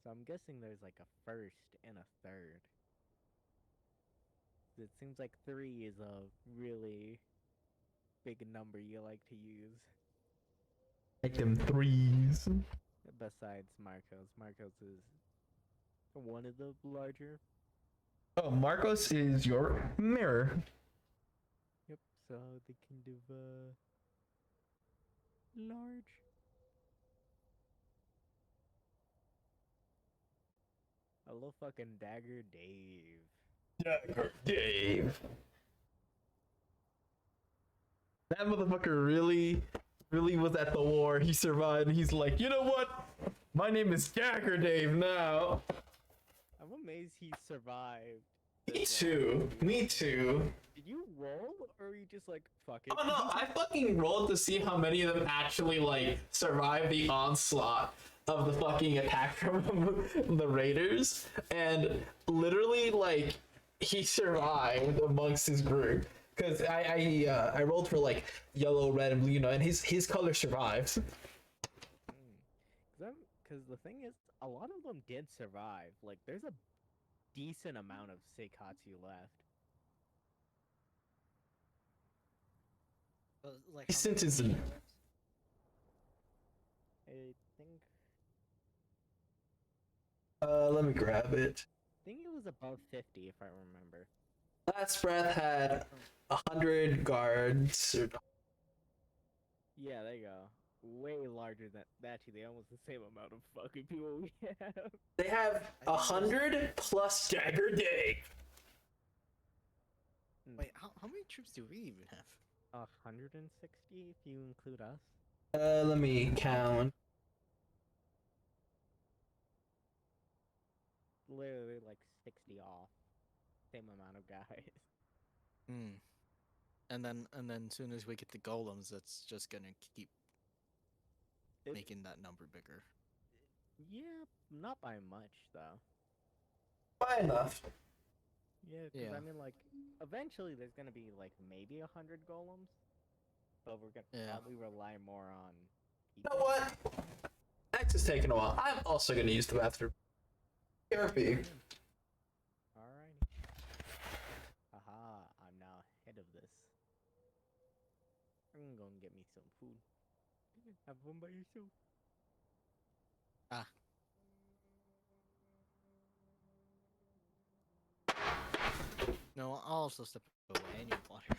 So I'm guessing there's like a first and a third. It seems like 3 is a really big number you like to use. Like them threes. Besides Marcos. Marcos is one of the larger. Oh, Marcos is your mirror. Yep, so they kind of large. I love fucking Dagger Dave. Dagger Dave. That motherfucker really was at the war. He survived. And he's like, you know what? My name is Dagger Dave now. I'm amazed he survived. Me this too. long. Me too. Did you roll, or were you just like, fuck it? Oh no, I fucking rolled to see how many of them actually like survived the onslaught of the fucking attack from the raiders, and literally like he survived amongst his group because I rolled for like yellow, red, and blue, you know, and his color survives. Because the thing is, a lot of them did survive. Like, there's a decent amount of Seikatsu left. Like, how Since many it's are left? I let me grab it. think it was above 50, if I remember. Last breath had 100 guards. Yeah, there you go. Way larger than actually, they almost the same amount of fucking people we have. They have 100 plus Dagger Dave. Wait, how many troops do we even have? 160 if you include us. Let me count. Literally like 60 off. Same amount of guys. Hmm. And then as soon as we get the golems, that's just gonna keep making that number bigger. Yeah, not by much though. By enough. Yeah, because Yeah. I mean, like, eventually there's gonna be like maybe 100 golems, but we're gonna probably rely more on. You know what? X is taking a while. I'm also gonna use the bathroom. Therapy. Alrighty. Haha, I'm now ahead of this. I'm gonna go and get me some food. Have fun by yourself. Ah, No, I'll also step away. I need water.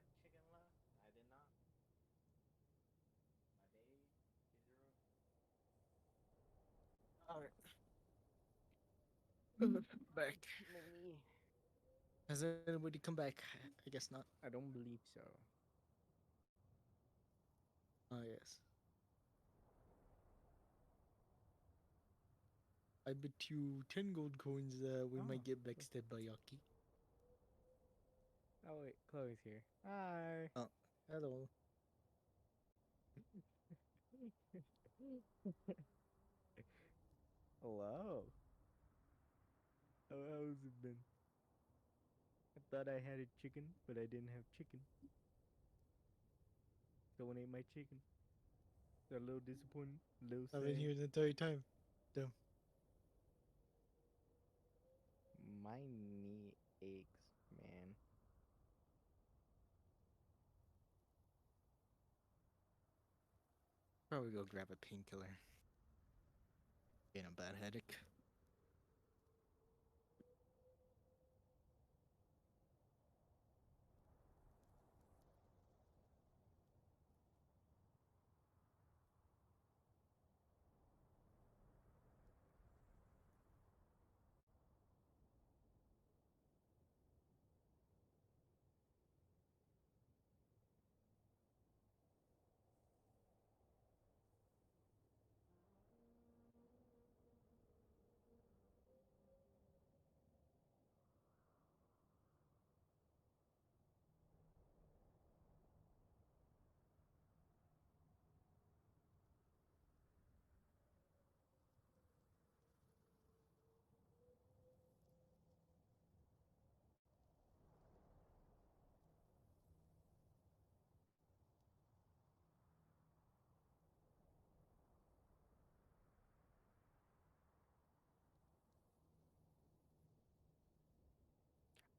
I had chicken left. I did not. My day is zero. Alright. Back. Me. Has anybody come back? I guess not. I don't believe so. Oh, yes. I bet you 10 gold coins we might Oh. get backstabbed by Yaki. Oh wait, Chloe's here. Hi. Oh, hello. Hello. How's it been? I thought I had a chicken, but I didn't have chicken. Someone ate my chicken. Got a little disappointed, a little I've been sad. here the entire time. Damn. My knee aches, man. Probably go grab a painkiller. Getting a bad headache.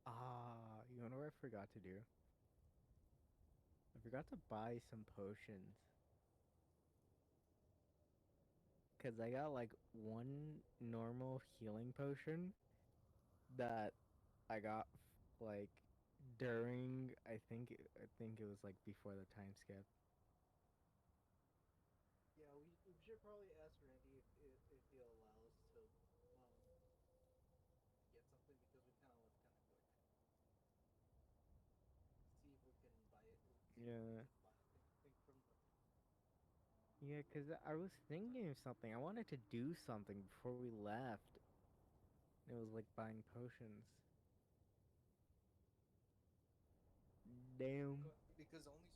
Ah, you know what I forgot to do? I forgot to buy some potions. Cause I got like one normal healing potion that I got like during I think it was like before the time skip. Yeah, we should probably ask Randy if he'll allow us to get something because we kind of left kind of quick. See if we can buy it. See if we Yeah. can buy anything from the. Yeah, cause I was thinking of something. I wanted to do something before we left. It was like buying potions. Damn. Because only.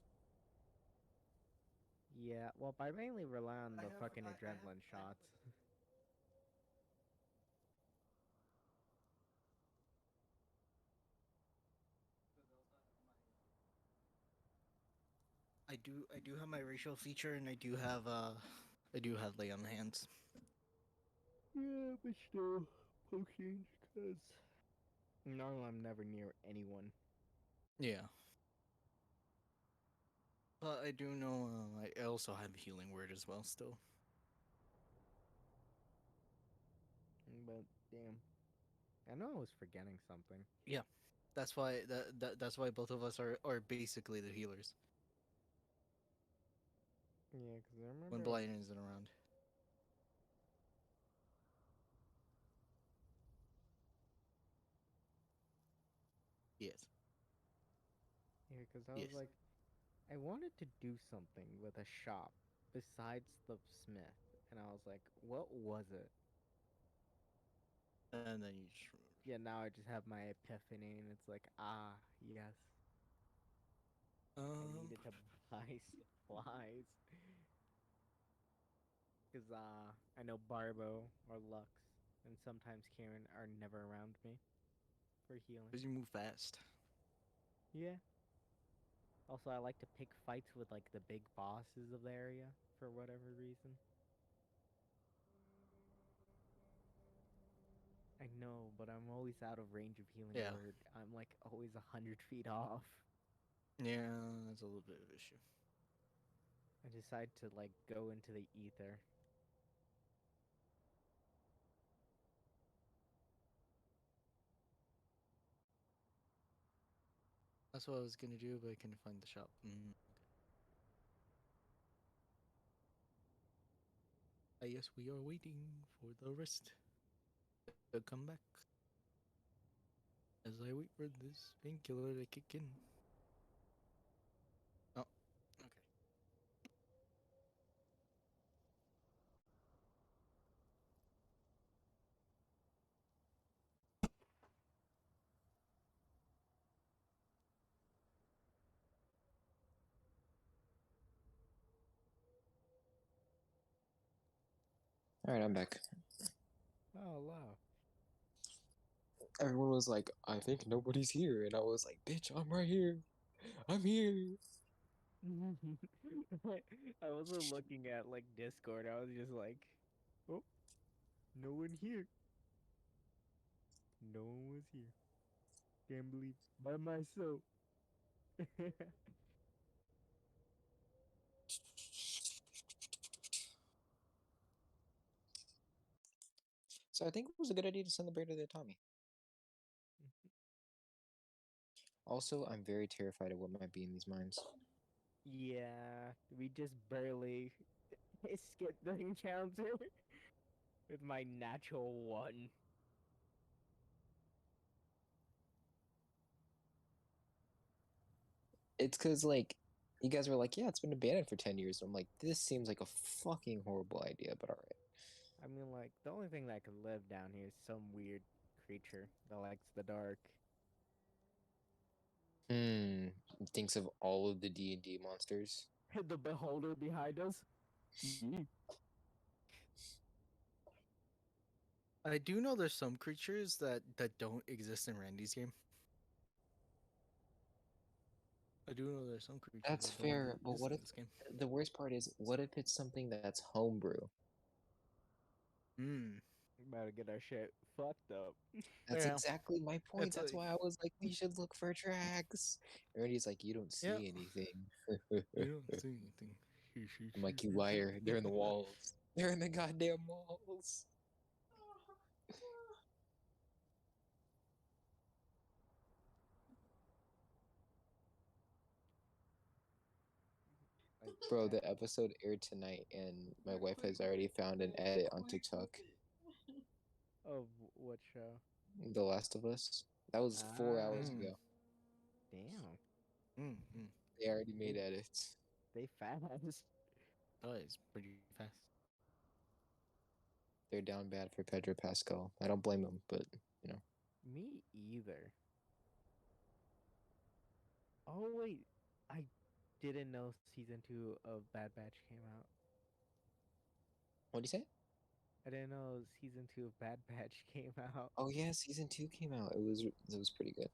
Yeah, well, I mainly rely on I the have fucking I have adrenaline I have shots. like a. Because I also have my. I do have my racial feature and I do have lay on hands. Yeah, but still, potions, cause Normally, I'm never near anyone. Yeah. But I do know I also have healing word as well still. But damn, I know I was forgetting something. Yeah. That's why that's why both of us are basically the healers Yeah, because I when remember. Blighton isn't around. Yes. Yeah, because I was Yes. like, I wanted to do something with a shop besides the smith, and I was like, what was it? And then you just remember. Yeah, now I just have my epiphany, and it's like, ah, yes, I Um needed to buy supplies. Because I know Barbo or Lux and sometimes Karen are never around me for healing. because you move fast. Yeah. Also, I like to pick fights with like the big bosses of the area for whatever reason. I know, but I'm always out of range of healing Yeah. word. I'm like always 100 feet off. Yeah, that's a little bit of an issue. I decide to like go into the ether. That's what I was gonna do, but I couldn't find the shop. I guess we are waiting for the rest to come back. As I wait for this painkiller to kick in. Oh, okay. All right, I'm back. Oh wow. Everyone was like, I think nobody's here. And I was like, bitch, I'm right here. I'm here. I wasn't looking at like Discord. I was just like, oh, no one here. No one was here. Can't believe by myself. So I think it was a good idea to send the bear to the Itami. Also, I'm very terrified of what might be in these mines. Yeah, we just barely skipped the encounter with my natural one. It's because, like, you guys were like, yeah, it's been abandoned for 10 years. I'm like, this seems like a fucking horrible idea, but all right. I mean, like, the only thing that could live down here is some weird creature that likes the dark. Thinks of all of the D&D monsters. The beholder behind us. I do know there's some creatures that don't exist in Randy's game. I do know there's some creatures That's that don't fair, but exist what in if this game. the worst part is, what if it's something that's homebrew? Hmm. About to get our shit fucked up. That's Yeah. exactly my point. It's That's like why I was like, we should look for tracks. And Randy's like, you don't yeah. see anything. You don't see anything. I'm like, you liar. They're in the walls. They're in the goddamn walls. Like Bro, that. the episode aired tonight, and my wife has already found an edit on TikTok. Of what show? The Last of Us. That was 4 hours Ah, Mm. ago. damn. Mm. They already They made edits. they fast. That is pretty fast. They're down bad for Pedro Pascal. I don't blame them, but you know. Me either. Oh wait, I didn't know season 2 of Bad Batch came out. What do you say? I didn't know season 2 of Bad Batch came out. Oh yeah, season 2 came out. It was pretty good.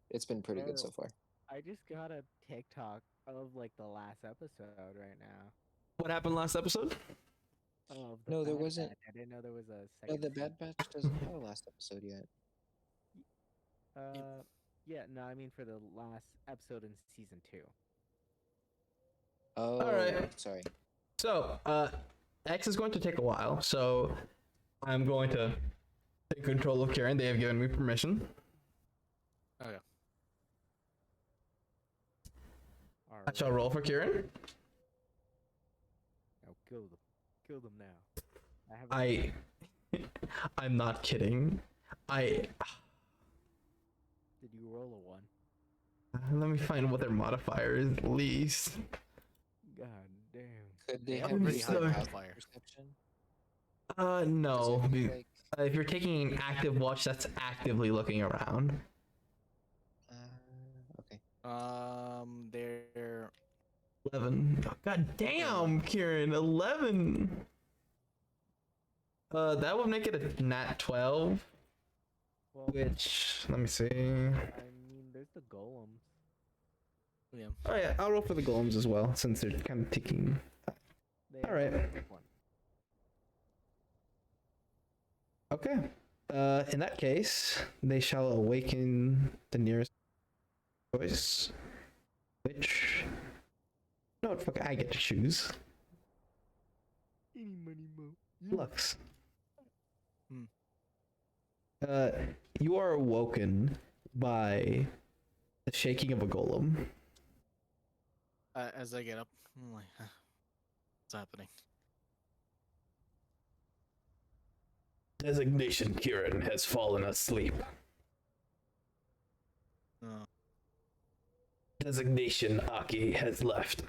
It's been pretty good Bro, so far. I just got a TikTok of like the last episode right now What happened last episode? of the No, there Bad wasn't. Batch. I didn't know there was a No, second the season. Bad Batch doesn't have a last episode yet. Yeah, no, I mean for the last episode in season 2. Oh, Alright. sorry. So, X is going to take a while, so I'm going to take control of Kieran. They have given me permission. Okay. I shall roll for Kieran. Now kill them. Kill them now. I'm not kidding. Did you roll a 1? Let me find what their modifier is, at least. God damn. Could they They have have a pretty pretty high high modifier. perception? No. Does it look like, If you're taking an active watch, that's actively looking around. okay. They're 11. God damn, Kieran, 11. That would make it a nat 12, Well, which, let me see. I mean, there's the golems. yeah. Oh yeah, I'll roll for the golems as well, since they're kind of ticking. They All right. have one. Okay. In that case, they shall awaken the nearest voice. Which... No, fuck, I get to choose. Any money, mo. Lux. Hmm. You are awoken by the shaking of a golem. As I get up, I'm like, what's happening? Designation Kieran has fallen asleep. Oh, Designation Aki has left.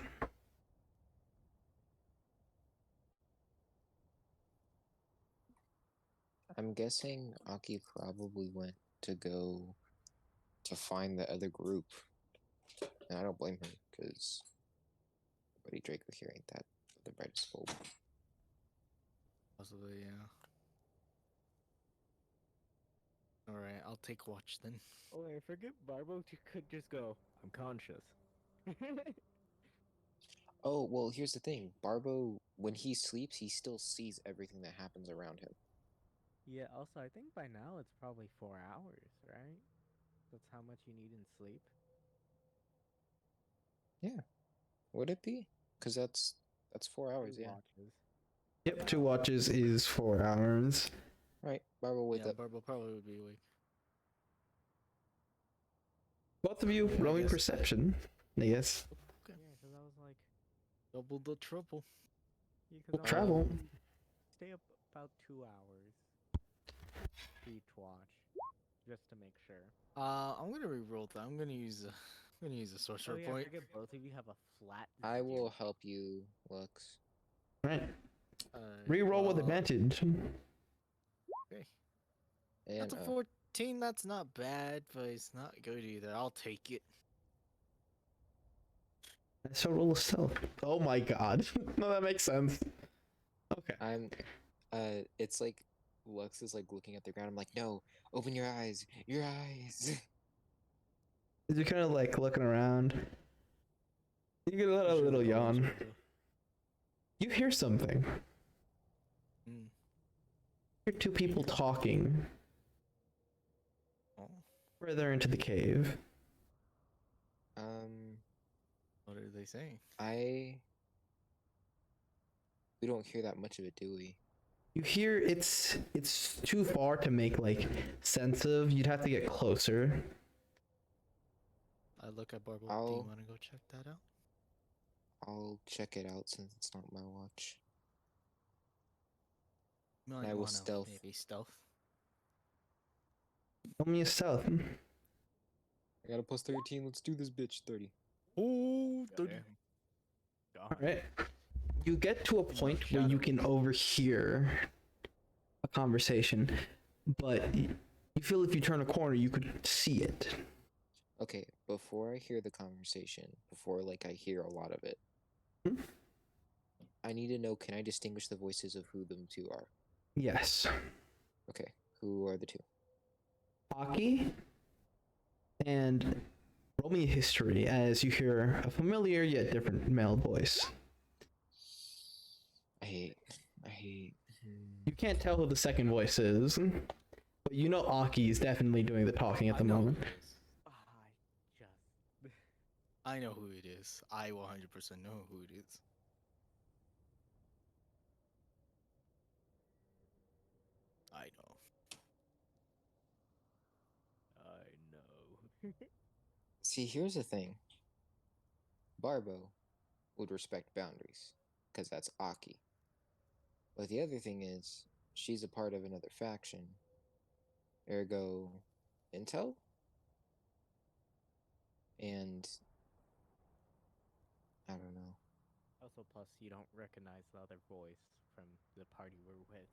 I'm guessing Aki probably went to go to find the other group. And I don't blame him, because Buddy Draco here ain't that the brightest bulb. possibly, yeah. Alright, I'll take watch then. Oh, I forget Barbo could just go, I'm conscious. Oh, well, here's the thing. Barbo, when he sleeps, he still sees everything that happens around him. Yeah, also, I think by now it's probably 4 hours, right? That's how much you need in sleep. Would it be? Because that's 4 hours, 2 yeah. watches. Yep, 2 watches is 4 hours. Right, Barbo, wake Yeah, up. Barbo probably would be awake. Both of you Yeah, I rolling guess. perception, I guess. Yeah, because I was like, Double the trouble. yeah, 'cause I was Travel. like, stay up about 2 hours for each watch, just to make sure. I'm gonna re-roll that. I'm gonna use a sorcerer Oh yeah, I point. forget both of you have a flat. I will 0. help you, Lux. Right. Uh, Reroll with well, advantage. Okay. And That's a 14. That's not bad, but it's not good either. I'll take it. I shall roll a stealth. Oh my god. No, that makes sense. Okay. I'm it's like Lux is like looking at the ground. I'm like, no, open your eyes. Your eyes. You're kind of like looking around. You get a I'm sure little the golems yawn. will do. You hear something. Hmm. You hear 2 people talking Oh, further into the cave. what are they saying? We don't hear that much of it, do we? You hear it's too far to make like sense of. You'd have to get closer. I look at Barbo. Do I'll- you want to go check that out? I'll check it out since it's not my watch. Might I will wanna stealth. Maybe stealth. Roll me a stealth. I got a plus 13. Let's do this, bitch. 30. Oh, Alright. You get to a point where you can overhear a conversation, but you feel if you turn a corner, you could see it. Okay, before I hear the conversation, before like I hear a lot of it, Hmm? I need to know, can I distinguish the voices of who them 2 are? Yes. Okay, who are the 2? Aki and roll me a history as you hear a familiar yet different male voice. I hate. You can't tell who the second voice is, but But you know Aki is definitely doing the talking at the I know moment. Who it is. I just. I know who it is. I 100% know who it is. I know. I know. See, here's the thing. Barbo would respect boundaries, because that's Aki. But the other thing is, she's a part of another faction. Ergo, intel? And I don't know. Also, plus you don't recognize the other voice from the party we're with.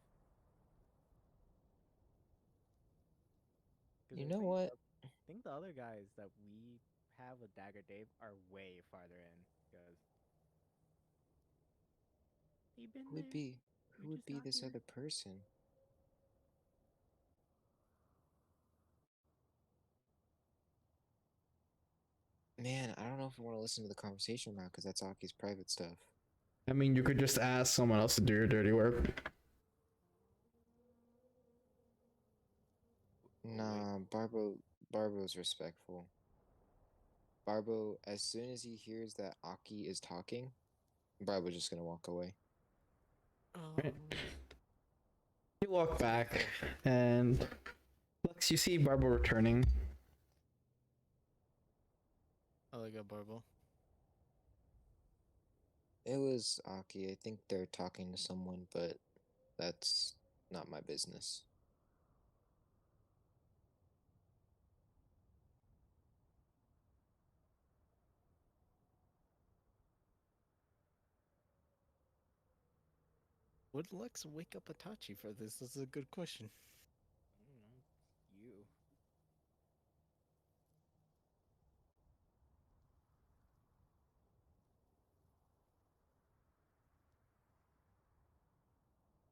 'Cause You I know think what? I think the other guys that we have with Dagger Dave are way farther in because he been Who would there. be We're who would just be not this here. other person? Man, I don't know if I want to listen to the conversation now because that's Aki's private stuff. I mean, you could just ask someone else to do your dirty work. Nah, Barbo's respectful. Barbo, as soon as he hears that Aki is talking, Barbo's just gonna walk away. Right. You walk back, and Lux, you see Barbara returning. I like a Barbo. It was Aki. I think they're talking to someone, but that's not my business. Would Lex wake up Itachi for this? That's a good question. I don't know. It's you.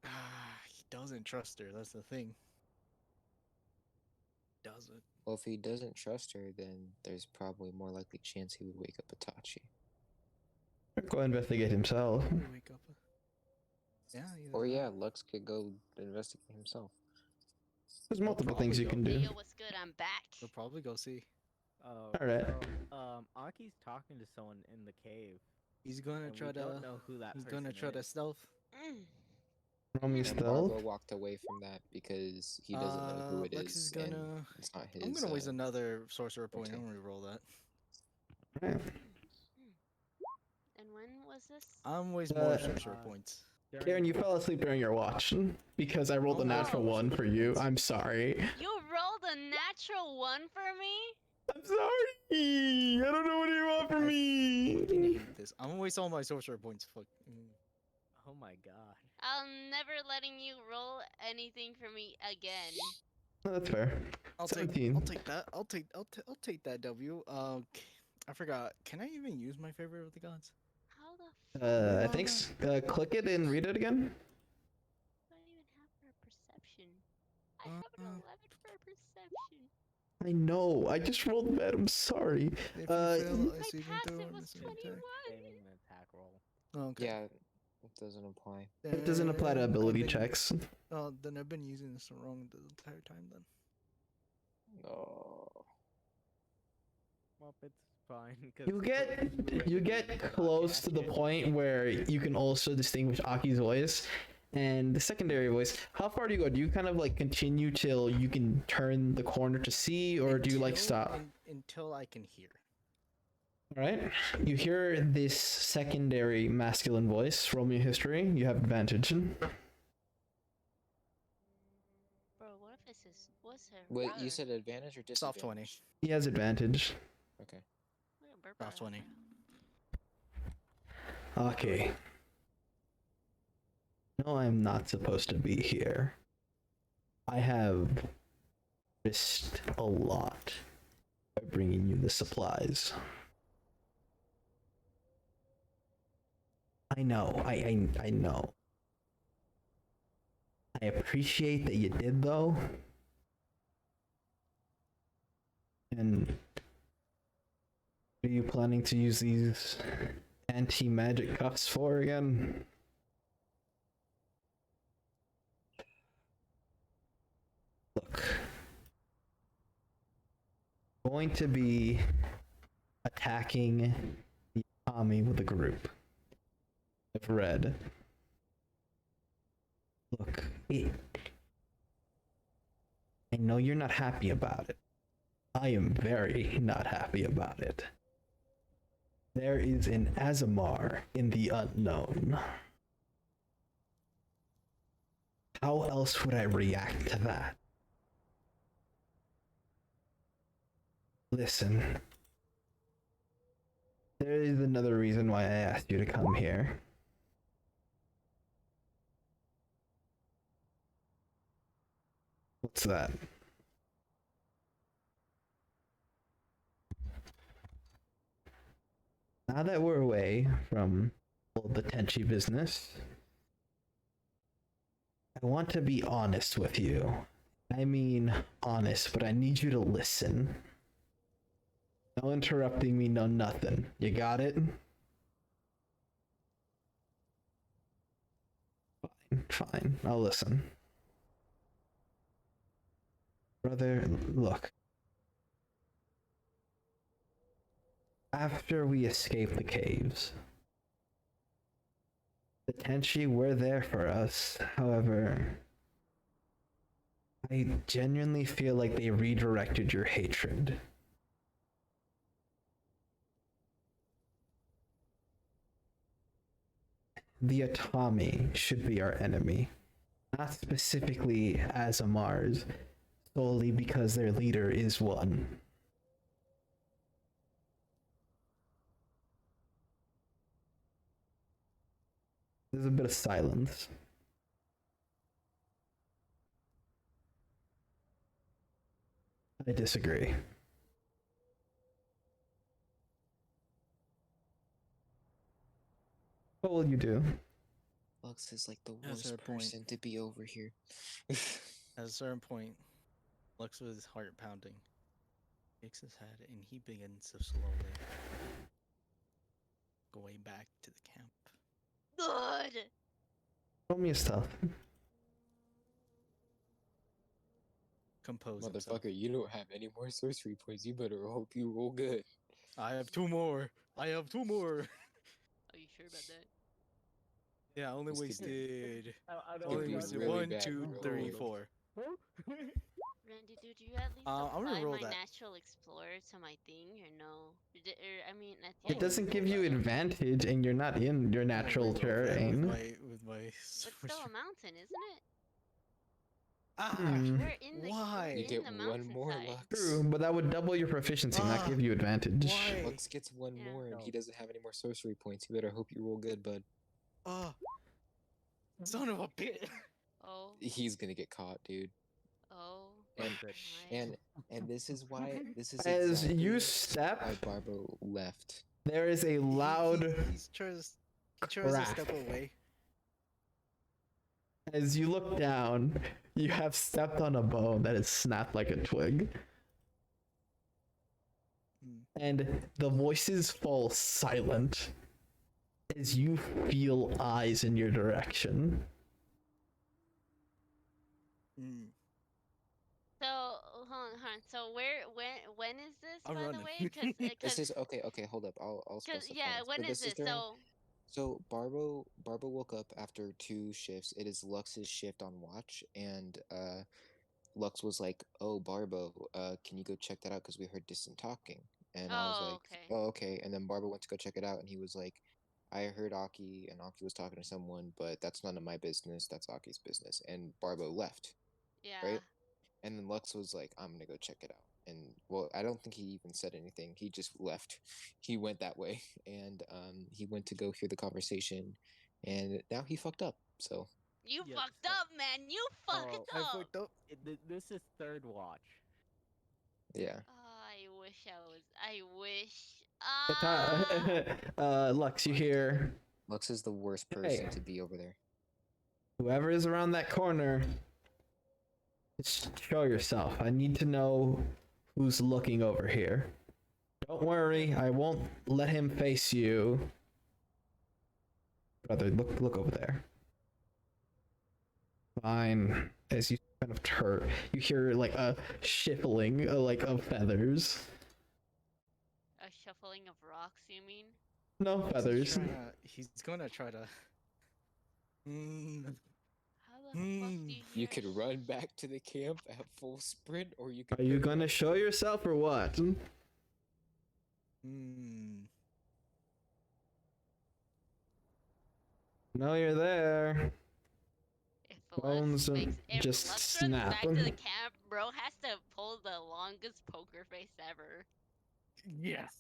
He doesn't trust her. That's the thing. Doesn't. Well, if he doesn't trust her, then there's probably more likely chance he would wake up Itachi. Go investigate himself. Probably wake up. Yeah. Or either yeah, that. Lux could go investigate himself. There's multiple things you can Hey do. yo, what's good? I'm back. We'll probably go see. Alright. So, Aki's talking to someone in the cave. He's gonna And try we to. don't know who that He's person gonna try to is. stealth. Mm. Roll me And stealth. Barbo walked away from that because he doesn't know who it Lex is, is gonna. and it's not his. I'm gonna waste another sorcerer point. I'm okay. gonna re-roll that. Right. And when was this? I'm waste more sorcerer uh, points. Karen, you fell asleep during your watch because I rolled a Oh, natural no. 1 for you. I'm sorry. You rolled a natural 1 for me? I'm sorry. I don't know what you want from I fucking me. hate this. I'm gonna waste all my sorcerer points. Fuck. Oh my god. I'm never letting you roll anything for me again. That's fair. I'll 17. take that. I'll take that W. I forgot. Can I even use my favorite of the gods? How the fuck I think click it and read it again. do I even have for perception? I have an 11 for perception. I know. I just rolled bad. I'm sorry. If you Uh, fail, My I see passive throw was an 21. attack. Saving an attack roll. Oh, okay. Yeah, it doesn't apply. It doesn't apply to Then ability I've been- checks. Oh, then I've been using this wrong the entire time. Then. No. Well, it's fine. You get close to the point where you can also distinguish Aki's voice and the secondary voice. How far do you go? Do you kind of like continue till you can turn the corner to see, or do you like stop? Until I can hear. All right. You hear this secondary masculine voice. Roll me a history. You have advantage. Bro, what if this is what's her? Wait, brother? you said advantage or disadvantage? Soft 20. He has advantage. Okay. What a burp Soft 20. Okay. No, I'm not supposed to be here. I have risked a lot by bringing you the supplies. I know, I know. I appreciate that you did, though. And what are you planning to use these anti-magic cuffs for again? Look, going to be attacking the Itami with a group. I've read. Look, I know you're not happy about it. I am very not happy about it. There is an Azamar in the unknown. How else would I react to that? Listen. There is another reason why I asked you to come here. What's that? Now that we're away from all the Tenchi business, I want to be honest with you. I mean honest, but I need you to listen. No interrupting me, no nothing. You got it? Fine, I'll listen. Brother, look. After we escape the caves, the Tenchi were there for us. However, I genuinely feel like they redirected your hatred. The Itami should be our enemy, not specifically Azamar's, solely because their leader is one. There's a bit of silence. I disagree. What will you do? Lux is like the That's worst her point. person to be over here. At a certain point, Lux with his heart pounding, shakes his head and he begins to slowly go way back to the camp. Good. Roll me a stealth. Compose himself. Motherfucker, you don't have any more sorcery points. You better hope you roll good. I have 2 more. I have 2 more. Are you sure about that? Yeah, I only This could wasted. I don't Could Only be wasted really 1, bad 2, roll. 3, 4. Randy, did you at least I'm gonna apply roll my that. natural explorer to my thing, or no? I mean, at the It end, doesn't you give you rolled it. advantage and you're not in your natural terrain. With my It's still a mountain, isn't it? Ah, Hmm. We're in the Why? You in get the one more mountainside. Lux. True, but that would double your proficiency, not Ah, give you advantage. why? Lux gets one Yeah. more and he No. doesn't have any more sorcery points. You better hope you roll good, bud. Ah, son of a bitch. Oh, He's gonna get caught, dude. oh. And Good. and this is why this is As exactly you step, why Barbo left. there is a loud He tries to step crack. away. As you look down, you have stepped on a bone that is snapped like a twig. Hmm. And the voices fall silent as you feel eyes in your direction. Hmm. So hold on. So when is this, I'm by running. the way? This Because is okay. Hold up. I'll specify. yeah, when So is this is this? during. So So Barbo woke up after 2 shifts. It is Lux's shift on watch, and Lux was like, "Oh, Barbo, can you go check that out? Because we heard distant talking." And I was oh, like, okay. "Oh, okay." And then Barbo went to go check it out, and he was like, "I heard Aki, and Aki was talking to someone, but that's none of my business. That's Aki's business." And Barbo left, Yeah. right? And then Lux was like, "I'm gonna go check it out." And well, I don't think he even said anything. He just left. He went that way, and he went to go hear the conversation, and now he fucked up. So You Yes, fucked so- up, man. You fucked Oh, I up. fucked up. This is third watch. yeah, I wish I was. I wish. Lux, you hear Lux is the worst person Hey. to be over there. whoever is around that corner, just show yourself. I need to know who's looking over here. Don't worry, I won't let him face you. Brother, look over there. Fine. As you kind of turn, you hear like a shuffling like of feathers. falling of rocks, you mean? No feathers. He's gonna try to. Mm, How the fuck do you hear You could run back to the camp at full sprint, or you could. Are you pick gonna up- show yourself or what? mm. No, you're there. If Bones Lux makes, if just Lux snap. runs back to the camp, bro has to pull the longest poker face ever. Yes.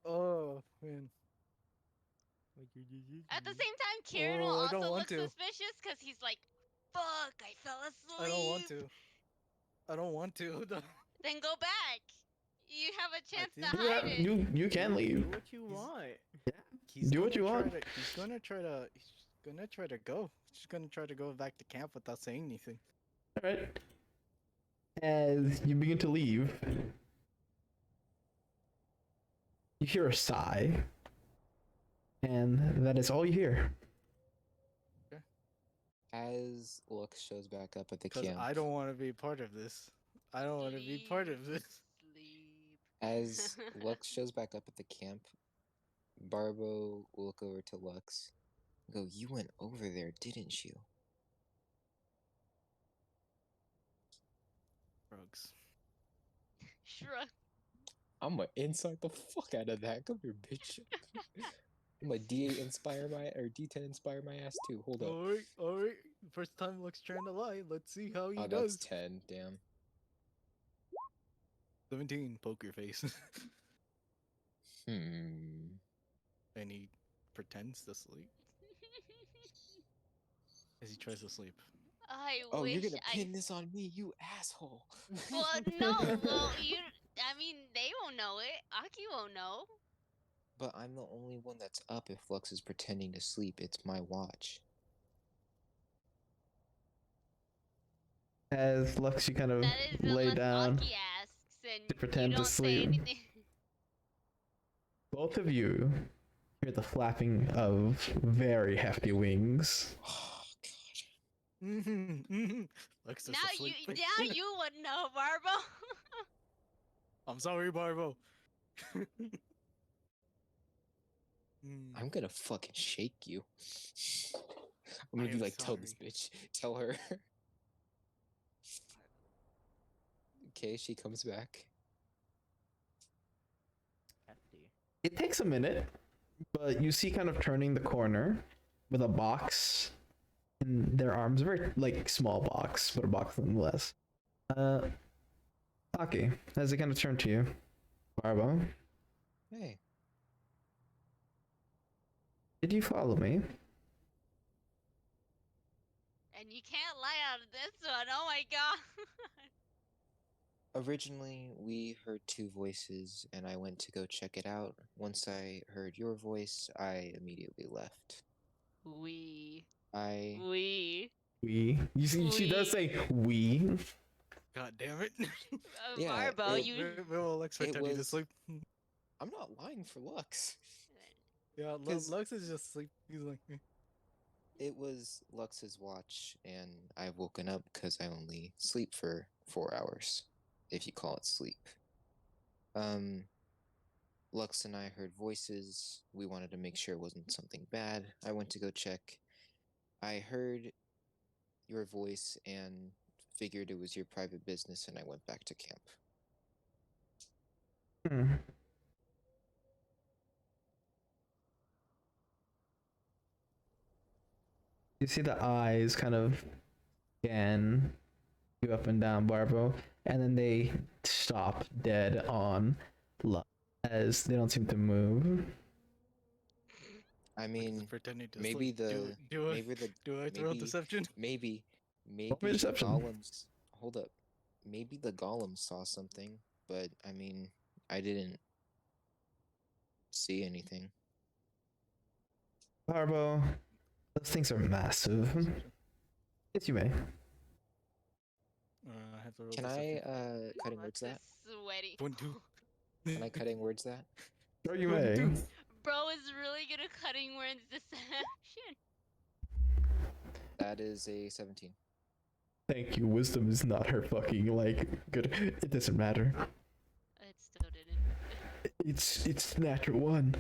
Oh man. At the same time, Kieran will Oh, I don't also want look to. suspicious because he's like, "Fuck, I fell asleep." I don't want to. I don't want to. Then go back. You have a chance to think- hide it. You can Do leave. what you want. He's Do what you gonna want. try to- He's gonna try to. He's gonna try to go. He's gonna try to go back to camp without saying anything. All right. As you begin to leave, you hear a sigh, and that is all you hear. As Lux shows back up at the Because camp, I don't want to be part of this. I don't want to be part of this. Sleep. as Lux shows back up at the camp, Barbo will look over to Lux and go, "You went over there, didn't you?" Drugs. Shrug. I'm gonna insight the fuck out of that. Come here, bitch. I'm gonna D8 inspire my or D10 inspire my ass too. Hold up. Alright, alright. First time Lux trying to lie. Let's see how he Oh, that's does. 10. Damn. 17, poker face. Hmm. And he pretends to sleep as he tries to sleep. I Oh, wish you're gonna I. pin this on me, you asshole. Well, no. Well, you. I mean, they won't know it. Aki won't know. But I'm the only one that's up if Lux is pretending to sleep. It's my watch. As Lux, you kind of That is lay unless down. Aki asks and to pretend you to don't say sleep. anything. Both of you hear the flapping of very hefty wings. Oh, Lux is Now you, asleep. now you would know, Barbo. I'm sorry, Barbo. I'm gonna fucking shake you. I'm gonna I be am like, tell this sorry. bitch. Tell her. Okay, she comes back. Hefty. It takes a minute, but you see kind of turning the corner with a box in their arms, a very like small box, but a box nonetheless. Aki, as they kind of turn to you, Barbo, Hey. did you follow me? And you can't lie out of this one. Oh my god. Originally, we heard two voices, and I went to go check it out. Once I heard your voice, I immediately left. We. I. We. You see, she does say we. God damn it. Yeah, Barbo, it- you. Well, Lux pretending to was- sleep. I'm not lying for Lux. Yeah, 'Cause- Lux is just sleep. He's like, It was Lux's watch, and I've woken up because I only sleep for 4 hours, if you call it sleep. Lux and I heard voices. We wanted to make sure it wasn't something bad. I went to go check. I heard your voice and figured it was your private business, and I went back to camp. Hmm. You see the eyes kind of scan you up and down, Barbo, and then they stop dead on Lux as they don't seem to move. I Lux is mean, pretending to maybe sleep. Do the I throw maybe- deception? maybe me the deception. golems. Hold up, maybe the golem saw something, but I mean, I didn't see anything. Barbo, those things are massive. Yes, you may. I have to roll Can deception. I cutting Lux words is that? sweaty. 22. Can I cutting words that? Sure, you may. 22. Bro is really good at cutting words deception. That is a 17. Thank you. Wisdom is not her fucking like good. It doesn't matter. It still didn't. It's natural one.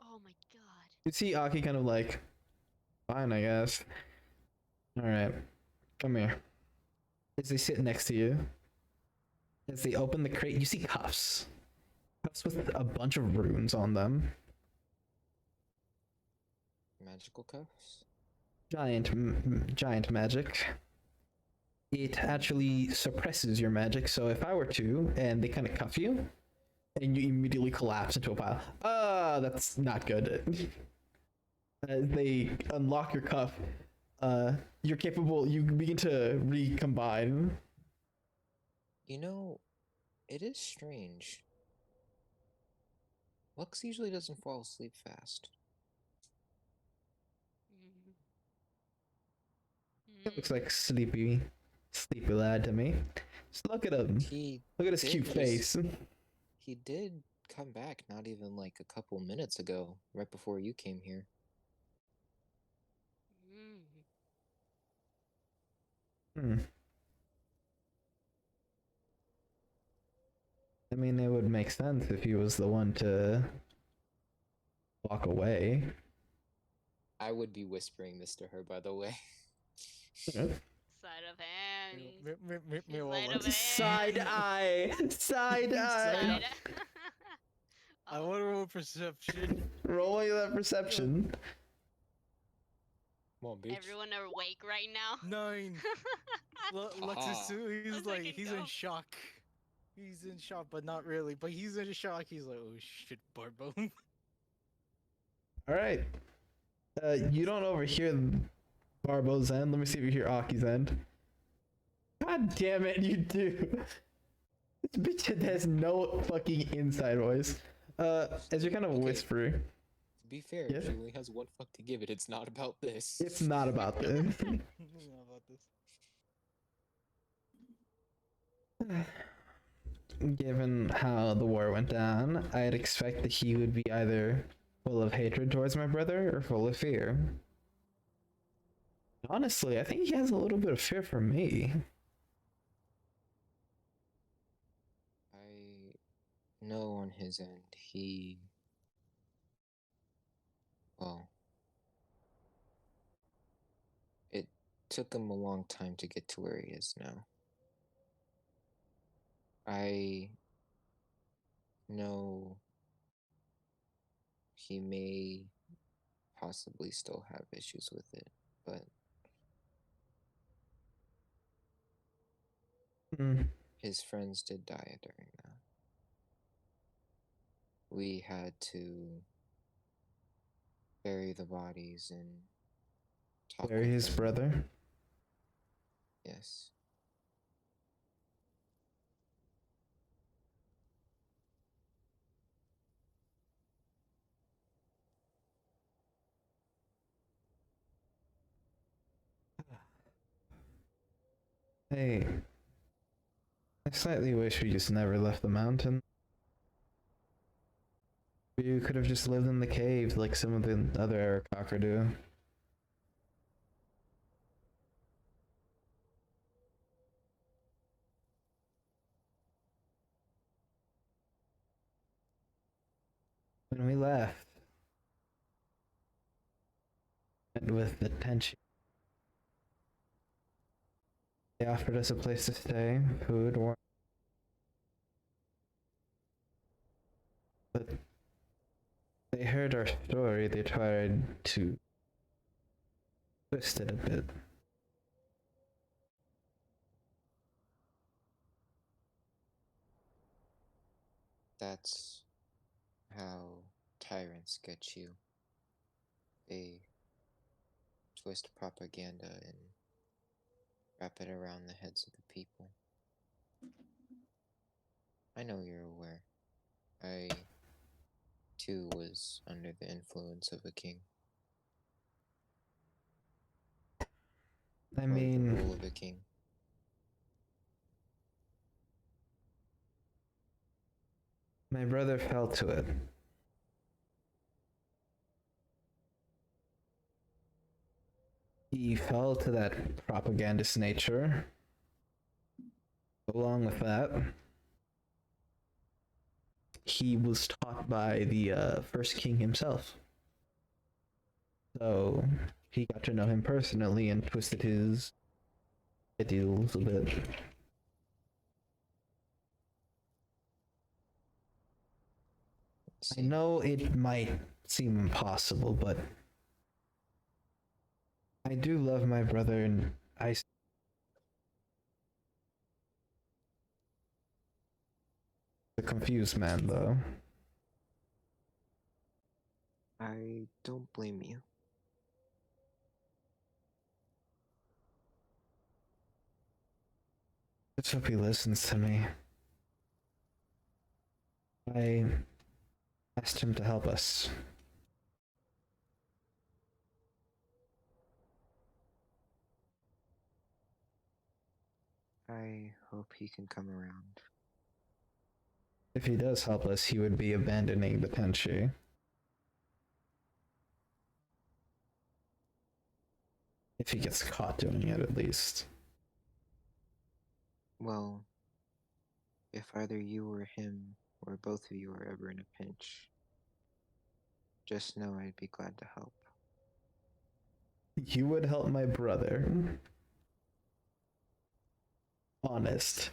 Oh my god. You see Aki kind of like, fine, I guess. All right, come here. As they sit next to you, as they open the crate, you see cuffs. Cuffs with a bunch of runes on them. Magical cuffs? Giant magic. It actually suppresses your magic, so if I were to, and they kind of cuff you, and you immediately collapse into a pile. That's not good. As they unlock your cuff, you're capable, you begin to recombine. You know, it is strange. Lux usually doesn't fall asleep fast. It looks like sleepy lad to me. Just look at him. He Look at his did cute just- face. He did come back not even like a couple minutes ago, right before you came here. Hmm. I mean, it would make sense if he was the one to walk away. I would be whispering this to her, by the way. Yeah. Side of hands. Meanwhile, Sleight of Lux- hand. Side eye, side eye. I Oh, want to roll perception. Rolling that perception. Come on, bitch. everyone awake right now? 9. Lux is Haha. too. He's Let's like, fucking he's go. in shock. He's in shock, but not really. But he's in shock. He's like, oh shit, Barbo. All right. You don't overhear Barbo's end. Let me see if you hear Aki's end. God damn it, you do. This bitch has no fucking inside voice. As you're kind of Okay. whispering, To be fair, Yeah. she only has one fuck to give it. It's not about this. it's not about this. How about this? Given how the war went down, I'd expect that he would be either full of hatred towards my brother or full of fear. Honestly, I think he has a little bit of fear for me. I know on his end, well, it took him a long time to get to where he is now. I know he may possibly still have issues with it, but Hmm. his friends did die during that. We had to bury the bodies and talk Bury with his them. brother. Yes. Hey, I slightly wish we just never left the mountain. You could have just lived in the caves like some of the other Arakakra do. When we left, and with the tension, they offered us a place to stay, food, warmth. But they heard our story, they tried to twist it a bit. That's how tyrants get you. They twist propaganda and wrap it around the heads of the people. I know you're aware. I, too, was under the influence of a king. I Or the mean, rule of a king. my brother fell to it. He fell to that propagandist nature. Along with that, he was taught by the first king himself. So he got to know him personally and twisted his ideals a bit. I know it might seem impossible, but I do love my brother, and a confused man, though. I don't blame you. Let's hope he listens to me. I asked him to help us. I hope he can come around. If he does help us, he would be abandoning the Tenchi. If he gets caught doing it, at least. Well, if either you or him or both of you are ever in a pinch, just know I'd be glad to help. You would help my brother. Honest.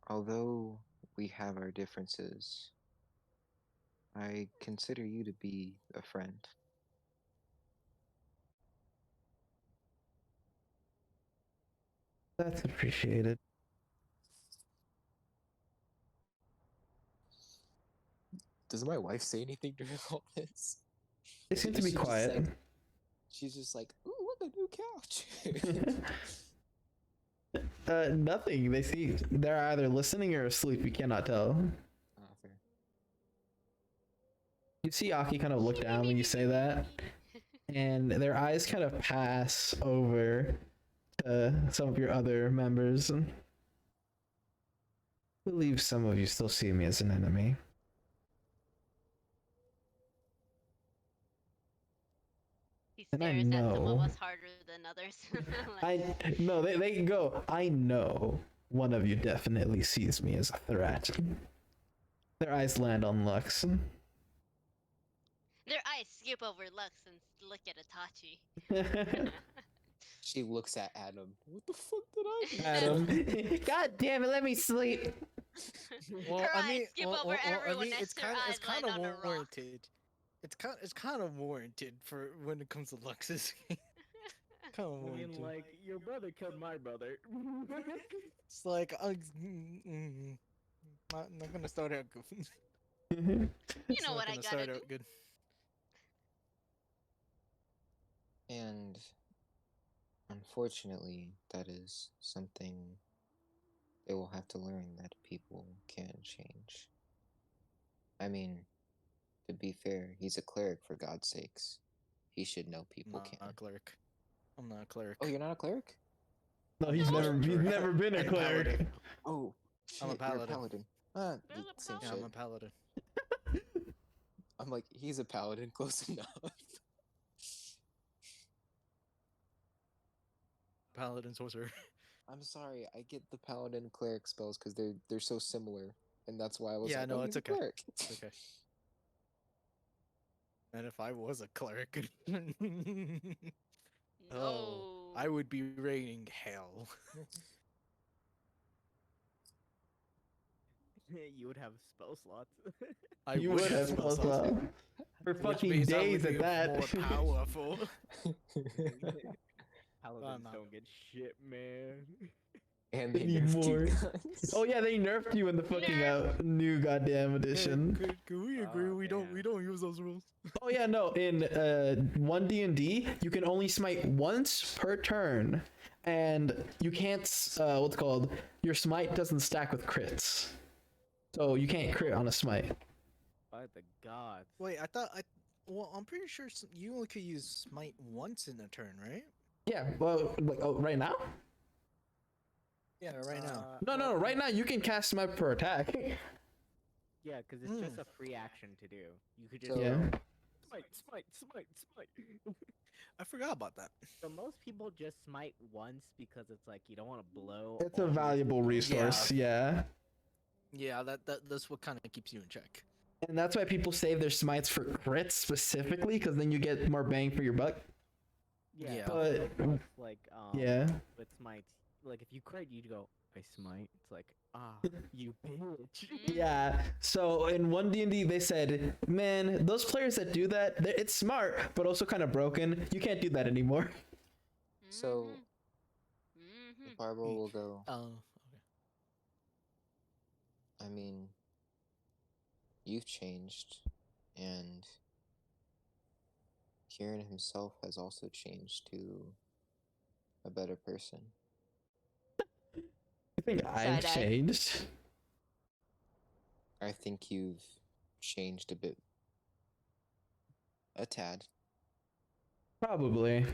Although we have our differences, I consider you to be a friend. That's appreciated. Does my wife say anything during all this? They seem to be Is she just quiet. like- she's just like, ooh, look, a new couch. Nothing. They see they're either listening or asleep. You cannot tell. Fair. You see Aki kind of look down when you say that, and their eyes kind of pass over to some of your other members. I believe some of you still see me as an enemy. He And I stares at some of know- us harder than others. Like, No, they can go. I know one of you definitely sees me as a threat. Their eyes land on Lux. their eyes skip over Lux and look at Itachi. She looks at Adam. What the fuck did I do? Adam. God damn it, let me sleep. Her eyes skip over everyone as her eyes kind land of on a rock. warranted. It's kind of warranted for when it comes to Lux's. Kind of I warranted. mean, like, your brother killed my brother. It's like not gonna start out good. You It's know not what I gonna gotta start do. out good. And unfortunately, that is something they will have to learn, that people can change. I mean, to be fair, he's a cleric, for God's sakes. He should know I'm people not can. a cleric. I'm not a cleric. Oh, you're not a cleric? No, he's No. never been a I'm a cleric. paladin. Oh, shit, I'm a you're paladin. paladin. There's The a same Yeah, shit. I'm a paladin. I'm like, he's a paladin, close enough. Paladin sorcerer. I'm sorry, I get the paladin cleric spells because they're so similar, and that's why I was Yeah, like, no, oh, it's he's a okay. cleric. It's okay. And if I was a cleric, No. I would be raining hell. You would have spell slots. I You would would have spell spell slots, slot. For which fucking means I would days be at that. more powerful. Paladins not. don't get shit, man. And they Anymore. nerfed you guys. Oh yeah, they nerfed you in the fucking new goddamn edition. Can we agree Oh, we don't use those rules? Oh yeah, no. In 1D&D, you can only smite once per turn, and you can't. What's it called? Your smite doesn't stack with crits, so you can't crit on a smite. By the gods. Wait, well, I'm pretty sure you only could use smite once in a turn, right? Yeah. Well, like right now? Yeah, right now. No. Right now you can cast smite per attack. Yeah, because it's just a free action to do. You could just So- Yeah. go, smite. I forgot about that. So most people just smite once because it's like you don't want to blow. It's a all your valuable spells. resource. Yeah. Yeah, that's what kind of keeps you in check. And that's why people save their smites for crits specifically, because then you get more bang for your buck. Yeah, But like yeah, with smite, like if you crit, you'd go, I smite. It's like, you bitch. yeah. So in one D&D, they said, man, those players that do that, it's smart, but also kind of broken. You can't do that anymore. So Mm-hmm. the Bible will go. Okay. I mean, you've changed, and Kieran himself has also changed to a better person. I think I've Side-eye. changed. I think you've changed a bit, a tad, Probably.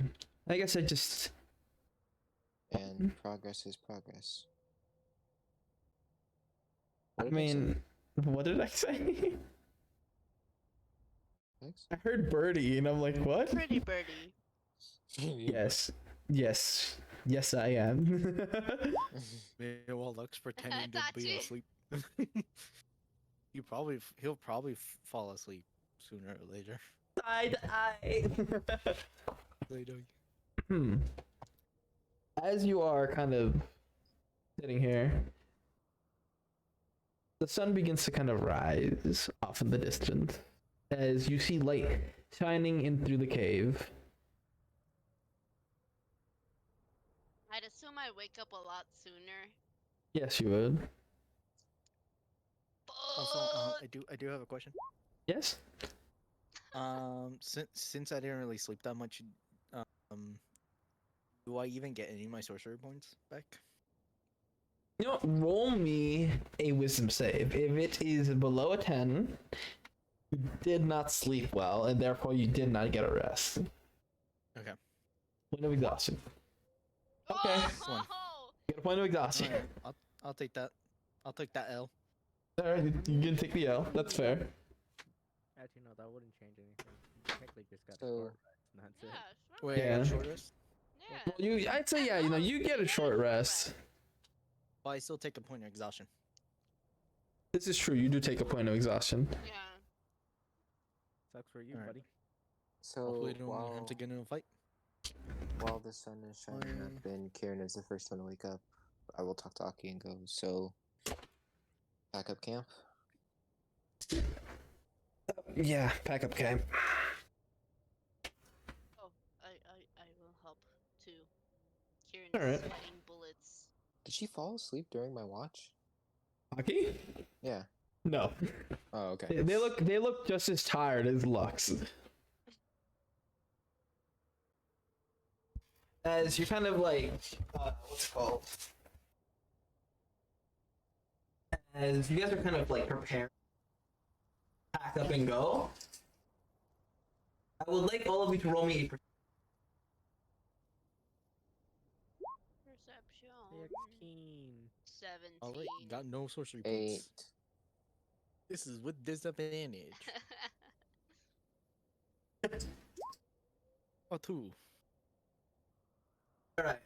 I guess I just. and progress is progress. I What did say? mean, what did I say? Thanks. I heard birdie, and I'm like, what? Pretty birdie. Yes. Yes. Yes, I am. Meanwhile, Lux pretending to Thought be you- asleep. He'll probably fall asleep sooner or later. Side eye. Hmm. As you are kind of sitting here, the sun begins to kind of rise off in the distance as you see light shining in through the cave. I'd assume I wake up a lot sooner. Yes, you would. Also, But I do have a question. Yes. Since I didn't really sleep that much, um, do I even get any of my sorcery points back? You know, roll me a wisdom save. If it is below a 10, you did not sleep well, and therefore you did not get a rest. Okay. Point of exhaustion. Okay. One. Get a point of exhaustion. Alright, I'll take that. I'll take that L. Alright, you can take the L. That's fair. Actually, no, that wouldn't change anything. You technically just got a So- short rest, and that's Yeah, it. sure. Wait, I got Yeah. a short rest? Yeah. Well, I'd say, yeah, you know, you get a short rest. Well, I still take a point of exhaustion. This is true. You do take a point of exhaustion. Yeah. Sucks for you, Alright. buddy. So Hopefully, I don't have to get in a fight. while the sun is shining up and Kieran is the first one to wake up, I will talk to Aki and go, so, pack up camp? Yeah, pack up camp. Oh, I will help too. Kieran's Alright. sweating bullets. Did she fall asleep during my watch? Hockey? Yeah. No. Oh, okay. They look just as tired as Lux. As you're kind of like, what's it called? As you guys are kind of like preparing, pack up and go. I would like all of you to roll me a Perception. 16. 17. Alright, got no sorcery 8. points. This is with disadvantage. A 2. Alright.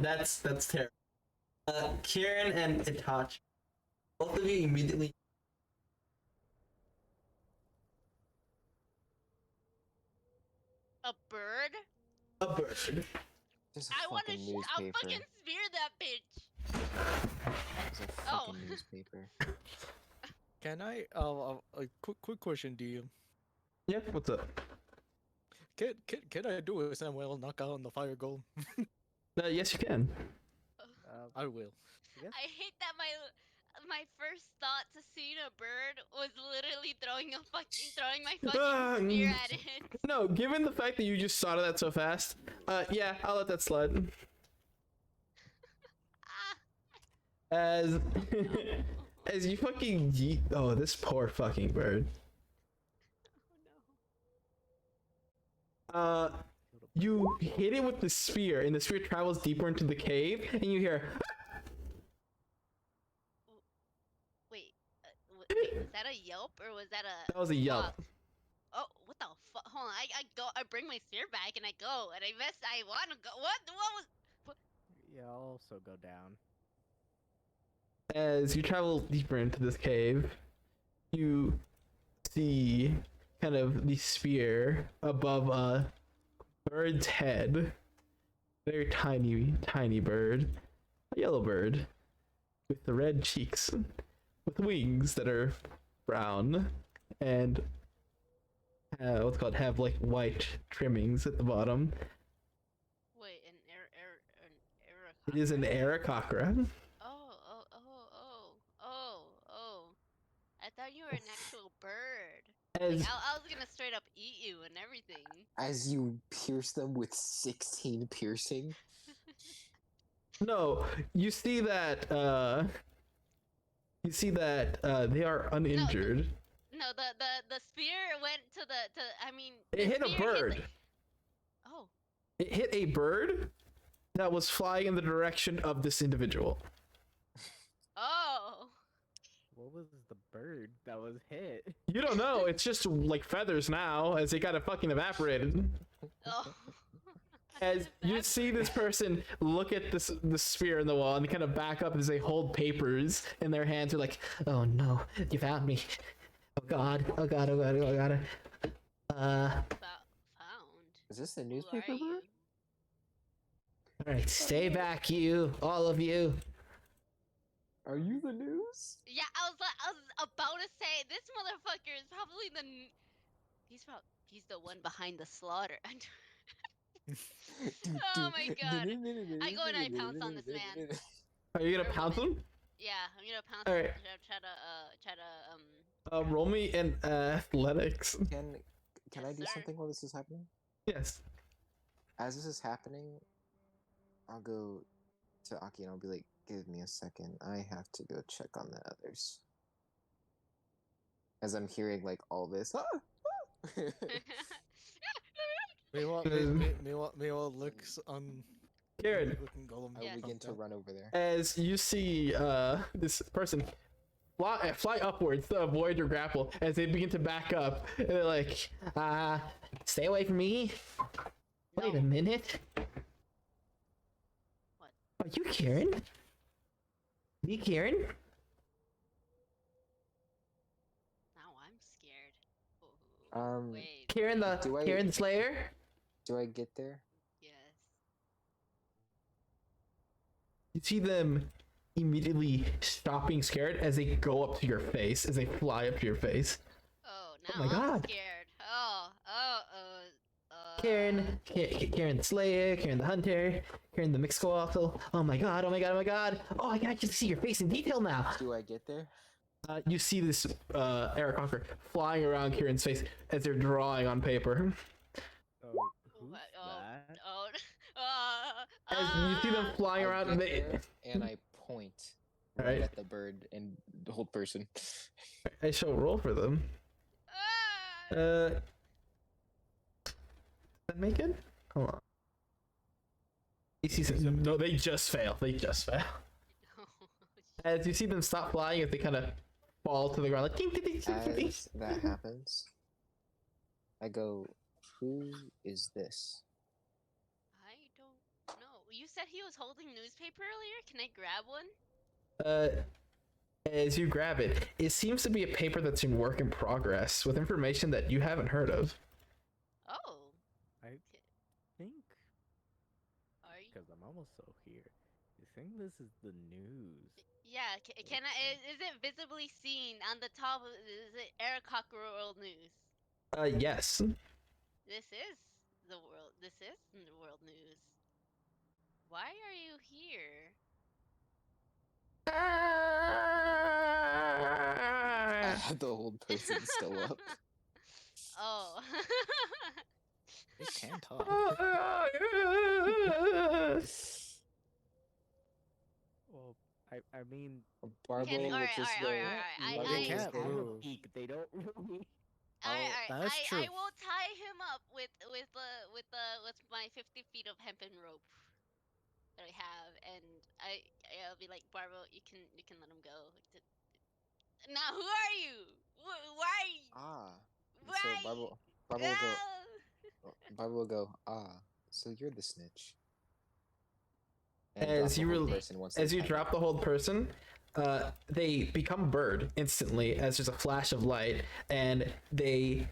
That's terrible. Kieran and Itachi, both of you immediately. A bird? A bird. There's I a want to. fucking I'll newspaper. fucking spear that bitch. There's a Oh. fucking newspaper. Can I? A quick question, DM. Yeah, what's up? Can I do a Samuel knockout on the fire golem? Yes, you can. I will. I hate that my first thought to seeing a bird was literally throwing my fucking spear at it. No, given the fact that you just thought of that so fast, yeah, I'll let that slide. Ah, As as you fucking yeet. Oh, this poor fucking bird. oh You hit it with the spear, and the spear travels deeper into the cave, and you hear. no. Wait, wait, was that a yelp or was that a? That was a yelp. Fuck? Oh, what the fuck? Hold on, I bring my spear back and I go and I wanna go. What was? Yeah, I'll also go down. As you travel deeper into this cave, you see kind of the sphere above a bird's head. Very tiny, tiny bird. A yellow bird with the red cheeks, with wings that are brown and what's called have like white trimmings at the bottom. Wait, an It is an Aarakocra. Oh. I thought you were an actual bird. As Like, I was gonna straight up eat you and everything. As you pierce them with 16 piercing. no, you see that they are uninjured. No, the spear went to I mean, It the hit a spear bird. Oh. It hit a bird that was flying in the direction of this individual. Oh. What was the bird that was hit? You don't know. It's just like feathers now, as it got fucking evaporated. Oh. As you see this person look at the sphere in the wall and kind of back up as they hold papers in their hands, are like, "Oh no, you found me! Oh god! Oh god! Oh god! Oh god!" Found. Is this the Who newspaper are you? bird? All right, stay back, you, all of you. Are you the news? Yeah, I was about to say this motherfucker is probably he's the one behind the slaughter. Oh my god. I go and I pounce on this man. Are you gonna Or pounce woman. him? Yeah, I'm gonna pounce All on right. try to Roll me in athletics. Can I Yes, do sir. something while this is happening? Yes. As this is happening, I'll go to Aki and I'll be like, "Give me a second. I have to go check on the others." As I'm hearing like all this. Meanwhile, looks on. Karen, Looking golem. I will Yes. begin to run over there. as you see this person fly upwards to avoid your grapple, as they begin to back up, and they're like, stay away from me. Wait a No. minute. What? Are you Karen? Me, Karen? Now I'm scared. Oh, wait. Karen Do I- Karen Slayer? Do I get there? Yes. You see them immediately stop being scared as they go up to your face, as they fly up to your face. Oh, now my I'm God. scared. Karen Slayer, Karen the Hunter, Karen the Mixcoatl. Oh my god, oh my god, oh my god. Oh, I got to see your face in detail now. Do I get there? You see this Eric Hawker flying around Kieran's face as they're drawing on paper. Oh, who's What? that? As you see them flying I around, get they there and I point right Right. at the bird and the whole person. I shall roll for them. Does that make it? Hold on. No, they just fail. They just fail. As you see them stop flying, as they kind of fall to the ground, like ding, ding, ding, ding, ding, ding. As that happens, I go, "Who is this?" I don't know. You said he was holding newspaper earlier? Can I grab one? As you grab it, it seems to be a paper that's in work in progress with information that you haven't heard of. Oh. I think, Are you? because I'm also here. You think this is the news? Yeah, can I? Is it visibly seen on the top? Is it Eric Cocker World News? Yes. This is the world. This is the world news. Why are you here? I have the old person still up. Oh. They can talk. Well, I mean, Barbo Can- will alright, just alright, go. alright, alright. Barbo They will can't just go, move. speak. They don't really. Alright, Oh, alright. that's I true. will tie him up with my 50 feet of hempen rope that I have, and I'll be like, Barbo, you can let him go. Now, who are you? Why? "Ah." So Why? Barbo will go. Ah! Barbo will go. "Ah, so you're the snitch." And As drop the you whole rel- person once As they you tag drop it. the hold person, they become a bird instantly as there's a flash of light, and the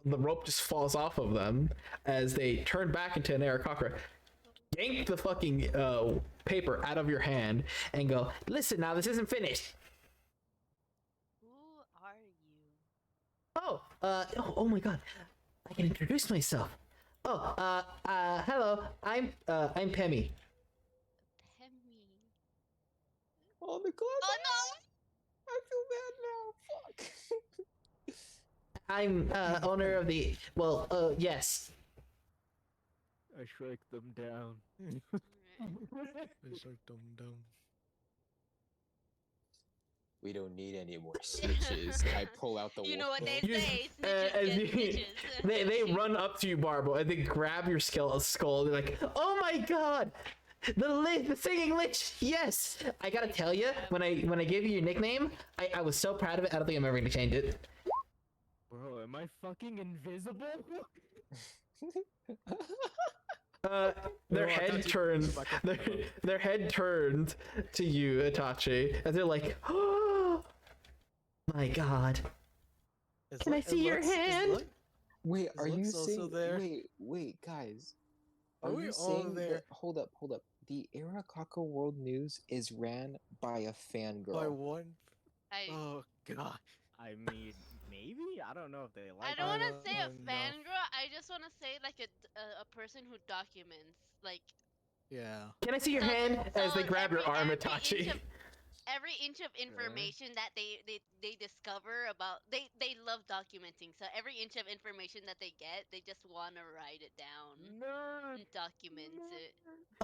rope just falls off of them as they turn back into an Aarakocra, yank the fucking paper out of your hand, and go, listen, now this isn't finished. Who are you? Oh my god, I can introduce myself. Hello, I'm Pemmy. Pemmy. Oh, the glass. Oh no! I feel bad now. Fuck. I'm owner of the, yes. I shrike them down. It's like dumb. We don't need any more snitches. I pull out the You know what they You just- say, snitches as get you- stitches. they run up to you, Barbo, and they grab your skull. They're like, "Oh my god, the singing lich! Yes, I gotta tell you, when I gave you your nickname, I was so proud of it. I don't think I'm ever gonna change it." Bro, am I fucking invisible? Their I head thought you- turns. Their head turned to you, Itachi, and they're like, "Oh my god, can I see your hand?" Wait, are you Lux also saying? there? Wait, guys. Are Are we you all saying there? that? Hold up. The Arakaka World News is ran by a fangirl. By one. I, Oh god. I mean, maybe? I don't know if they like I don't want to don't say a know. fangirl. I just want to say like a person who documents. Like Yeah. Can I see your So- hand? As they so grab your arm, every inch Itachi. of- every inch of information that they discover about they love documenting. So every inch of information that they get, they just want to write it down Nerd! and document it.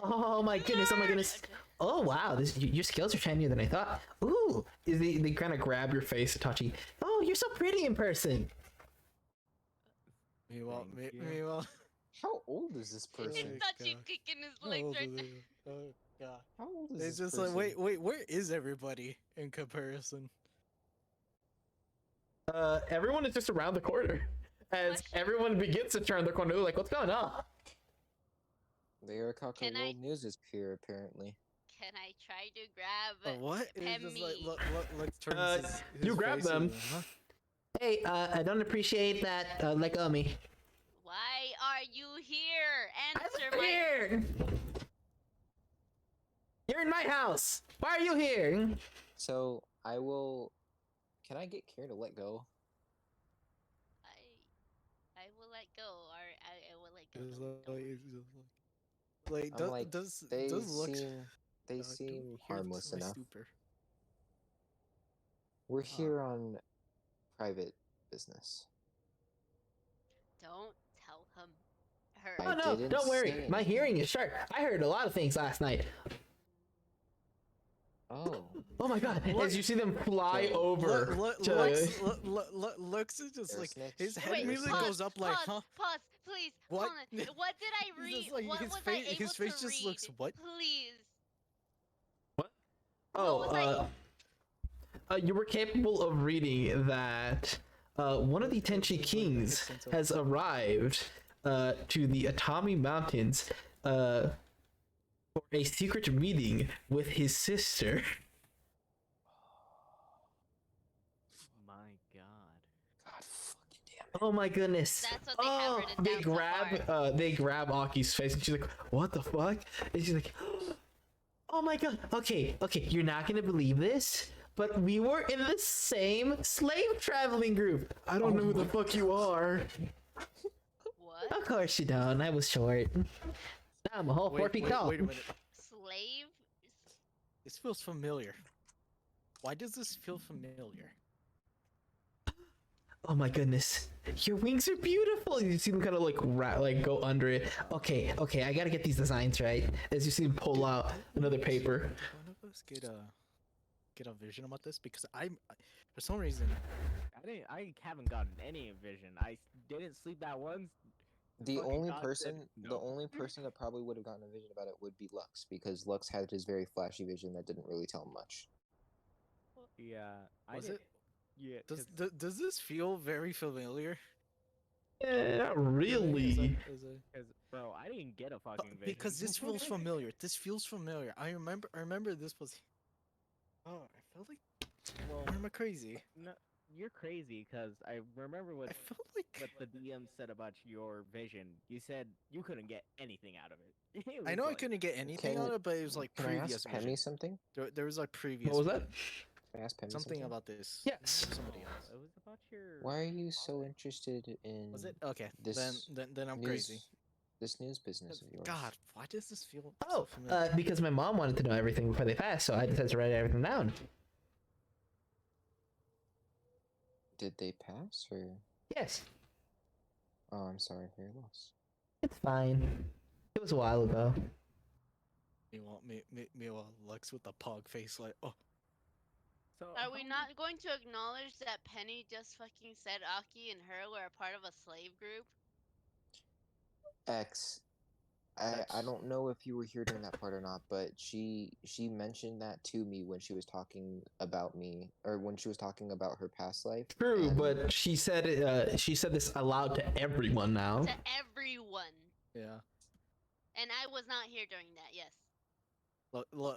Oh my goodness! Oh my Nerd! goodness! Oh wow! Your skills are shinier than I thought. Ooh! They kind of grab your face, Itachi. Oh, you're so pretty in person. Meanwhile, Thank you. meanwhile. How old is this person? Oh, Itachi God. kicking his How legs old right is now. it? Oh god. How old is It's this just person? like wait, where is everybody in comparison? Everyone is just around the corner as Question. everyone begins to turn the corner. They're like, what's going on? The Arakaka Can I- World News is pure, apparently. Can I try to grab? What? It's just like Pemmy. look turns Uh, his you grab face them. and, huh? Hey, I don't appreciate that. Let go of me. Why are you here? I'm Answer my. here. You're in my house. Why are you here? So I will. Can I get Kier to let go? I will let go, or I will let go. It's Don't worry. like, it's just like I'm like, does they Lux they do seem hear this harmless in my enough. stupor? We're here on private business. Don't tell him. Her. I Oh no, didn't don't worry. say My anything. hearing is sharp. I heard a lot of things last night. Oh, Oh my god! Look- As you see them fly So, over to. Lux is just They're like snitch. his head Wait, immediately pause, goes up like, pause, huh? Pause, please. What? Hold on. What did I It's read? just like What his was face- I able his face to just read? looks what? Please. Oh, What was you were capable of reading that one of the Tenchi Kings has arrived to the Itami Mountains for a secret meeting with his sister. My god. God fucking damn it! Oh my goodness! That's what they have Oh, written they down so grab far. they grab Aki's face, and she's like, "What the fuck?" And she's like, "Oh my god! Okay, you're not gonna believe this, but we were in the same slave traveling group. I don't know who the fuck you are. What? Of course you don't. I was short. Now I'm a whole 4 feet tall. Wait a minute. Slave? This feels familiar. Why does this feel familiar? Oh my goodness, your wings are beautiful. You see them kind of like go under it. Okay, I gotta get these designs right. As you see them pull out another paper. One of us get a vision about this because for some reason I haven't gotten any vision. I didn't sleep that once. The Fucking only God person, said the no. only person that probably would have gotten a vision about it would be Lux, because Lux had his very flashy vision that didn't really tell him much. Yeah. I Was did. it- Yeah. does this feel very familiar? Not Is really. Because, bro, I didn't get a fucking vision. Because this feels familiar. This feels familiar. I remember this was Oh, I felt like. Well, Or am I crazy? no, you're crazy because I remember I what felt like. what the DM said about your vision. You said you couldn't get anything out of it. It I was know I like, couldn't get anything out of it, but it was like Can I previous ask Pemmy vision. something? There was like previous. What was that? vision. Can I ask Pemmy Something about this. Yes. Somebody no, else. it was about your. Why are you so interested in Was it? Okay. this Then I'm news, crazy. this news business of yours? God, why does this feel so Oh, familiar? because my mom wanted to know everything before they passed, so I decided to write everything down. Did they pass or? Yes, Oh, I'm sorry for your loss. it's fine. It was a while ago. Meanwhile, Lux with the pog face, like, oh, So Are we how not going to acknowledge that Penny just fucking said Aki and her were a part of a slave group? X, I That's- don't know if you were here during that part or not, but she mentioned that to me when she was talking about me, or when she was talking about her past life. True, and but she said this aloud to everyone now. To everyone. yeah. And I was not here during that, yes.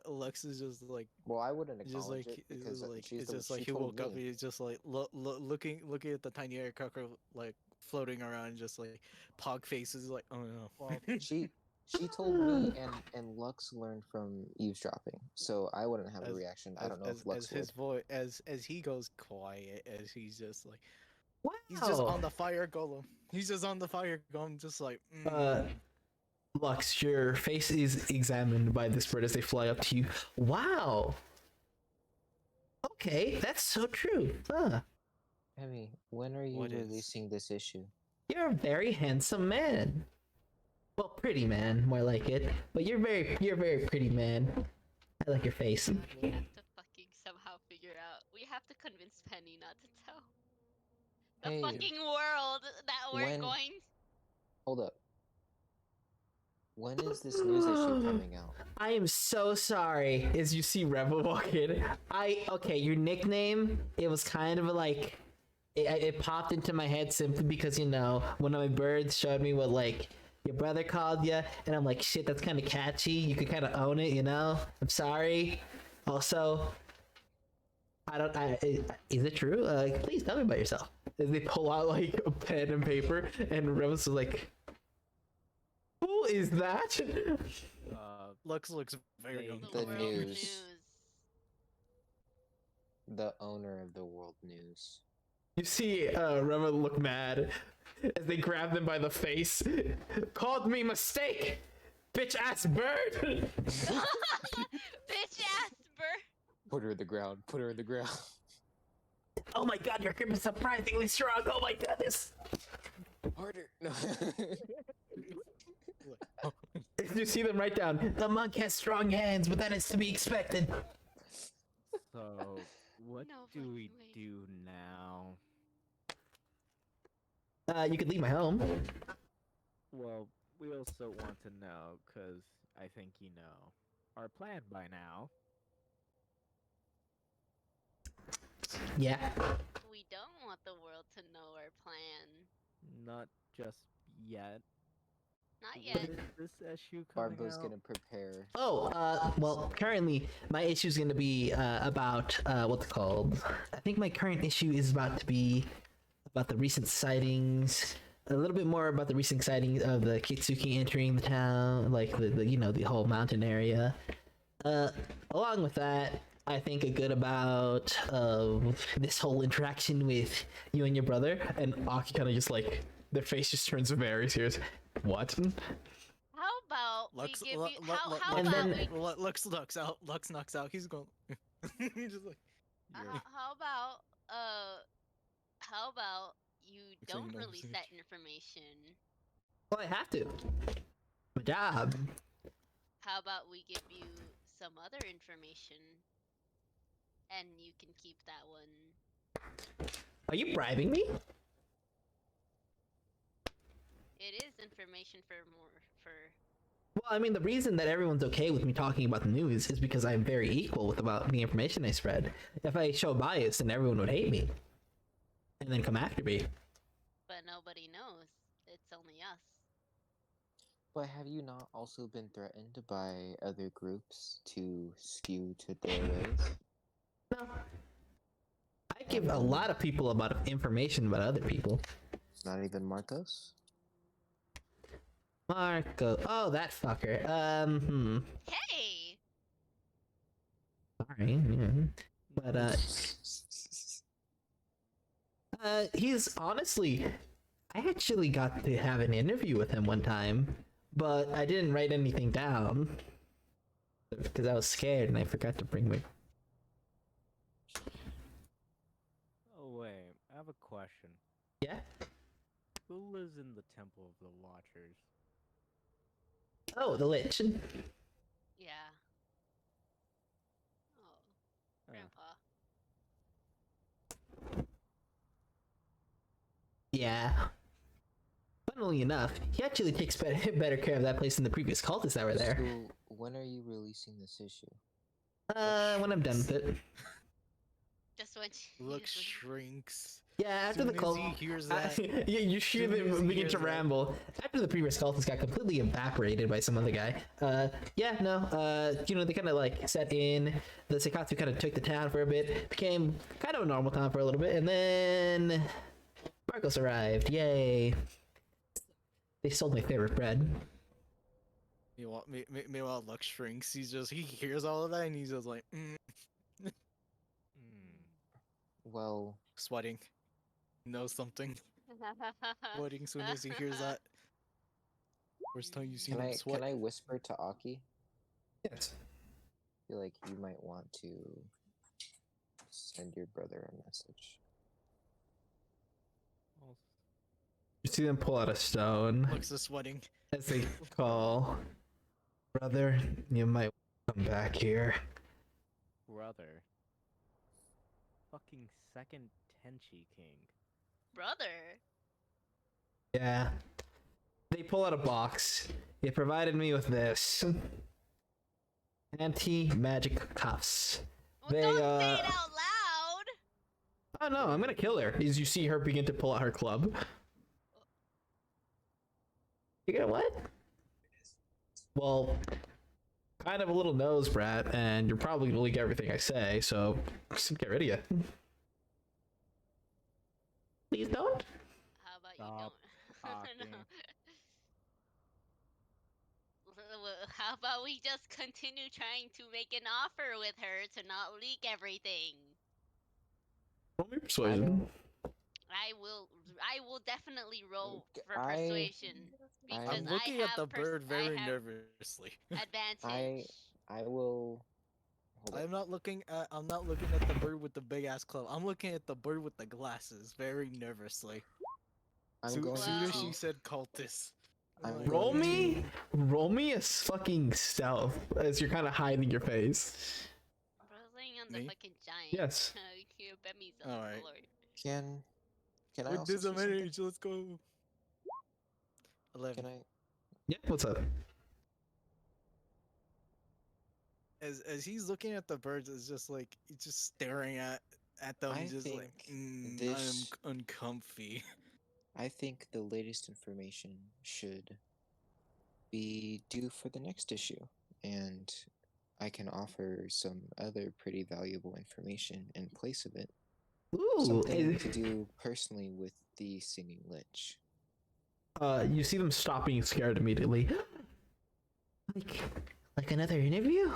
Lux is just like, well, I wouldn't it's just acknowledge like, it because she's it's the just she like he told woke up, me. he's just like looking at the tiny aircraft like floating around, just like pog faces, like, oh no. Well, She told me, and Lux learned from eavesdropping, so I wouldn't have a As- reaction. I don't know if as Lux his would. voice as he goes quiet, as he's just like, Wow. he's just on the fire golem. He's just on the fire golem, just like, Lux, your face is examined by this bird as they fly up to you. Wow. Okay, that's so true. Huh. Emmy, when are you What is? releasing this issue? You're a very handsome man. Well, pretty man, more like it. But you're very pretty man. I like your face. We have to fucking somehow figure out. We have to convince Penny not to tell the Hey, fucking world that we're when- going. hold up. When is this news issue coming out? I am so sorry. As you see Rebel walk in, okay, your nickname, it was kind of like it popped into my head simply because, you know, one of my birds showed me what like your brother called you, and I'm like, shit, that's kind of catchy. You could kind of own it, you know. I'm sorry. Also, is it true? Please tell me about yourself. As they pull out like a pen and paper, and Rebel's like, who is that? Lux looks very The The World news. The owner of the world news. You see Reva look mad as they grab them by the face. Called me mistake, bitch ass bird. Bitch ass bird. Put her in the ground. Put her in the ground. Oh my god, your grip is surprisingly strong. Oh my goodness. Harder. No. You see them write down. The monk has strong hands, but that is to be expected. so what No do fucking we way. do now? You could leave my home. Well, we also want to know, because I think you know our plan by now. Yeah. We don't want the world to know our plan. Not just yet. Not When yet. is this issue coming Barbo's out? gonna prepare. Oh, well, currently my issue is going to be about what's it called. I think my current issue is about to be about the recent sightings. A little bit more about the recent sighting of the Kitsuki entering the town, like the you know, the whole mountain area. Along with that, I think a good about this whole interaction with you and your brother. And Aki kind of just like their face just turns very serious. What? How about Lux, we give Lu- you? Lu- How, Lu- how And about then- we? Lux knocks out. Lux knocks out. He's going. He's just like. "Yeah." How about How about you Looks like don't you know release this that information? Well, I have to. My job. How about we give you some other information, and you can keep that one? Are you bribing me? It is information for more for. Well, I mean, the reason that everyone's okay with me talking about the news is because I'm very equal with about the information I spread. If I show bias, then everyone would hate me. And then come after me. But nobody knows. It's only us. But have you not also been threatened by other groups to skew to their ways? No. I give a lot of people a lot of information about other people. Not even Marcos? Marco. Oh, that fucker. Hey! Sorry. Yeah. But, he's honestly. I actually got to have an interview with him one time, but I didn't write anything down because I was scared and I forgot to bring my. Oh wait, I have a question. Yeah? Who lives in the Temple of the Watchers? Oh, the Lich. Yeah. Oh, Grandpa. Yeah. Funnily enough, he actually takes better care of that place than the previous cultists that were there. So, when are you releasing this issue? When I'm done with it. Just when Look shrinks. Yeah, after the Soon as cult, he hears that, yeah, you hear soon as them he begin hears to that- ramble. After the previous cultist got completely evaporated by some other guy. Yeah, no, they kind of like set in. The Seikatsu kind of took the town for a bit, became kind of a normal town for a little bit, and then Marcos arrived. Yay! They sold my favorite bread. Meanwhile, Lux shrinks. He hears all of that and he's just like Hmm. Well, sweating. Knows something. Sweating soon as he hears that. First time you seen can him I sweat. can I whisper to Aki? Yes. I feel like you might want to send your brother a message. You see them pull out a stone Lux is sweating. as they call, brother. You might come back here. Brother. Fucking second Tenchi King. Brother. Yeah. They pull out a box. They provided me with this. Anti-magic cuffs. Well, They, don't say it out loud. Oh no, I'm gonna kill her. As you see her begin to pull out her club. You get what? Well, kind of a little nose brat, and you're probably gonna leak everything I say, so just get rid of you. Please don't. How about Stop you don't? talking. No. How about we just continue trying to make an offer with her to not leak everything? Roll me persuasion. I will definitely roll for I- persuasion because I'm looking I at have the bird I very have nervously. advantage. I will. Hold I'm up. not looking at the bird with the big ass club. I'm looking at the bird with the glasses very nervously. I'm going Soon as Well- she said cultist. I'm like, Roll going me, roll me a fucking stealth as you're kind of hiding your face. Rolling on the Me? fucking giant. Yes. You bet me Alright. Lord. Can I With also say something? disadvantage, let's go. 11. Can I? Yeah. What's up? As he's looking at the birds, it's just like he's just staring at them, I just like think I'm this- uncomfy. I think the latest information should be due for the next issue, and I can offer some other pretty valuable information in place of it. Ooh. Something to do personally with the singing lich. You see them stop being scared immediately. Like another interview?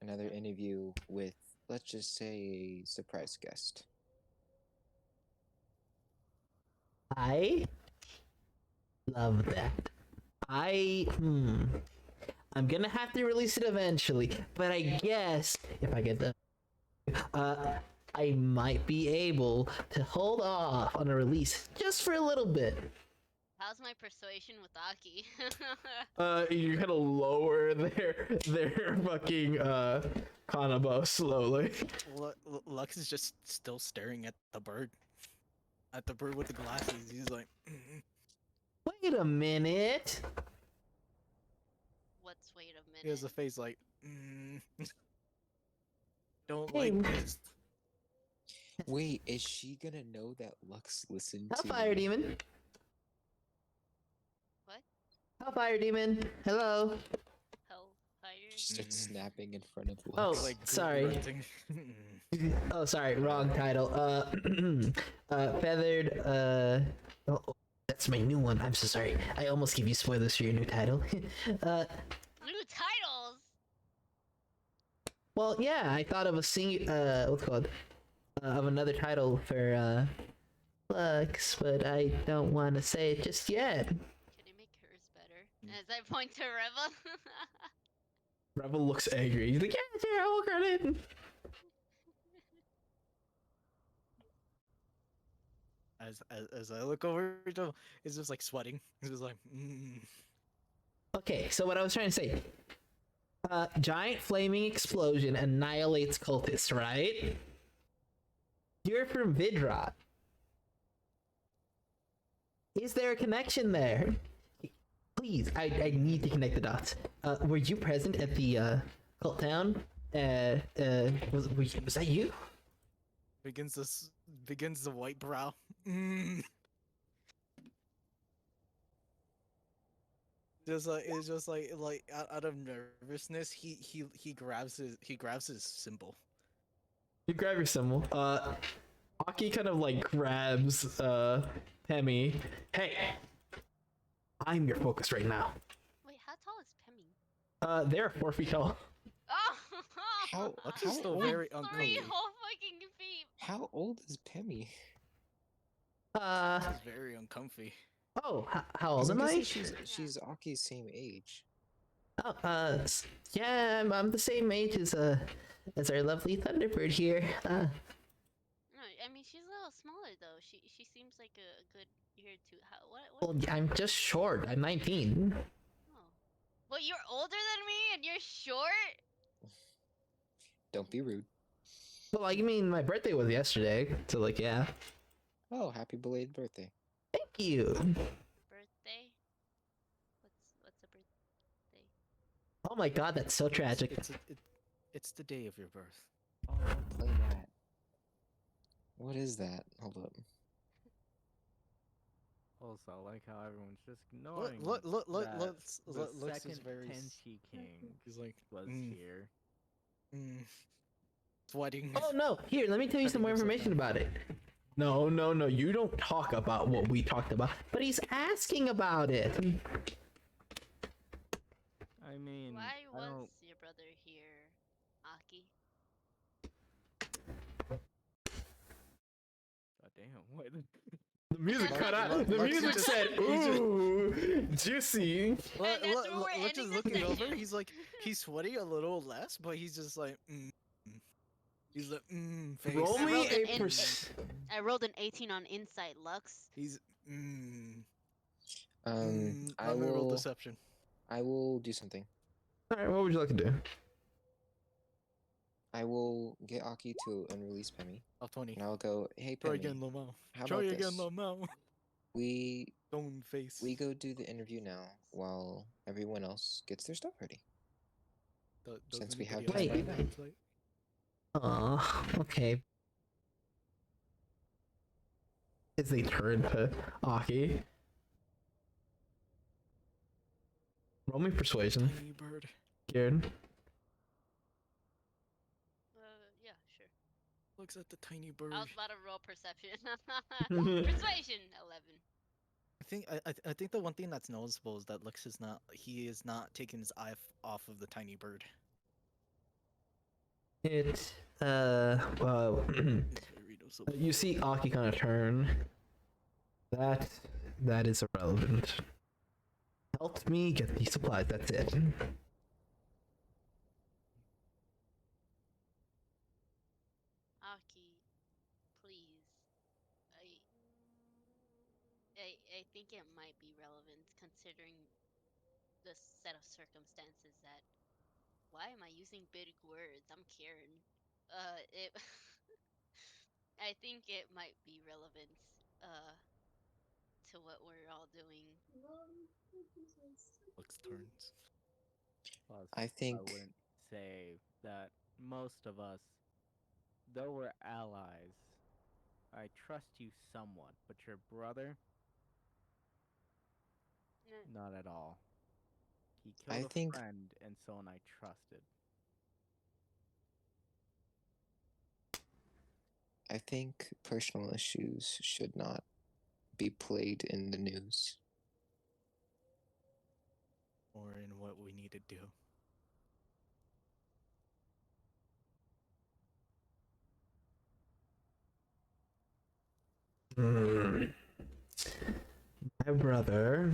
Another interview with, let's just say, a surprise guest. I love that. I'm gonna have to release it eventually, but I guess if I get the I might be able to hold off on a release just for a little bit. How's my persuasion with Aki? You kind of lower their fucking Kanabo slowly. Lux is just still staring at the bird with the glasses. He's like, Wait a minute. What's wait a minute? he has a face like, don't Hey, like this. Wait, is she gonna know that Lux listened to? Hellfire Demon. What? Hellfire Demon. Hello. Hellfire She starts snapping in front of Oh, Lux. Like sorry. grunting. Oh, sorry, wrong title. Feathered. Oh, that's my new one. I'm so sorry. I almost give you spoilers for your new title. New titles. Well, yeah, I thought of what's it called? Of another title for Lux, but I don't want to say it just yet. Can you make hers better? As I point to Reva. Rebel looks angry. He's like, yeah, sure, I'll work on it. As I look over to him, he's just like sweating. He's just like, Okay, so what I was trying to say. Giant flaming explosion annihilates cultists, right? You're from Vidrot. Is there a connection there? Please, I need to connect the dots. Were you present at the cult town? Was that you? begins the white brow. Just like it's just like out of nervousness, he grabs his symbol. You grab your symbol. Aki kind of like grabs Pemi. Hey, I'm your focus right now. Wait, how tall is Pemi? They're 4 feet tall. Oh! How, Lux how is still old, very 3 uncomfy. whole fucking feet. how old is Pemi? He's very uncomfy. Oh, how old am I? She's Aki's same age. Oh, yeah, I'm the same age as our lovely Thunderbird here. No, I mean she's a little smaller though. She seems like a good year or two. How what? Well, I'm just short. I'm 19. Oh. Well, you're older than me and you're short. Don't be rude. Well, I mean, my birthday was yesterday, so like, yeah. Oh, happy belated birthday. Thank you. Birthday? What's a birthday? Oh my god, that's so tragic. It's the day of your birth. Oh, play that. What is that? Hold up. Also, I like how everyone's just Look, ignoring look, that looks the looks second is very. Tenchi King He's like was mm, here. sweating. Oh no, here, let me tell you some more information about it. No, you don't talk about what we talked about, but he's asking about it. I mean, Why I was don't. your brother here, Aki? God damn, what? The music cut out. Look, The look, music just- said, ooh, juicy. And that's where we're Look ending is the looking over. session. He's sweating a little less, but he's just like. He's like face. Roll I me rolled a an per- I rolled an 18 on Insight Lux. He's I I'm gonna roll will. deception. I will do something. Alright, what would you like to do? I will get Aki to unrelease Pemi, Of 20. and I'll go, hey Try Pemi, again, Lomao. how Try about again, this? Lomao. We Stone face. we go do the interview now while everyone else gets their stuff ready. Does since we have anybody time else right have now. insight? Aw, okay. As they turn to Aki. Roll me persuasion, Tiny bird. Kieran. Yeah, sure. Looks at the tiny bird. I was about to roll perception. Persuasion 11. I think the one thing that's noticeable is that Lux is not taking his eye off of the tiny bird. It, It's very noticeable. you see Aki kind of turn. That is irrelevant. Helped me get the supplies, that's it. Aki, please. I think it might be relevant considering the set of circumstances that. Why am I using big words? I'm Karen. It. I think it might be relevant. To what we're all doing. Lux turns. Plus, I think- I wouldn't say that most of us, though we're allies, I trust you somewhat, but your brother, Eh, not at all. He I killed a think- friend and someone I trusted. I think personal issues should not be played in the news. Or in what we need to do. My brother.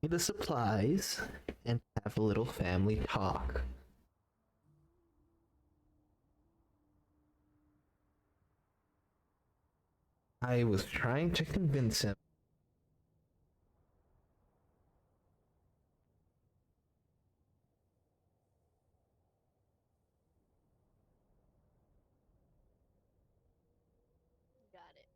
Need the supplies and have a little family talk. I was trying to convince him. Got it.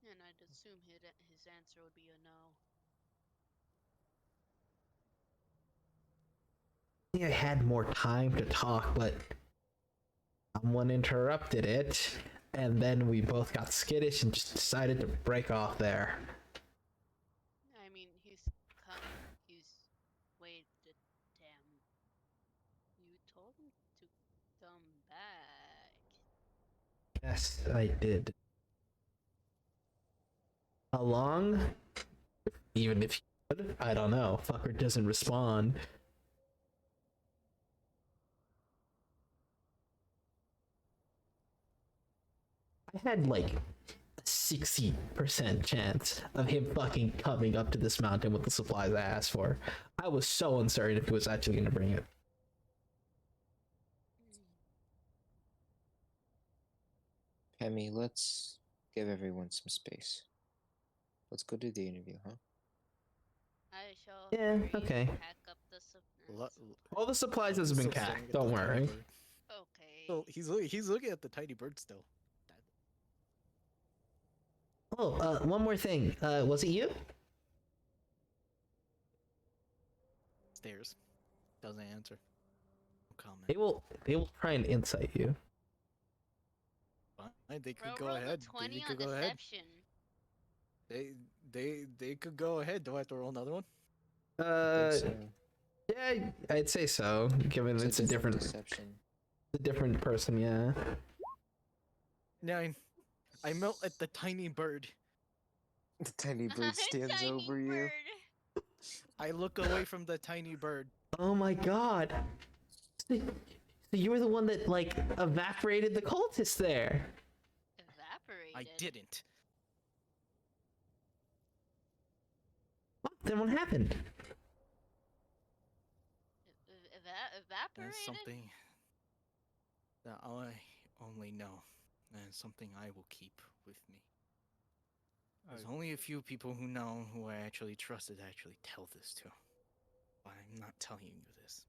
And I'd assume his answer would be a no. I had more time to talk, but someone interrupted it, and then we both got skittish and just decided to break off there. I mean, he's wait, damn. You told him to come back. Yes, I did. How long? Even if he could? I don't know. Fucker doesn't respond. I had like a 60% chance of him fucking coming up to this mountain with the supplies I asked for. I was so uncertain if he was actually gonna bring it. Hemi, let's give everyone some space. Let's go do the interview, huh? I shall Yeah, hurry and okay. pack up the Lo- All the supplies has been Still staring cacked, at the don't tiny worry. bird. Okay. So he's looking at the tiny bird still. Oh, one more thing. Was it you? Stares. Doesn't answer. No comment. They will try and insight you. Fine, they could Bro, go roll ahead. a 20 They on could go ahead. deception. They could go ahead. Do I have to roll another one? I think so. Yeah, I'd say so. Given it's a different deception. person, yeah. 9. I melt at the tiny bird. The tiny bird stands Tiny over you. bird. I look away from the tiny bird. Oh my god. So you were the one that like evaporated the cultists there. Evaporated. I didn't. What? Then what happened? Evaporated. That's something that I only know, and something I will keep with me. There's only a few people who know who I actually trusted to actually tell this to. But I'm not telling you this.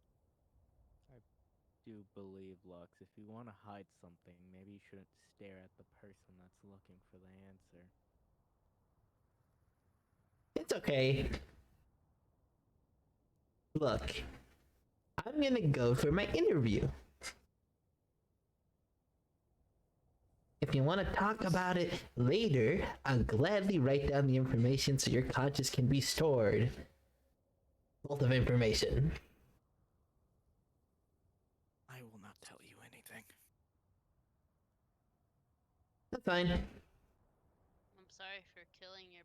Do believe, Lux, if you want to hide something, maybe you shouldn't stare at the person that's looking for the answer. It's okay. Look, I'm gonna go for my interview. If you want to talk about it later, I'll gladly write down the information so your conscience can be stored. Vault of information. I will not tell you anything. That's fine. I'm sorry for killing your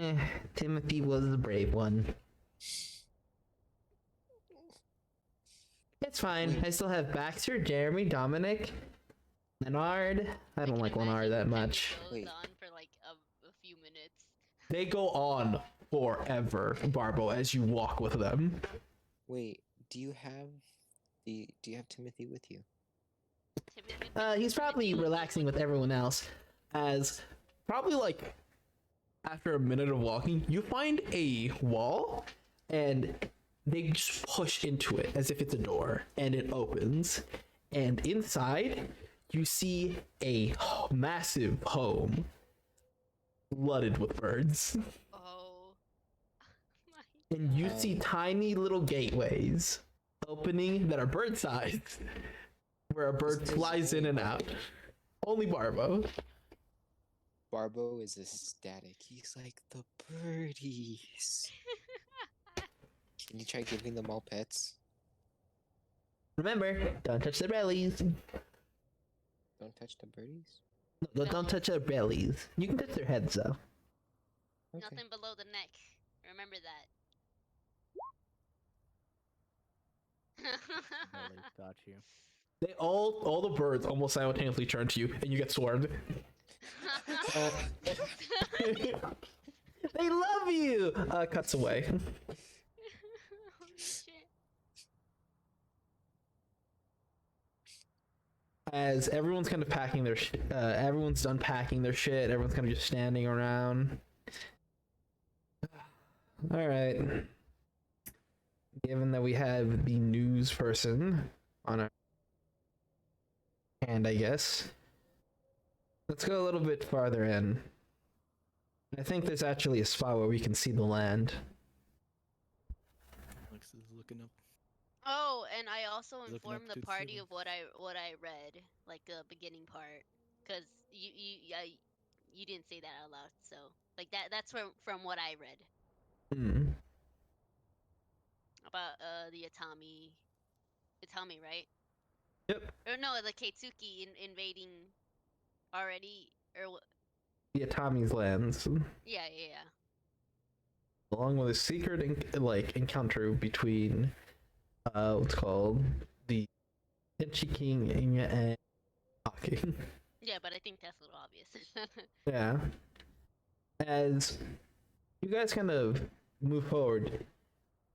bird. Timothy was the brave one. It's fine. I still have Baxter, Jeremy, Dominic, Leonard. I don't like Leonard that much. Wait. On for like a few minutes. They go on forever, Barbo, as you walk with them. Wait, do you have Timothy with you? He's probably relaxing with everyone else, as probably like after a minute of walking, you find a wall, and they just push into it as if it's a door, and it opens, and inside you see a massive home flooded with birds, Oh. My and you see tiny little gateways. opening that are bird sized, where a bird There's flies in only and Barbo. out. Only Barbo. Barbo is ecstatic. He's like, the birdies. Can you try giving them all pets? Remember, don't touch their bellies. Don't touch the birdies? No, don't touch their bellies. You can touch their heads though. Okay. Nothing below the neck. Remember that. Belly, got you. They all the birds almost simultaneously turn to you, and you get swarmed. They love you. Cuts away. Holy shit. As everyone's kind of packing their, everyone's done packing their shit. Everyone's kind of just standing around. All right. Given that we have the news person on our hand, I guess let's go a little bit farther in. I think there's actually a spot where we can see the land. Alex is looking up. Oh, and I also Looking informed up the to party ceiling. of what I read, like the beginning part, cause you didn't say that out loud, so like that's from what I read Hmm. about the Itami, right? Yep. Or no, the Keitsuki invading already, or The Itami's lands, yeah. along with a secret encounter between what's called the Tenchi King and Aki. Yeah, but I think that's a little obvious. Yeah. As you guys kind of move forward,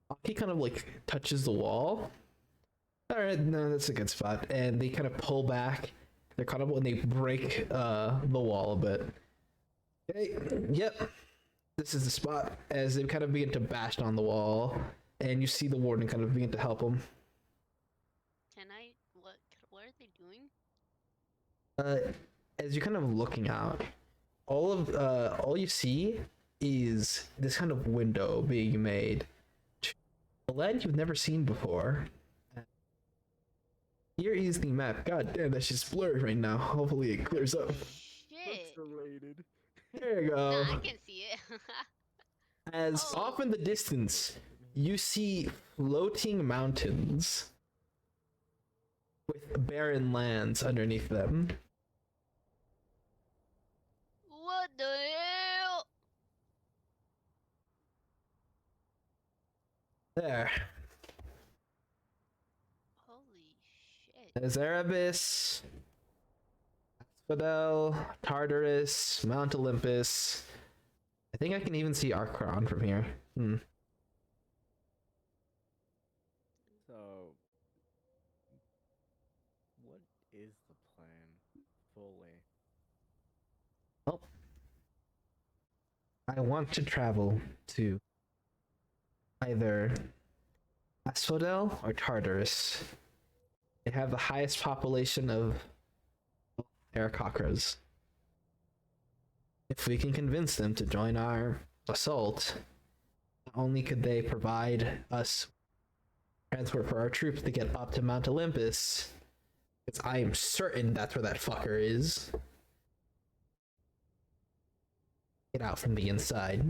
Aki kind of like touches the wall. All right, no, that's a good spot. And they kind of pull back. They're caught up when they break the wall a bit. Okay, yep. This is the spot. As they kind of begin to bash on the wall, and you see the warden kind of begin to help them. Can I? What are they doing? As you're kind of looking out, all you see is this kind of window being made to a land you've never seen before. Here is the map. God damn, that's just blurry right now. Hopefully it clears up. Shit. Related. There you go. Nah, I can see it. As Oh. off in the distance, you see floating mountains with barren lands underneath them. What the hell? There. Holy shit. There's Erebus, Asphodel, Tartarus, Mount Olympus. I think I can even see Archon from here. So, what is the plan fully? Well, I want to travel to either Asphodel or Tartarus. They have the highest population of Aarakocras. If we can convince them to join our assault, not only could they provide us transport for our troops to get up to Mount Olympus, because I am certain that's where that fucker is. Get out from the inside.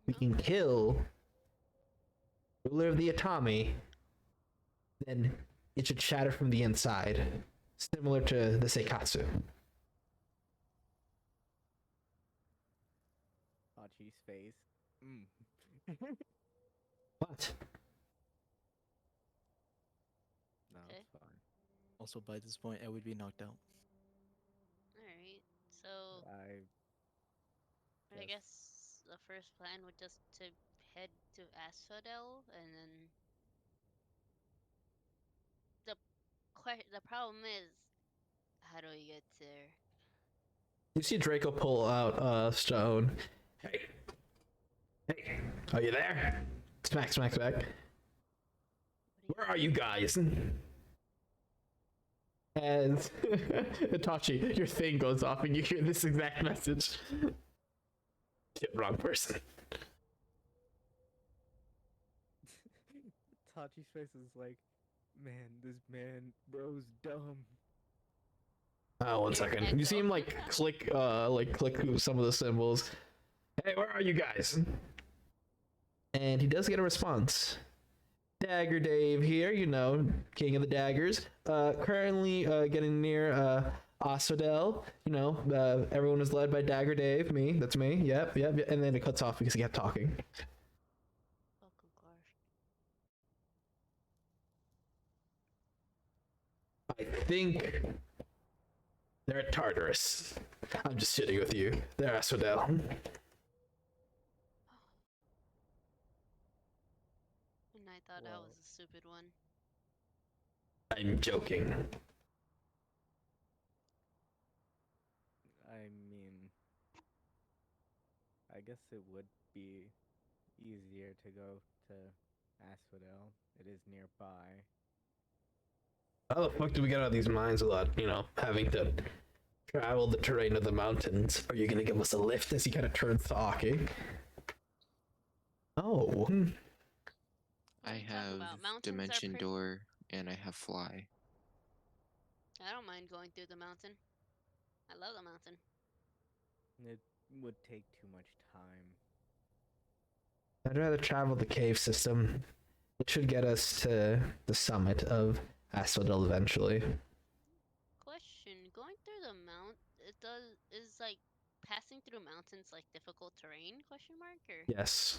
We can kill ruler of the Itami, then it should shatter from the inside, similar to the Seikatsu. Hachi's face. What? No, Okay. it's fine. Also, by this point, I would be knocked out. Alright, so I Yes. guess the first plan would just to head to Asphodel, and then the problem is, how do we get there? You see Draco pull out stone. Hey. Hey. Are you there? Smack, smack, smack. Where are you guys? As Itachi, your thing goes off and you hear this exact message. Shit, wrong person. Tachi's face is like, man, this man, bro's dumb. Oh, 1 second. You see him like click through some of the symbols. Hey, where are you guys? And he does get a response. Dagger Dave here, you know, king of the daggers. Currently getting near Asphodel. You know, everyone was led by Dagger Dave. Me, that's me. Yep. And then it cuts off because he kept talking. Oh gosh. I think they're at Tartarus. I'm just shitting with you. They're Asphodel. And I thought I Whoa. was a stupid one. I'm joking. I mean, I guess it would be easier to go to Asphodel. It is nearby. How the fuck do we get out of these mines without, you know, having to travel the terrain of the mountains? Are you gonna give us a lift as he kind of turns to Aki? Oh. What I are you talking have about? Mountains are Dimension pretty- Door and I have Fly. I don't mind going through the mountain. I love the mountain. It would take too much time. I'd rather travel the cave system. It should get us to the summit of Asphodel eventually. Question: going through the mount, is like passing through mountains like difficult terrain? Question mark or Yes.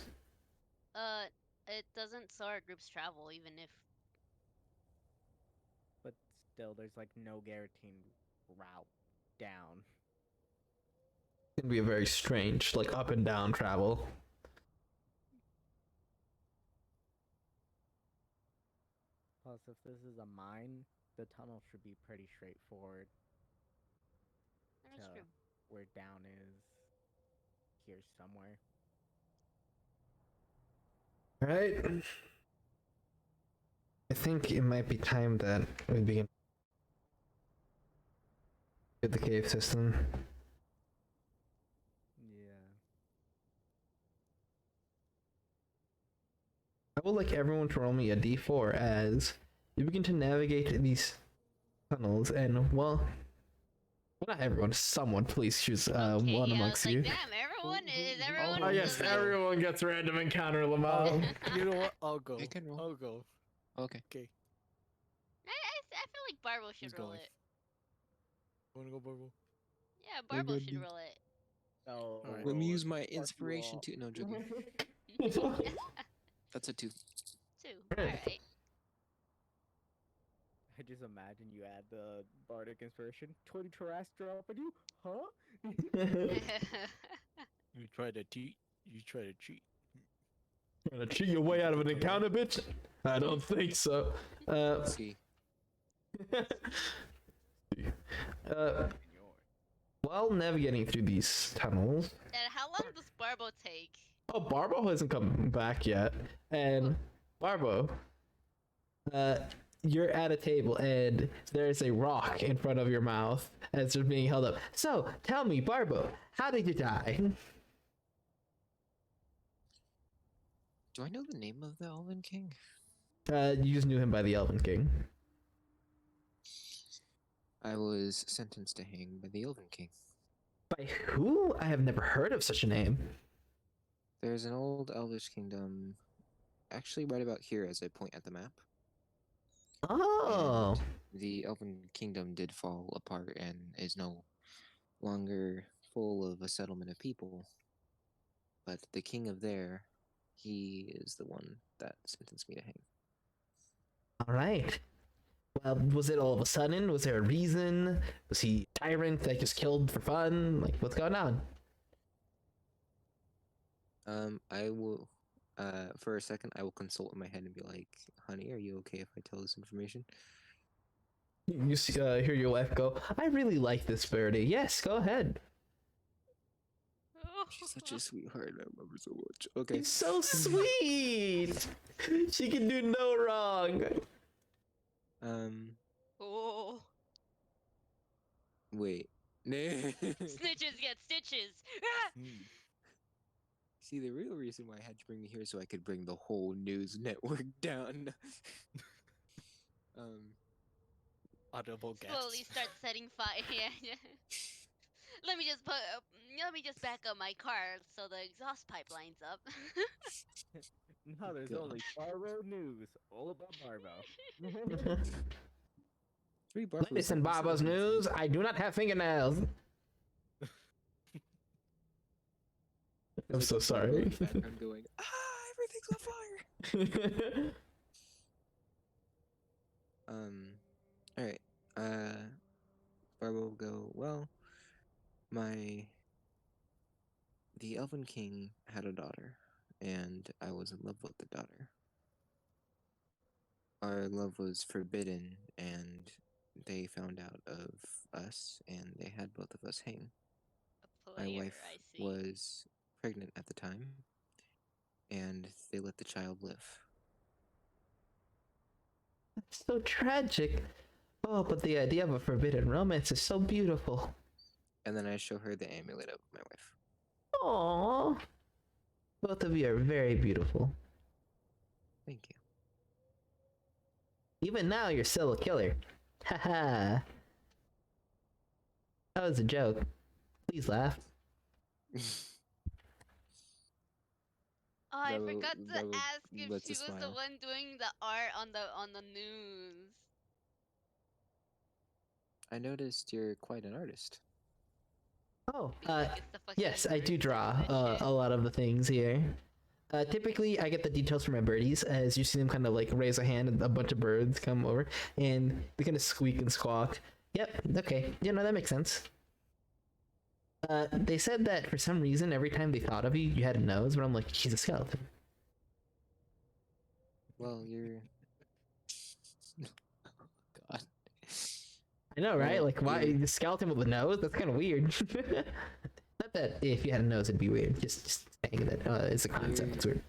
it doesn't slow our group's travel even if But still, there's like no guaranteed route down. It's gonna be a very strange, like up and down travel. Plus, if this is a mine, the tunnel should be pretty straightforward. that's to true. Where down is here somewhere. Right? I think it might be time that we begin with the cave system. Yeah. I would like everyone to roll me a d4 as you begin to navigate these tunnels, and well, not everyone, someone please choose Okay, one yeah, I amongst was you. like, damn, everyone is everyone. Oh is yes, like- everyone gets random encounter, Lamau. You know what? I'll go. I can roll. I'll go. Okay. Okay. I feel like Barbo should Who's roll going? it. Wanna go, Barbo? Yeah, We're Barbo good, should dude. roll it. Oh. Alright. Let me use my fuck you inspiration all. too. No, joking. That's a 2. Two. Right. Alright. I just imagine you add the bardic inspiration. 20 terrestrial up on you, huh? You try to cheat. You try to cheat. Trying to cheat your way out of an encounter, bitch? I don't think so. Let's see. While navigating through these tunnels, And how long does Barbo take? oh, Barbo hasn't come back yet, and Barbo, you're at a table and there's a rock in front of your mouth as it's being held up. So, tell me, Barbo, how did you die? Do I know the name of the Elven King? You just knew him by the Elven King. I was sentenced to hang by the Elven King. By who? I have never heard of such a name. There's an old Elvish kingdom, actually right about here as I point at the map. Oh, The Elven Kingdom did fall apart and is no longer full of a settlement of people. But the king of there, he is the one that sentenced me to hang. all right. Well, was it all of a sudden? Was there a reason? Was he a tyrant that just killed for fun? Like, what's going on? I will, for a second, I will consult in my head and be like, honey, are you okay if I tell this information? You see, hear your wife go, I really like this birdie. Yes, go ahead. She's such a sweetheart. I love her so much. Okay. He's so sweet. She can do no wrong. Oh, Wait. snitches get stitches. Ah! See, the real reason why I had to bring me here is so I could bring the whole news network down. um, Audible Slowly guess. start setting fire. Yeah, yeah. Let me just let me just back up my car so the exhaust pipe lines up. Now there's God. only Barbo News, all about Barbo. Three Barbaros Latest in have Baba's themselves. news, I do not have fingernails. I'm Like so a Barbo in sorry. the background going, everything's on fire. All right. Barbo will go. Well, the Elven King had a daughter, and I was in love with the daughter. Our love was forbidden, and they found out of us, and they had both of us hang. A My player, wife I see. was pregnant at the time, and they let the child live. That's so tragic. Oh, but the idea of a forbidden romance is so beautiful. And then I show her the amulet of my wife. Aww. Both of you are very beautiful. Thank you. Even now, you're still a killer. Haha. That was a joke. Please laugh. Oh, I Rebel- forgot to Rebel ask if lets she us was the smile. one doing the art on the news. I noticed you're quite an artist. Oh, Feel like it's the fucking yes, I do birds draw doing that shit. a lot of the things here. Typically, I get the details from my birdies, as you see them kind of like raise a hand and a bunch of birds come over, and they kind of squeak and squawk. Yep, okay, you know, that makes sense. They said that for some reason, every time they thought of you, you had a nose, but I'm like, he's a skeleton. Well, you're. Oh, God. I know, right? Well, Like, why you're the skeleton with a nose? That's kind of weird. Not that if you had a nose, it'd be weird. Just saying that it's a concept. It's weird.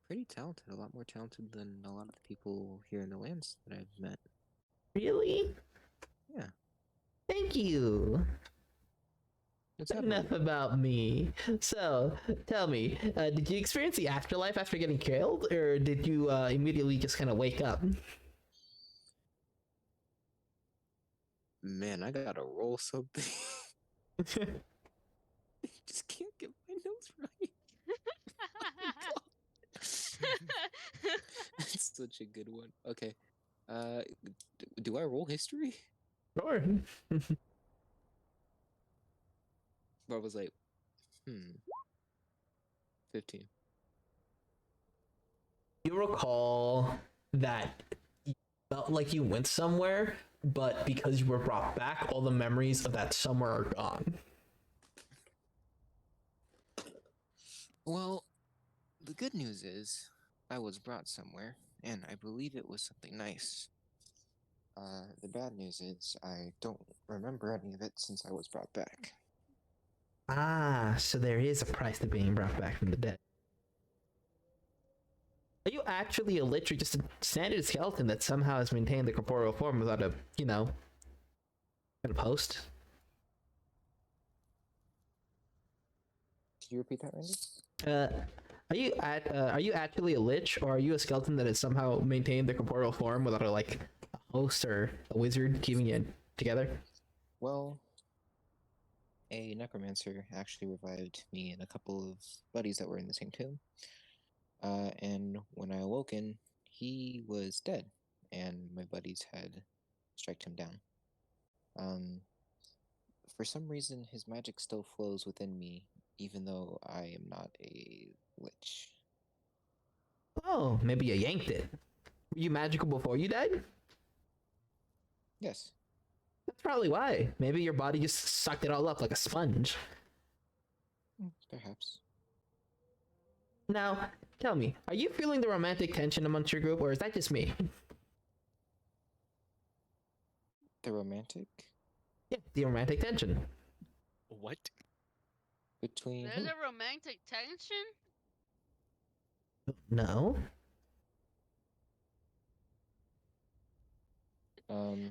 pretty talented. A lot more talented than a lot of the people here in the lands that I've met. Really? Yeah. Thank you. What's Enough about me. So, tell me, did you experience the afterlife after getting killed, or did you immediately just kind of wake up? Man, I gotta roll something. Just can't get my nose right. That's such a good one. Okay. Do I roll history? Sure. Bob was like, 15. You recall that you felt like you went somewhere, but because you were brought back, all the memories of that somewhere are gone. Well, the good news is I was brought somewhere, and I believe it was something nice. The bad news is I don't remember any of it since I was brought back. Ah, so there is a price to being brought back from the dead. Are you actually a lich or just a standard skeleton that somehow has maintained the corporeal form without a, you know, a post? Could you repeat that, Randy? Are you actually a lich, or are you a skeleton that has somehow maintained the corporeal form without a host or a wizard keeping it together? Well, a necromancer actually revived me and a couple of buddies that were in the same tomb. And when I awoken, he was dead, and my buddies had striked him down. For some reason, his magic still flows within me, even though I am not a lich. Oh, maybe you yanked it. Were you magical before you died? Yes. That's probably why. Maybe your body just sucked it all up like a sponge. Perhaps. Now, tell me, are you feeling the romantic tension amongst your group, or is that just me? The romantic? Yeah, the romantic tension. What? Between There's who? a romantic tension? No.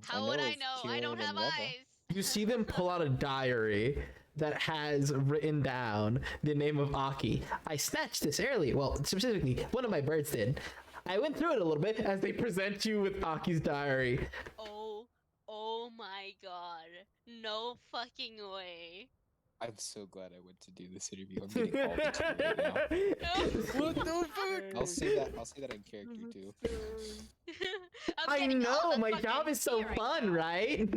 How would I know? I Kieran don't have and Reba. eyes. You see them pull out a diary, that has written down the name of Aki. I snatched this earlier. Well, specifically, one of my birds did. I went through it a little bit as they present you with Aki's diary. Oh my god. No fucking way. I'm so glad I went to do this interview. I'm getting all the tea right now. No. What the fuck? I'll say that in character too. I'm I getting all know, the my fucking job is so tea right fun, now. right?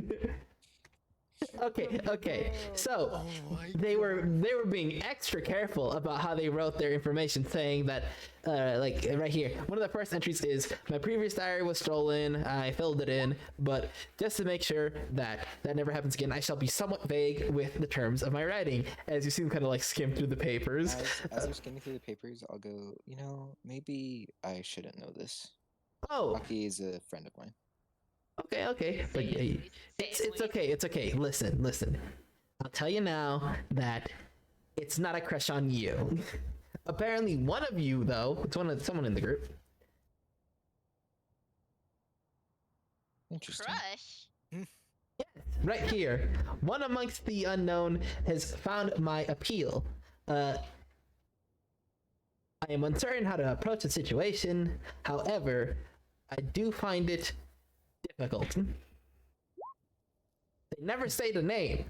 Okay. So Oh my they were being extra careful about how they wrote their information, saying that like right here, one of the first entries is my previous diary was stolen. I filled it in, but just to make sure that never happens again, I shall be somewhat vague with the terms of my writing. As you see them kind of like skim through the papers. As they're skimming through the papers, I'll go, maybe I shouldn't know this. Oh, Aki is a friend of mine. okay, but yeah, it's okay. Listen. I'll tell you now that it's not a crush on you. Apparently, one of you though, it's someone in the group. Interesting. Crush? Right here, one amongst the unknown has found my appeal. I am uncertain how to approach the situation. However, I do find it difficult. They never say the name.